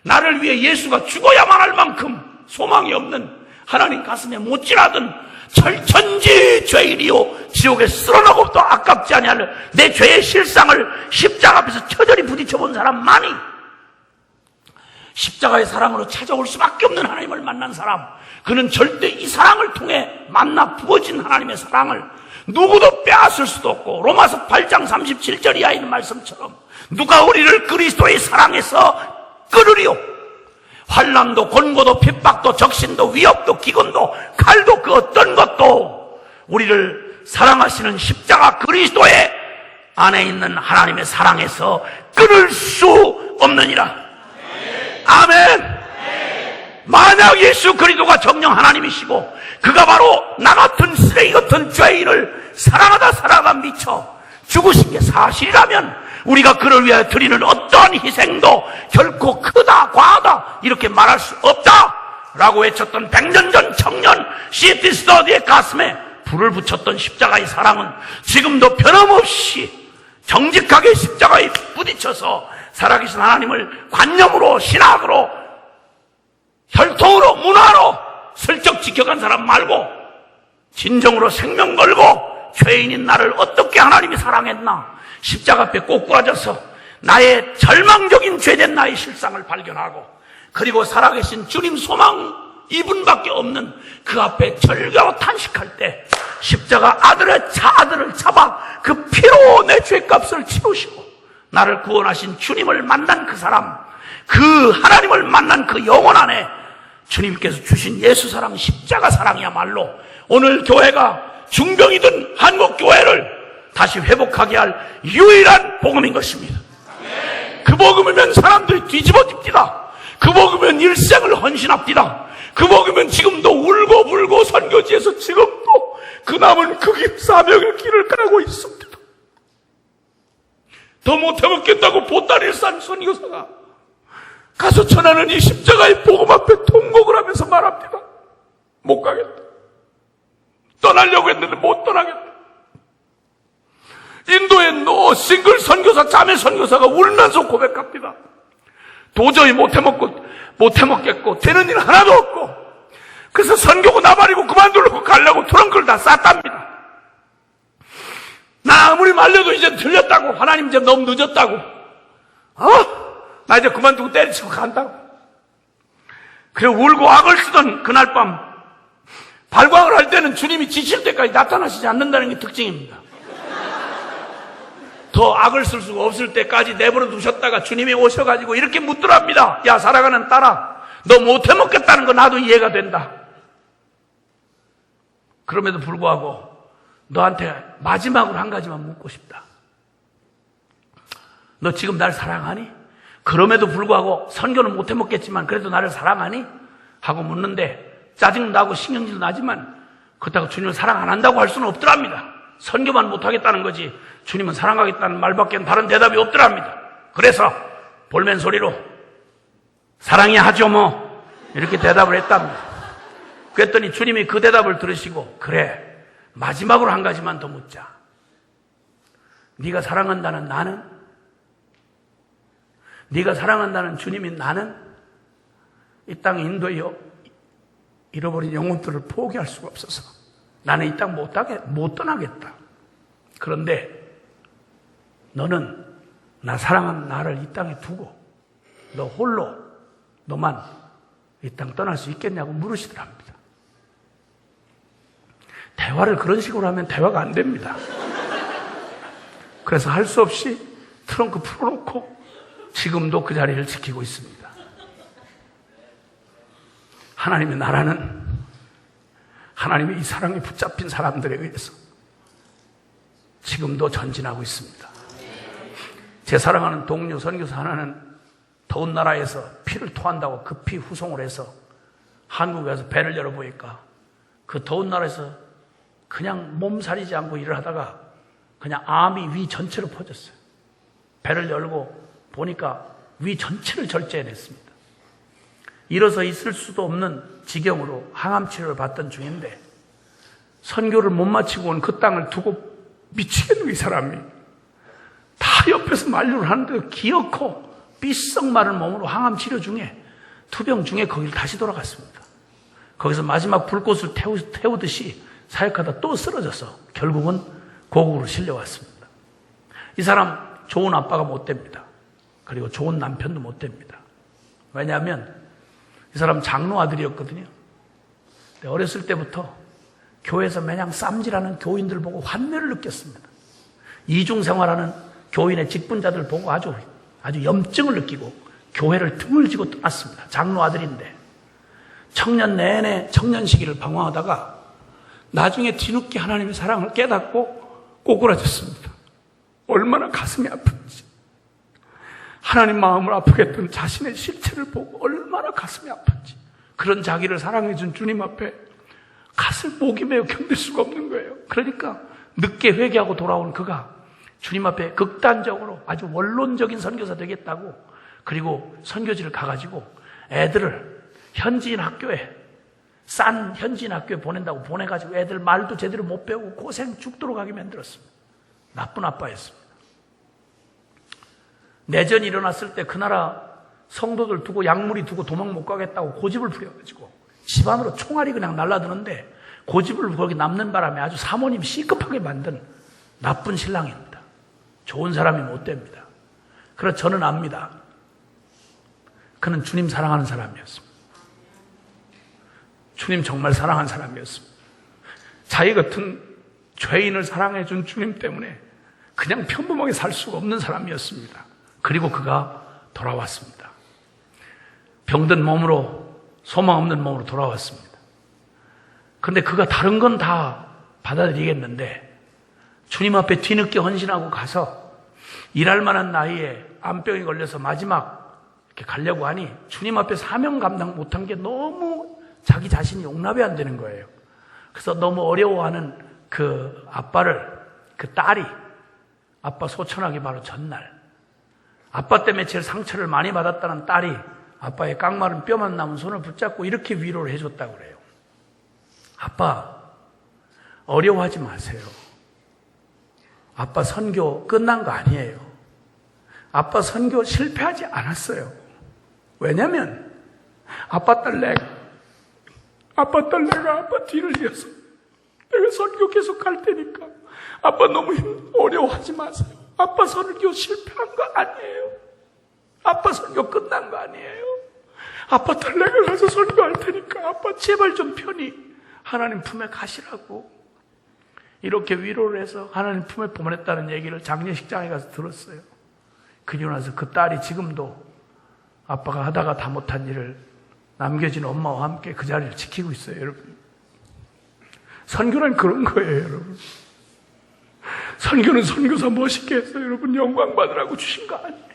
B: 나를 위해 예수가 죽어야만 할 만큼 소망이 없는 하나님 가슴에 못질하던 철천지 죄인이요 지옥에 쓸어넣고도 아깝지 아니할 내 죄의 실상을 십자가 앞에서 처절히 부딪혀본 사람만이 십자가의 사랑으로 찾아올 수밖에 없는 하나님을 만난 사람, 그는 절대 이 사랑을 통해 만나 부어진 하나님의 사랑을 누구도 빼앗을 수도 없고 로마서 8장 37절 이하에 있는 말씀처럼 누가 우리를 그리스도의 사랑에서 끊으리요. 환난도 곤고도 핍박도 적신도 위협도 기근도 칼도 그 어떤 것도 우리를 사랑하시는 십자가 그리스도의 안에 있는 하나님의 사랑에서 끊을 수 없느니라. 아멘. 만약 예수 그리스도가 정녕 하나님이시고 그가 바로 나 같은 쓰레기 같은 죄인을 사랑하다 미쳐 죽으신 게 사실이라면 우리가 그를 위하여 드리는 어떠한 희생도 결코 크다 과하다 이렇게 말할 수 없다라고 외쳤던 100년 전 청년 C.T. 스터디의 가슴에 불을 붙였던 십자가의 사랑은 지금도 변함없이 정직하게 십자가에 부딪혀서 살아계신 하나님을 관념으로 신학으로 혈통으로 문화로 슬쩍 지켜간 사람 말고 진정으로 생명 걸고 죄인인 나를 어떻게 하나님이 사랑했나 십자가 앞에 꼬꾸라져서 나의 절망적인 죄된 나의 실상을 발견하고 그리고 살아계신 주님 소망 이분밖에 없는 그 앞에 절규하고 탄식할 때 십자가 아들을 잡아 그 피로 내 죄값을 치르시고 나를 구원하신 주님을 만난 그 사람, 그 하나님을 만난 그 영혼 안에 주님께서 주신 예수 사랑, 십자가 사랑이야말로 오늘 교회가 중병이든 한국 교회를 다시 회복하게 할 유일한 복음인 것입니다. 그 복음이면 사람들이 뒤집어집니다. 그 복음이면 일생을 헌신합니다. 그 복음이면 지금도 울고 불고 선교지에서 지금도 그 남은 그 길, 사명의 길을 가고 있습니다. 더 못해먹겠다고 보따리를 싼 선교사가 가서 전하는 이 십자가의 복음 앞에 통곡을 하면서 말합니다. 못 가겠다. 떠나려고 했는데 못 떠나겠다. 인도의 싱글 선교사, 자매 선교사가 울면서 고백합니다. 도저히 못해먹겠고 되는 일 하나도 없고, 그래서 선교고 나발이고 그만두려고 가려고 트렁크를 다 쌌답니다. 나 아무리 말려도 이제 틀렸다고, 하나님 이제 너무 늦었다고, 나 이제 그만두고 때리치고 간다고. 그리고 울고 악을 쓰던 그날 밤, 발광을 할 때는 주님이 지칠 때까지 나타나시지 않는다는 게 특징입니다. 더 악을 쓸 수가 없을 때까지 내버려 두셨다가 주님이 오셔가지고 이렇게 묻더랍니다. 야, 사랑하는 딸아, 너 못해먹겠다는 거 나도 이해가 된다. 그럼에도 불구하고 너한테 마지막으로 한 가지만 묻고 싶다. 너 지금 날 사랑하니? 그럼에도 불구하고 선교는 못해먹겠지만 그래도 나를 사랑하니? 하고 묻는데 짜증나고 신경질 나지만 그렇다고 주님을 사랑 안 한다고 할 수는 없더랍니다. 선교만 못하겠다는 거지 주님은 사랑하겠다는 말밖에 다른 대답이 없더랍니다. 그래서 볼멘 소리로 사랑이 하죠 뭐, 이렇게 대답을 했답니다. 그랬더니 주님이 그 대답을 들으시고, 그래, 마지막으로 한 가지만 더 묻자. 네가 사랑한다는 나는, 네가 사랑한다는 주님인 나는 이 땅 인도에 잃어버린 영혼들을 포기할 수가 없어서 나는 이 땅 못 떠나겠다. 그런데 너는 나 사랑하는 나를 이 땅에 두고 너 홀로, 너만 이 땅 떠날 수 있겠냐고 물으시더랍니다. 대화를 그런 식으로 하면 대화가 안 됩니다. 그래서 할 수 없이 트렁크 풀어놓고 지금도 그 자리를 지키고 있습니다. 하나님의 나라는 하나님의 이 사랑에 붙잡힌 사람들에 의해서 지금도 전진하고 있습니다. 제 사랑하는 동료 선교사 하나는 더운 나라에서 피를 토한다고 급히 후송을 해서 한국에 와서 배를 열어보니까 그 더운 나라에서 그냥 몸살이지 않고 일을 하다가 그냥 암이 위 전체로 퍼졌어요. 배를 열고 보니까 위 전체를 절제해냈습니다. 일어서 있을 수도 없는 지경으로 항암 치료를 받던 중인데 선교를 못 마치고 온 그 땅을 두고 미치겠는 이 사람이 다 옆에서 만류를 하는데 기어코 삐썩 마른 몸으로 항암 치료 중에 투병 중에 거기를 다시 돌아갔습니다. 거기서 마지막 불꽃을 태우듯이 사역하다 또 쓰러져서 결국은 고국으로 실려왔습니다. 이 사람 좋은 아빠가 못 됩니다. 그리고 좋은 남편도 못 됩니다. 왜냐하면 이 사람 장로 아들이었거든요. 어렸을 때부터 교회에서 매냥 쌈질하는 교인들 보고 환멸을 느꼈습니다. 이중생활하는 교인의 직분자들 보고 아주 염증을 느끼고 교회를 등을 지고 떠났습니다. 장로 아들인데 청년 내내 청년 시기를 방황하다가 나중에 뒤늦게 하나님의 사랑을 깨닫고 꼬꾸라졌습니다. 얼마나 가슴이 아픈지, 하나님 마음을 아프게 했던 자신의 실체를 보고 얼마나 가슴이 아픈지, 그런 자기를 사랑해준 주님 앞에 가슴 목이 메어 견딜 수가 없는 거예요. 그러니까 늦게 회개하고 돌아온 그가 주님 앞에 극단적으로 아주 원론적인 선교사 되겠다고, 그리고 선교지를 가가지고 애들을 현지인 학교에, 싼 현지인 학교에 보낸다고 보내가지고 애들 말도 제대로 못 배우고 고생 죽도록 하게 만들었습니다. 나쁜 아빠였습니다. 내전이 일어났을 때 그 나라 성도들 두고 약물이 두고 도망 못 가겠다고 고집을 부려가지고 집안으로 총알이 그냥 날라드는데 고집을 거기 남는 바람에 아주 사모님 시급하게 만든 나쁜 신랑입니다. 좋은 사람이 못 됩니다. 그래서 저는 압니다. 그는 주님 사랑하는 사람이었습니다. 주님 정말 사랑하는 사람이었습니다. 자기 같은 죄인을 사랑해준 주님 때문에 그냥 평범하게 살 수가 없는 사람이었습니다. 그리고 그가 돌아왔습니다. 병든 몸으로, 소망 없는 몸으로 돌아왔습니다. 그런데 그가 다른 건 다 받아들이겠는데 주님 앞에 뒤늦게 헌신하고 가서 일할 만한 나이에 암병이 걸려서 마지막 이렇게 가려고 하니 주님 앞에 사명 감당 못한 게 너무 자기 자신이 용납이 안 되는 거예요. 그래서 너무 어려워하는
A: 그 아빠를, 그 딸이 아빠 소천하기 바로 전날, 아빠 때문에 제일 상처를 많이 받았다는 딸이 아빠의 깡마른 뼈만 남은 손을 붙잡고 이렇게 위로를 해줬다고 그래요. 아빠, 어려워하지 마세요. 아빠 선교 끝난 거 아니에요. 아빠 선교 실패하지 않았어요. 왜냐면 아빠 딸 내가 아빠 뒤를 이어서 내가 선교 계속 갈 테니까 아빠 너무 어려워하지 마세요. 아빠 선교 실패한 거 아니에요. 아빠 선교 끝난 거 아니에요. 아빠 딸 내가 가서 선교할 테니까 아빠 제발 좀 편히 하나님 품에 가시라고 이렇게 위로를 해서 하나님 품에 보냈다는 얘기를 장례식장에 가서 들었어요. 그리고 나서 그 딸이 지금도 아빠가 하다가 다 못한 일을 남겨진 엄마와 함께 그 자리를 지키고 있어요, 여러분. 선교는 그런 거예요, 여러분. 선교는 선교사 멋있게 해서 여러분 영광 받으라고 주신 거 아니에요.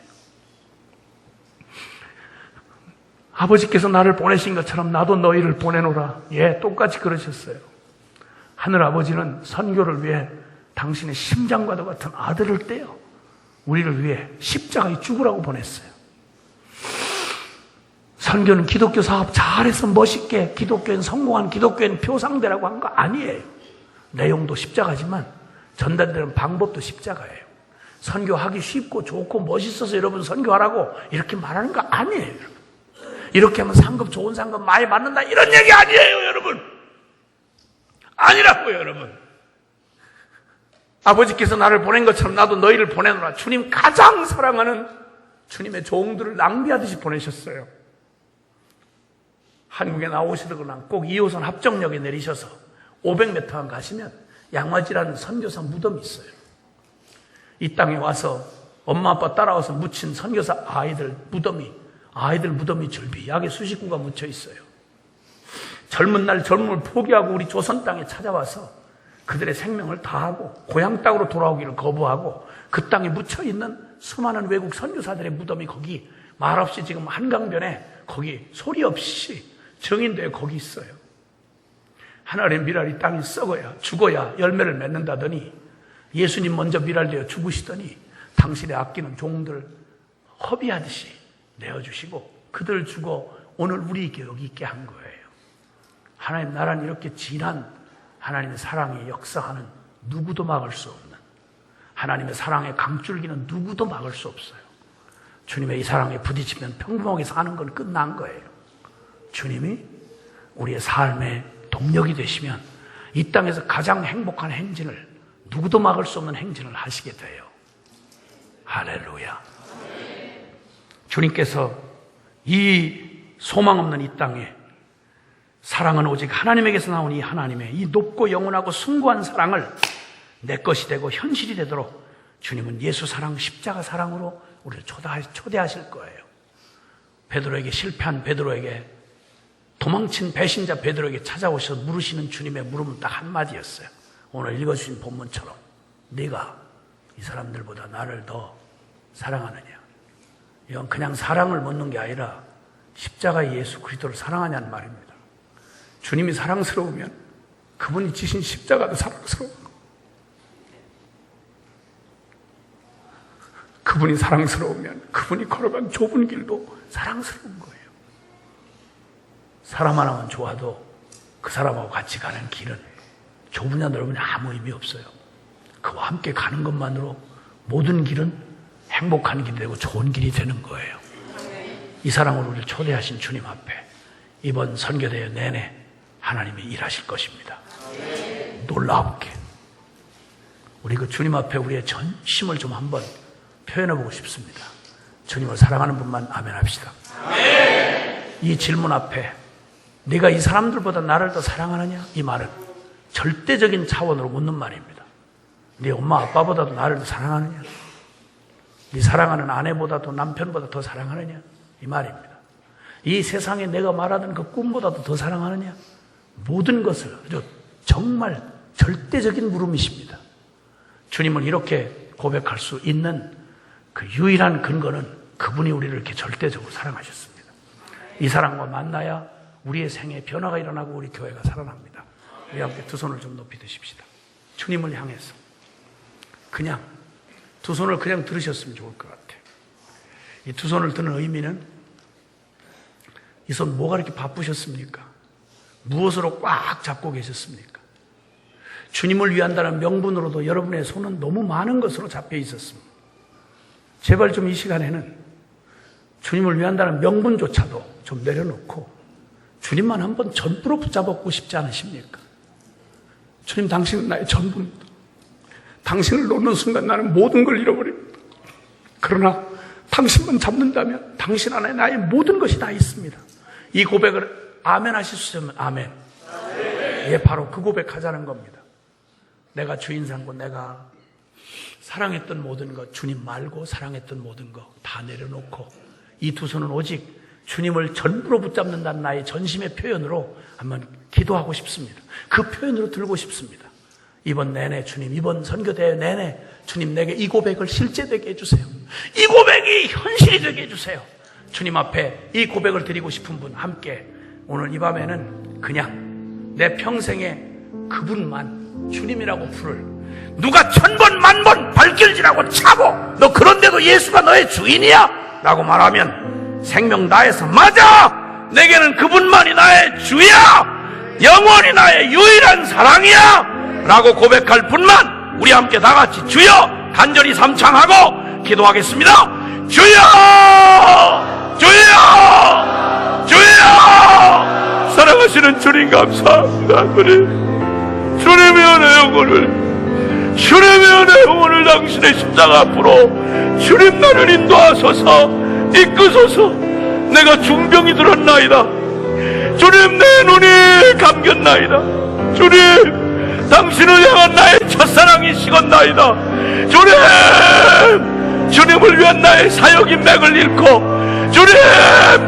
A: 아버지께서 나를 보내신 것처럼 나도 너희를 보내노라. 예, 똑같이 그러셨어요. 하늘 아버지는 선교를 위해 당신의 심장과도 같은 아들을 떼어 우리를 위해 십자가에 죽으라고 보냈어요. 선교는 기독교 사업 잘해서 멋있게 기독교인 성공한 기독교인 표상대라고 한 거 아니에요. 내용도 십자가지만 전달되는 방법도 십자가예요. 선교하기 쉽고 좋고 멋있어서 여러분 선교하라고 이렇게 말하는 거 아니에요, 여러분. 이렇게 하면 상급, 좋은 상급 많이 받는다 이런 얘기 아니에요, 여러분. 아니라고요, 여러분. 아버지께서 나를 보낸 것처럼 나도 너희를 보내노라. 주님 가장 사랑하는 주님의 종들을 낭비하듯이 보내셨어요. 한국에 나오시거나 꼭 2호선 합정역에 내리셔서 500m만 가시면 양화지라는 선교사 무덤이 있어요. 이 땅에 와서 엄마 아빠 따라와서 묻힌 선교사 아이들 무덤이 절비하게 수십 구가 묻혀 있어요. 젊은 날 젊음을 포기하고 우리 조선 땅에 찾아와서 그들의 생명을 다하고 고향 땅으로 돌아오기를 거부하고 그 땅에 묻혀 있는 수많은 외국 선교사들의 무덤이 거기 말없이 지금 한강변에 거기 소리 없이 정인되어 거기 있어요. 하나님의 미랄이 땅에 썩어야 죽어야 열매를 맺는다더니 예수님 먼저 미랄되어 죽으시더니 당신의 아끼는 종들 허비하듯이 내어주시고 그들 주고 오늘 우리에게 여기 있게 한 거예요. 하나님 나라는 이렇게 진한 하나님의 사랑의 역사하는 누구도 막을 수 없는 하나님의 사랑의 강줄기는 누구도 막을 수 없어요. 주님의 이 사랑에 부딪히면 평범하게 사는 건 끝난 거예요. 주님이 우리의 삶의 동력이 되시면 이 땅에서 가장 행복한 행진을 누구도 막을 수 없는 행진을 하시게 돼요. 할렐루야. 주님께서 이 소망 없는 이 땅에 사랑은 오직 하나님에게서 나온 이 하나님의 이 높고 영원하고 숭고한 사랑을 내 것이 되고 현실이 되도록 주님은 예수 사랑, 십자가 사랑으로 우리를 초대하실 거예요. 베드로에게 실패한 베드로에게 도망친 배신자 베드로에게 찾아오셔서 물으시는 주님의 물음은 딱 한마디였어요. 오늘 읽어주신 본문처럼 네가 이 사람들보다 나를 더 사랑하느냐. 이건 그냥 사랑을 묻는 게 아니라 십자가의 예수 그리스도를 사랑하냐는 말입니다. 주님이 사랑스러우면 그분이 지신 십자가도 사랑스러운 거. 그분이 사랑스러우면 그분이 걸어간 좁은 길도 사랑스러운 거예요. 사람 하나만 좋아도 그 사람하고 같이 가는 길은 좁으냐 넓으냐 아무 의미 없어요. 그와 함께 가는 것만으로 모든 길은 행복한 길이 되고 좋은 길이 되는 거예요. 이 사랑으로 우리를 초대하신 주님 앞에 이번 선교대회 내내 하나님이 일하실 것입니다. 놀랍게 우리 그 주님 앞에 우리의 전심을 좀 한번 표현해보고 싶습니다. 주님을 사랑하는 분만 아멘 합시다. 이 질문 앞에 네가 이 사람들보다 나를 더 사랑하느냐? 이 말은 절대적인 차원으로 묻는 말입니다. 네 엄마 아빠보다도 나를 더 사랑하느냐? 네 사랑하는 아내보다도 남편보다 더 사랑하느냐? 이 말입니다. 이 세상에 내가 말하던 그 꿈보다도 더 사랑하느냐? 모든 것을 아주 정말 절대적인 물음이십니다. 주님을 이렇게 고백할 수 있는 그 유일한 근거는 그분이 우리를 이렇게 절대적으로 사랑하셨습니다. 이 사랑과 만나야 우리의 생에 변화가 일어나고 우리 교회가 살아납니다. 우리 함께 두 손을 좀 높이 드십시다. 주님을 향해서 그냥 두 손을 그냥 들으셨으면 좋을 것 같아요. 이 두 손을 드는 의미는 이 손 뭐가 이렇게 바쁘셨습니까? 무엇으로 꽉 잡고 계셨습니까? 주님을 위한다는 명분으로도 여러분의 손은 너무 많은 것으로 잡혀 있었습니다. 제발 좀 이 시간에는 주님을 위한다는 명분조차도 좀 내려놓고 주님만 한번 전부로 붙잡고 싶지 않으십니까? 주님, 당신은 나의 전부입니다. 당신을 놓는 순간 나는 모든 걸 잃어버립니다. 그러나 당신만 잡는다면 당신 안에 나의 모든 것이 다 있습니다. 이 고백을 아멘 하실 수 있으면 아멘. 예, 바로 그 고백하자는 겁니다. 내가 주인 삼고 내가 사랑했던 모든 것, 주님 말고 사랑했던 모든 것 다 내려놓고 이 두 손은 오직 주님을 전부로 붙잡는다는 나의 전심의 표현으로 한번 기도하고 싶습니다. 그 표현으로 들고 싶습니다. 이번 내내 주님, 이번 선교대회 내내 주님, 내게 이 고백을 실제되게 해주세요. 이 고백이 현실이 되게 해주세요. 주님 앞에 이 고백을 드리고 싶은 분 함께 오늘 이 밤에는 그냥 내 평생에 그분만 주님이라고 부를, 누가 1000번 만번 발길질하고 차고 너 그런데도 예수가 너의 주인이야 라고 말하면 생명 다해서 맞아, 내게는 그분만이 나의 주야, 영원히 나의 유일한 사랑이야 라고 고백할 분만 우리 함께 다 같이 주여 간절히 삼창하고 기도하겠습니다. 주여, 주여, 주여. 사랑하시는 주님 감사합니다. 주님의 은혜 영혼을, 주님의 은혜 영혼을 당신의 십자가 앞으로 주님 나를 인도하소서, 이끄소서. 내가 중병이 들었나이다. 주님, 내 눈이 감겼나이다. 주님, 당신을 향한 나의 첫사랑이 식었나이다. 주님, 주님을 위한 나의 사역의 맥을 잃고, 주님,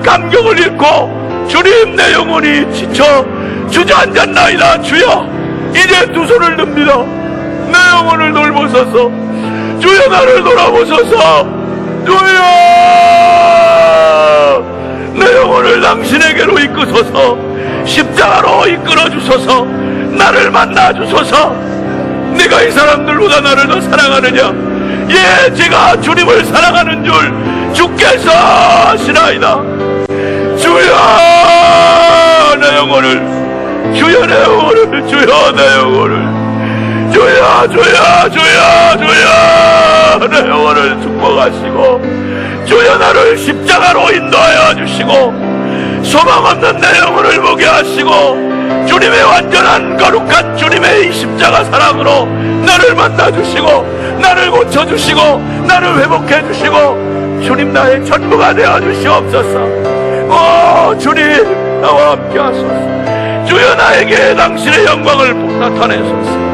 A: 감격을 잃고, 주님, 내 영혼이 지쳐 주저앉았나이다. 주여, 이제 두 손을 듭니다. 내 영혼을 돌보소서. 주여, 나를 돌아보소서. 주여, 내 영혼을 당신에게로 이끄소서. 십자가로 이끌어주소서. 나를 만나주소서. 네가 이 사람들보다 나를 더 사랑하느냐? 예, 제가 주님을 사랑하는 줄 주께서 아시나이다. 주여, 내 영혼을, 주여 내 영혼을, 주여 내 영혼을, 주여, 주여, 주여, 주여, 내 영혼을 축복하시고, 주여 나를 십자가로 인도하여 주시고, 소망 없는 내 영혼을 보게 하시고, 주님의 완전한 거룩한 주님의 이 십자가 사랑으로 나를 만나주시고, 나를 고쳐주시고, 나를 회복해주시고, 주님 나의 전부가 되어주시옵소서. 오 주님, 나와 함께 하소서. 주여, 나에게 당신의 영광을 나타내소서.